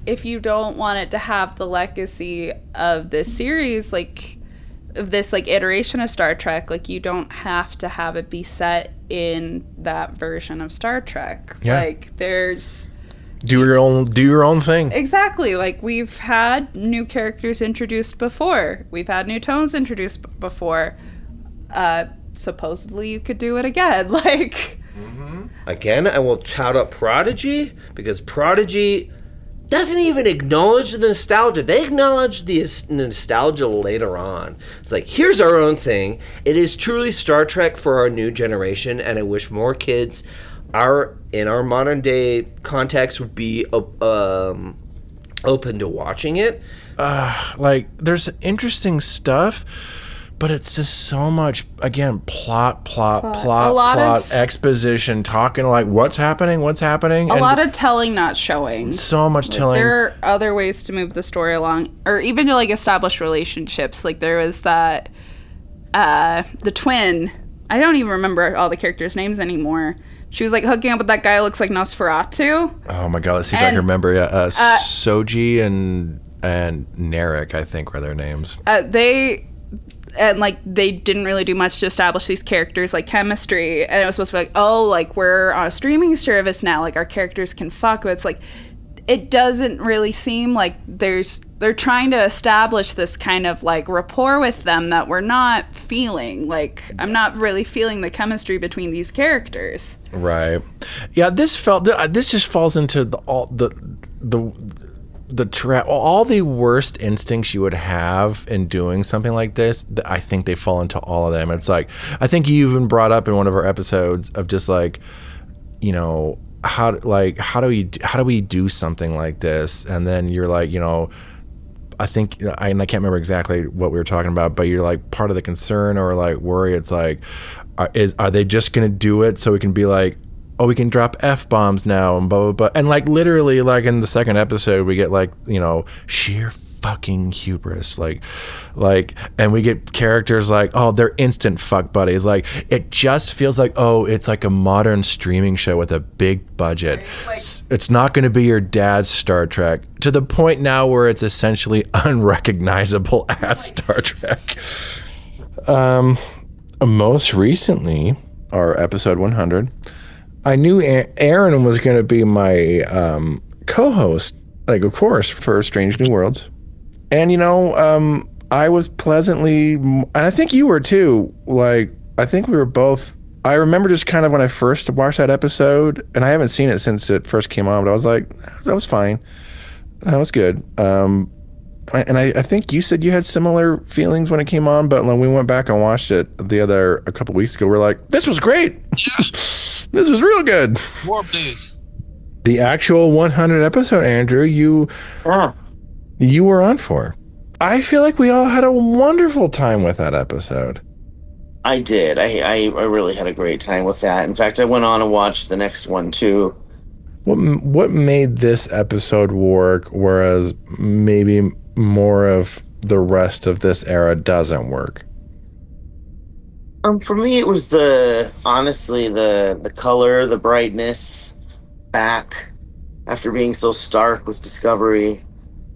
If you don't want it to have the legacy of this series, of this iteration of Star Trek, you don't have to have it be set in that version of Star Trek. Yeah. There's Do your own thing. Exactly. Like, we've had new characters introduced before. We've had new tones introduced before. Supposedly you could do it again. Like, again, I will shout out Prodigy, because Prodigy doesn't even acknowledge the nostalgia. They acknowledge the nostalgia later on. It's like, here's our own thing. It is truly Star Trek for our new generation, and I wish more kids in our modern day context would be open to watching it. Like, there's interesting stuff, but it's just so much, again, plot, exposition, talking like, what's happening? A lot of telling, not showing. So much telling. There are other ways to move the story along, or even to, like, establish relationships. Like, there was that, the twin, I don't even remember all the characters' names anymore. She was, like, hooking up with that guy who looks like Nosferatu. Oh, my God. Let's see if I can remember. Yeah, Soji and Narek, I think, were their names. They didn't really do much to establish these characters, like, chemistry. And it was supposed to be like, oh, like, we're on a streaming service now. Like, our characters can fuck. But it's like, it doesn't really seem like they're trying to establish this kind of, like, rapport with them that we're not feeling. Like, I'm not really feeling the chemistry between these characters. Right. Yeah, this just falls into all the worst instincts you would have in doing something like this. I think they fall into all of them. It's like, I think you even brought up in one of our episodes of just like, you know, how do we do something like this? And then you're like, you know, I think, I can't remember exactly what we were talking about, but you're like, part of the concern or like worry, it's like, are they just gonna do it so we can be like, oh, we can drop F-bombs now and blah, blah, blah. And like literally like in the second episode, we get like, you know, sheer fucking hubris. Like, and we get characters like, oh, they're instant fuck buddies. Like, it just feels like, oh, it's like a modern streaming show with a big budget. Like, it's not going to be your dad's Star Trek, to the point now where it's essentially unrecognizable as Star Trek. Most recently, our episode 100, I knew Aren was going to be my co-host, like, of course, for Strange New Worlds. And, you know, I was pleasantly, and I think you were too, like, I think we were both, I remember just kind of when I first watched that episode, and I haven't seen it since it first came on, but I was like, that was fine. That was good. And I think you said you had similar feelings when it came on, but when we went back and watched it a couple weeks ago, we're like, this was great. Yeah. This was real good. More, please. The actual 100 episode, Andrew, you were on for. I feel like we all had a wonderful time with that episode. I did. I really had a great time with that. In fact, I went on and watched the next one too. What made this episode work, whereas maybe more of the rest of this era doesn't work? For me, it was honestly the color, the brightness back after being so stark with Discovery.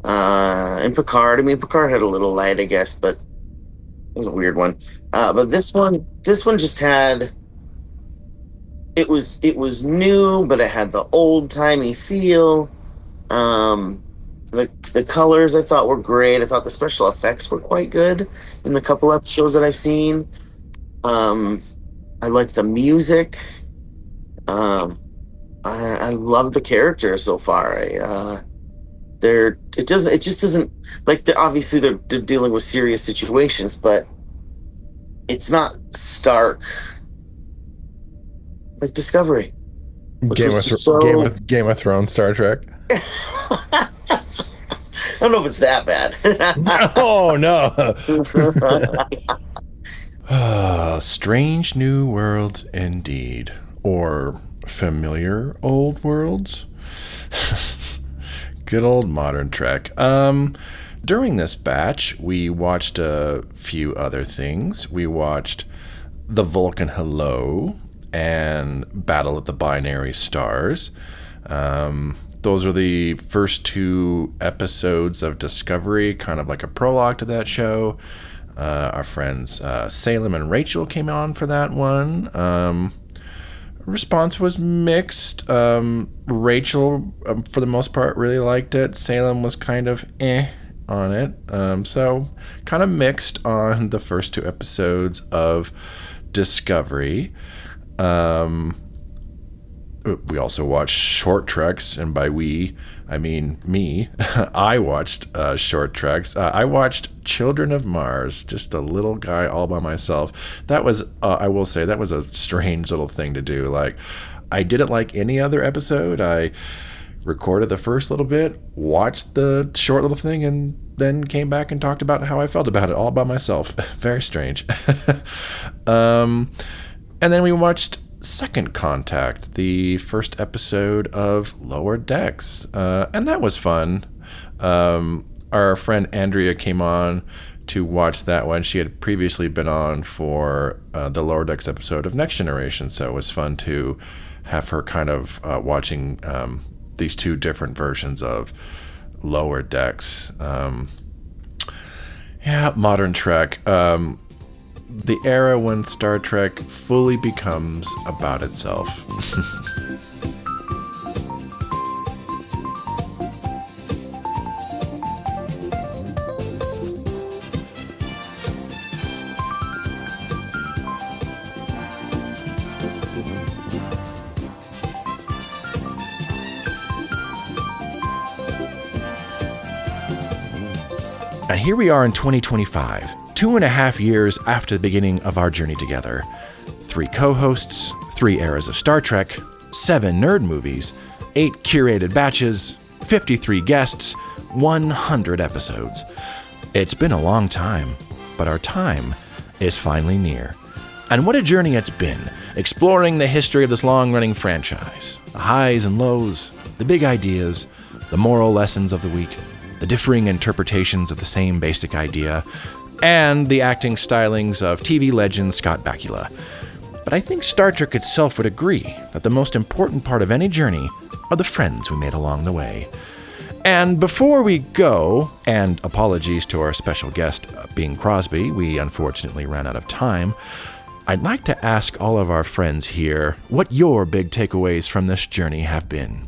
And Picard, I mean, Picard had a little light, I guess, but it was a weird one. But this one just had, it was new, but it had the old timey feel. The colors I thought were great. I thought the special effects were quite good in the couple episodes that I've seen. I liked the music. I love the characters so far. It just doesn't, like, obviously they're dealing with serious situations, but it's not stark like Discovery. Game of Thrones Star Trek. I don't know if it's that bad. Oh no. Strange New Worlds indeed. Or familiar old worlds. Good old modern Trek. During this batch, we watched a few other things. We watched The Vulcan Hello and Battle of the Binary Stars. Those are the first two episodes of Discovery, kind of like a prologue to that show. Our friends Salem and Rachel came on for that one. response was mixed. Rachel, for the most part, really liked it. Salem was kind of on it. So kind of mixed on the first 2 episodes of Discovery. We also watched short treks, and by we, I mean me. I watched short treks. I watched Children of Mars, just a little guy all by myself. That was, I will say, that was a strange little thing to do. Like, I didn't like any other episode. I recorded the first little bit, watched the short little thing, and then came back and talked about how I felt about it all by myself. Very strange. And then we watched Second Contact, the first episode of Lower Decks, and that was fun. Our friend Andrea came on to watch that one. She had previously been on for the Lower Decks episode of Next Generation, so it was fun to have her kind of watching these 2 different versions of Lower Decks. Modern Trek. The era when Star Trek fully becomes about itself. And here we are in 2025. 2.5 years after the beginning of our journey together. 3 co-hosts, 3 eras of Star Trek, 7 nerd movies, 8 curated batches, 53 guests, 100 episodes. It's been a long time, but our time is finally near. And what a journey it's been, exploring the history of this long-running franchise. The highs and lows, the big ideas, the moral lessons of the week, the differing interpretations of the same basic idea, and the acting stylings of TV legend Scott Bakula. But I think Star Trek itself would agree that the most important part of any journey are the friends we made along the way. And before we go, and apologies to our special guest, Bing Crosby, we unfortunately ran out of time, I'd like to ask all of our friends here what your big takeaways from this journey have been.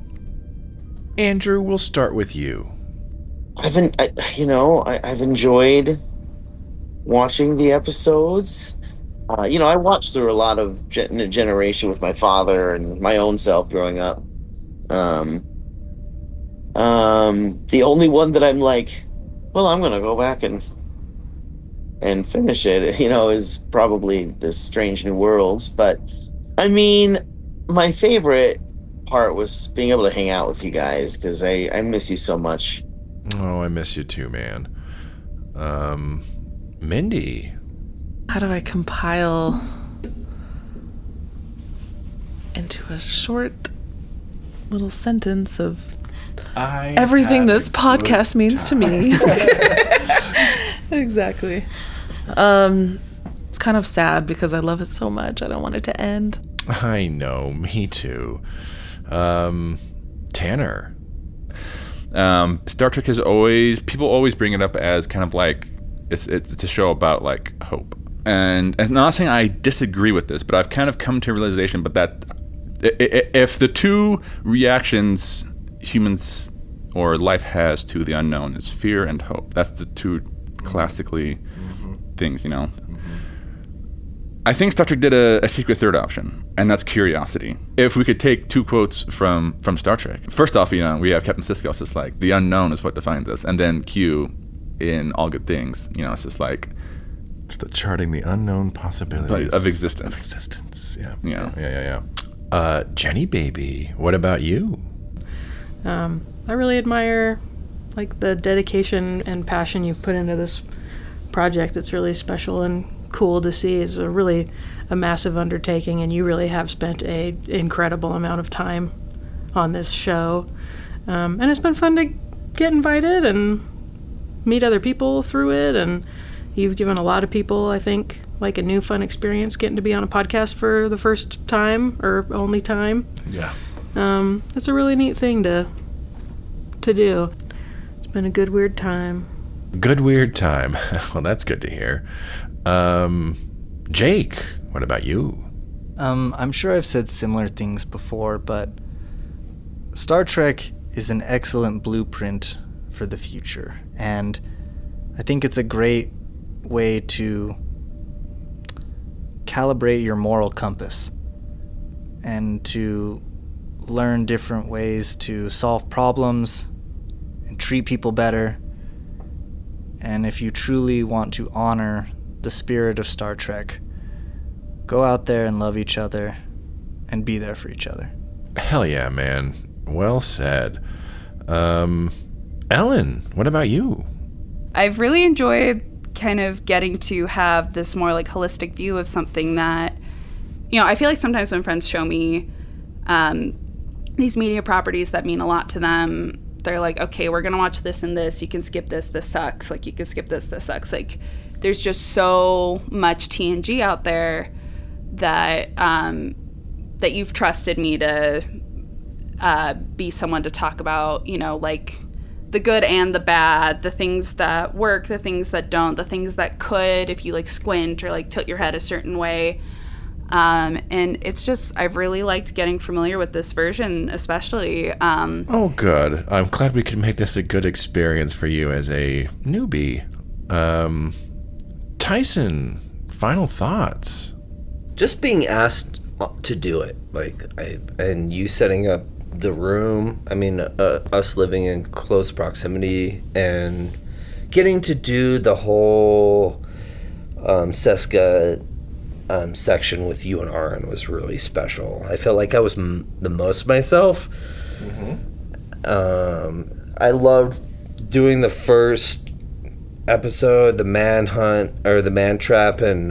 Andrew, we'll start with you. I've enjoyed watching the episodes. I watched through a lot of Generation with my father and my own self growing up. The only one that I'm like, well, I'm gonna go back and finish it, is probably this Strange New Worlds. But I mean, my favorite part was being able to hang out with you guys, because I miss you so much. Oh, I miss you too, man. Mindy. How do I compile into a short little sentence of everything this podcast means to me? Exactly. It's kind of sad because I love it so much. I don't want it to end. I know, me too. Tanner. Star Trek has people always bring it up as kind of like it's a show about like hope, and I'm not saying I disagree with this, but I've kind of come to a realization, but that if the 2 reactions humans or life has to the unknown is fear and hope, that's the 2 classically things, I think Star Trek did a secret third option, and that's curiosity. If we could take 2 quotes from Star Trek. First off, we have Captain Sisko, it's just like, the unknown is what defines us. And then Q in All Good Things, it's just like... It's the charting the unknown possibilities. Of existence. Of existence, yeah. Yeah. Jennie, baby, what about you? I really admire, the dedication and passion you've put into this project. It's really special and cool to see. It's a massive undertaking, and you really have spent a incredible amount of time on this show, and it's been fun to get invited and meet other people through it, and you've given a lot of people, I think, a new fun experience getting to be on a podcast for the first time or only time. Yeah. It's a really neat thing to do. It's been a good weird time. Good weird time. Well, that's good to hear. Jake, what about you? I'm sure I've said similar things before, but Star Trek is an excellent blueprint for the future, and I think it's a great way to calibrate your moral compass and to learn different ways to solve problems and treat people better. And if you truly want to honor the spirit of Star Trek, go out there and love each other and be there for each other. Hell yeah, man. Well said. Ellen, what about you? I've really enjoyed kind of getting to have this more like holistic view of something that, I feel like sometimes when friends show me these media properties that mean a lot to them, they're like, okay, we're going to watch this and this. You can skip this. This sucks. Like, you can skip this. This sucks. Like, there's just so much TNG out there that that you've trusted me to be someone to talk about, like the good and the bad, the things that work, the things that don't, the things that could if you like squint or like tilt your head a certain way. And it's just, I've really liked getting familiar with this version, especially. Oh, good. I'm glad we could make this a good experience for you as a newbie. Tyson, final thoughts? Just being asked to do it, and you setting up the room. I mean, us living in close proximity and getting to do the whole Seska section with you and Aren was really special. I felt like I was the most myself. I loved doing the first episode, the manhunt or the man trap, and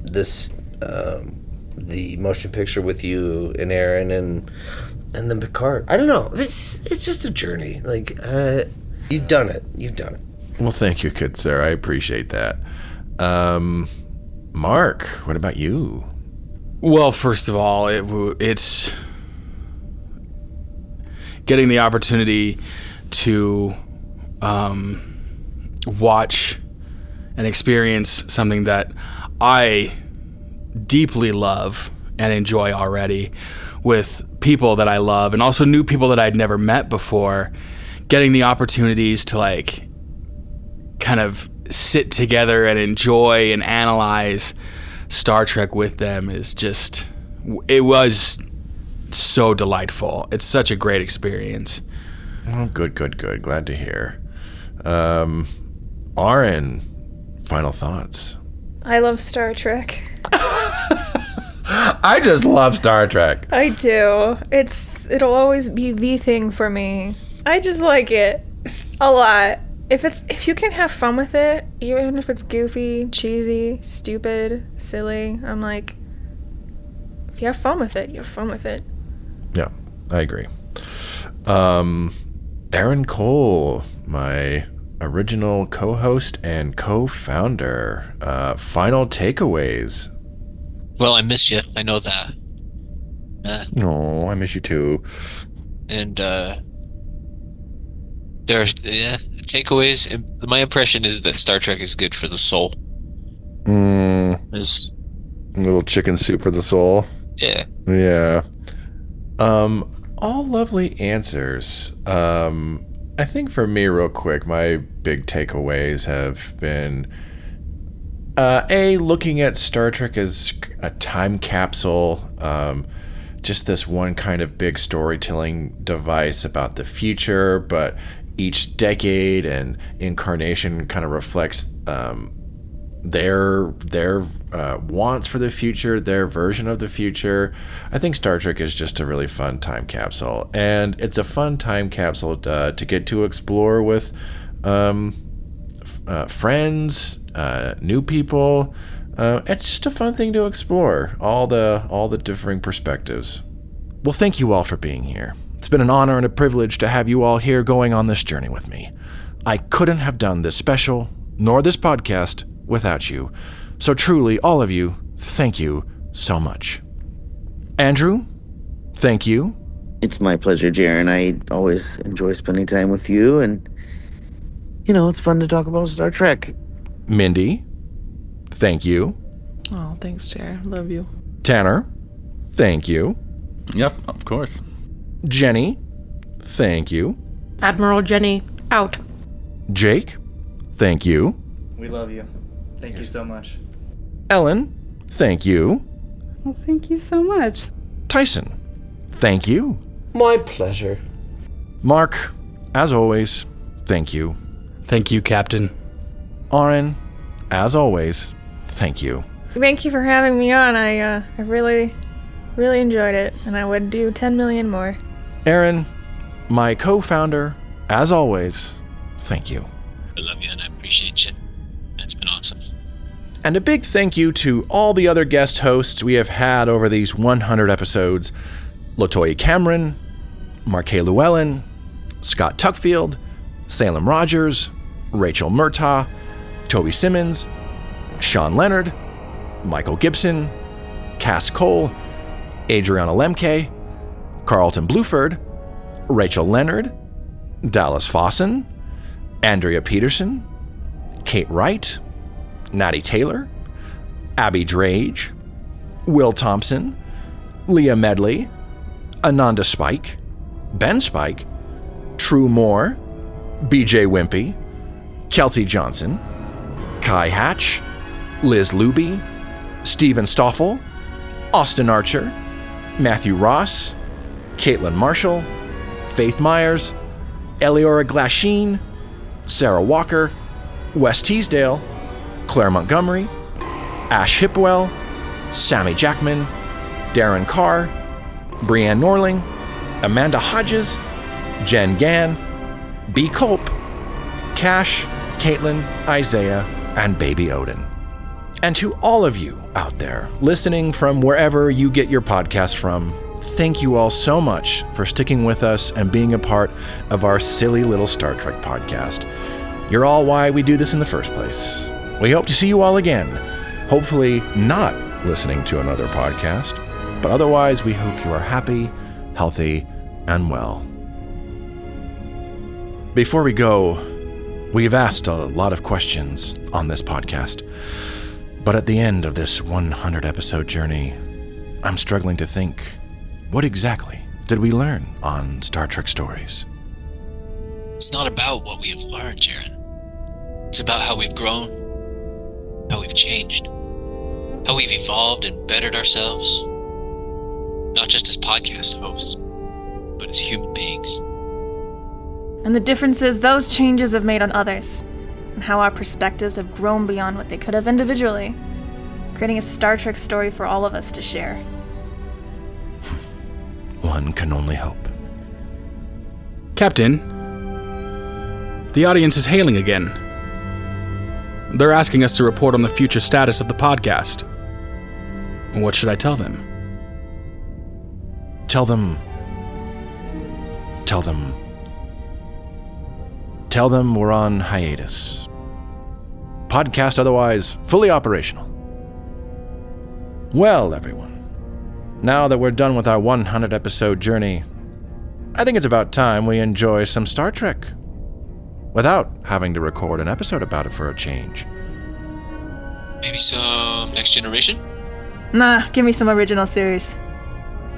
this the motion picture with you and Aren and then Picard. I don't know. It's just a journey. Like you've done it. Well, thank you, good sir. I appreciate that. Marc, what about you? Well, first of all, it's getting the opportunity to watch and experience something that I deeply love and enjoy already with people that I love and also new people that I'd never met before. Getting the opportunities to like kind of sit together and enjoy and analyze Star Trek with them is just, it was so delightful. It's such a great experience. Oh, good. Glad to hear. Aren, final thoughts? I love Star Trek. I just love Star Trek. I do. It'll always be the thing for me. I just like it a lot. If you can have fun with it, even if it's goofy, cheesy, stupid, silly, I'm like, if you have fun with it, you have fun with it. Yeah, I agree. Aren Cole, my original co-host and co-founder. Final takeaways. Well, I miss you. I know that. No, I miss you too. And there's takeaways. My impression is that Star Trek is good for the soul. A little chicken soup for the soul. Yeah. Yeah. All lovely answers. I think for me, real quick, my big takeaways have been looking at Star Trek as a time capsule, just this one kind of big storytelling device about the future, but each decade and incarnation kind of reflects their wants for the future, their version of the future. I think Star Trek is just a really fun time capsule, and it's a fun time capsule to get to explore with friends, new people. It's just a fun thing to explore, all the differing perspectives. Well, thank you all for being here. It's been an honor and a privilege to have you all here going on this journey with me. I couldn't have done this special, nor this podcast, without you. So truly, all of you, thank you so much. Andrew, thank you. It's my pleasure, Jaron. I always enjoy spending time with you, and, it's fun to talk about Star Trek. Mindy, thank you. Oh, thanks, Jaron. Love you. Tanner, thank you. Yep, of course. Jennie, thank you. Admiral Jennie, out. Jake, thank you. We love you. Thank you so much. Ellen, thank you. Well, thank you so much. Tyson, thank you. My pleasure. Marc, as always, thank you. Thank you, Captain. Aren, as always, thank you. Thank you for having me on. I really enjoyed it, and I would do 10 million more. Aren, my co-founder, as always, thank you. I love you and I appreciate you. It's been awesome. And a big thank you to all the other guest hosts we have had over these 100 episodes. LaToya Cameron, Marquet Llewellyn, Scott Tuckfield, Salem Rogers, Rachel Murtaugh, Toby Simmons, Sean Leonard, Michael Gibson, Cass Cole, Adriana Lemke, Carlton Bluford, Rachel Leonard, Dallas Fossen, Andrea Peterson, Kate Wright, Natty Taylor, Abby Drage, Will Thompson, Leah Medley, Ananda Spike, Ben Spike, True Moore, BJ Wimpy, Kelsey Johnson, Kai Hatch, Liz Luby, Stephen Stoffel, Austin Archer, Matthew Ross, Caitlin Marshall, Faith Myers, Eliora Glasheen, Sarah Walker, Wes Teasdale, Claire Montgomery, Ash Hipwell, Sammy Jackman, Darren Carr, Brianne Norling, Amanda Hodges, Jen Gann, B. Culp, Cash, Caitlin, Isaiah, and Baby Odin. And to all of you out there listening from wherever you get your podcast from, thank you all so much for sticking with us and being a part of our silly little Star Trek podcast. You're all why we do this in the first place. We hope to see you all again, hopefully not listening to another podcast, but otherwise we hope you are happy, healthy, and well. Before we go, we've asked a lot of questions on this podcast, but at the end of this 100 episode journey, I'm struggling to think, what exactly did we learn on Star Trek Stories? It's not about what we have learned, Jaron. It's about how we've grown, how we've changed, how we've evolved and bettered ourselves, not just as podcast hosts, but as human beings. And the differences those changes have made on others, and how our perspectives have grown beyond what they could have individually, creating a Star Trek story for all of us to share. One can only hope. Captain, the audience is hailing again. They're asking us to report on the future status of the podcast. What should I tell them? Tell them we're on hiatus. Podcast otherwise fully operational. Well, everyone, now that we're done with our 100 episode journey, I think it's about time we enjoy some Star Trek without having to record an episode about it for a change. Maybe some Next Generation? Nah, give me some original series.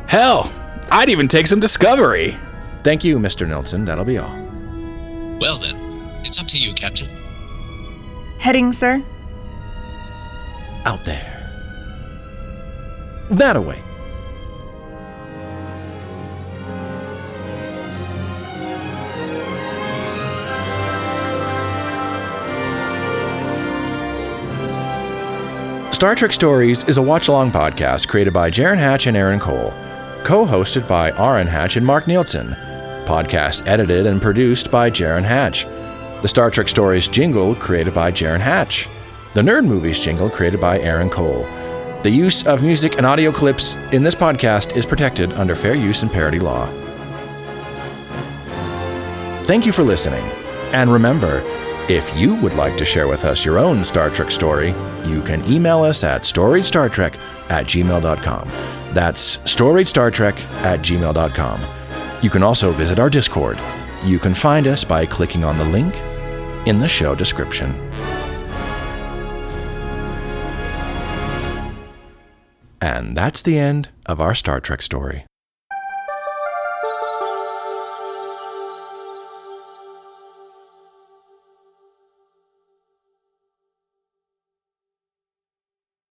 Hell, I'd even take some Discovery. Thank you, Mr. Nielson. That'll be all. Well then, it's up to you, Captain. Heading, sir? Out there. That away. Star Trek Stories is a watch-along podcast created by Jaron Hatch and Aren Cole, co-hosted by Aren Hatch and Marc Nielson, podcast edited and produced by Jaron Hatch, the Star Trek Stories jingle created by Jaron Hatch, the Nerd Movies jingle created by Aren Cole. The use of music and audio clips in this podcast is protected under fair use and parody law. Thank you for listening, and remember, if you would like to share with us your own Star Trek story, you can email us at storiedstartrek@gmail.com. That's storiedstartrek@gmail.com. You can also visit our Discord. You can find us by clicking on the link in the show description. And that's the end of our Star Trek story.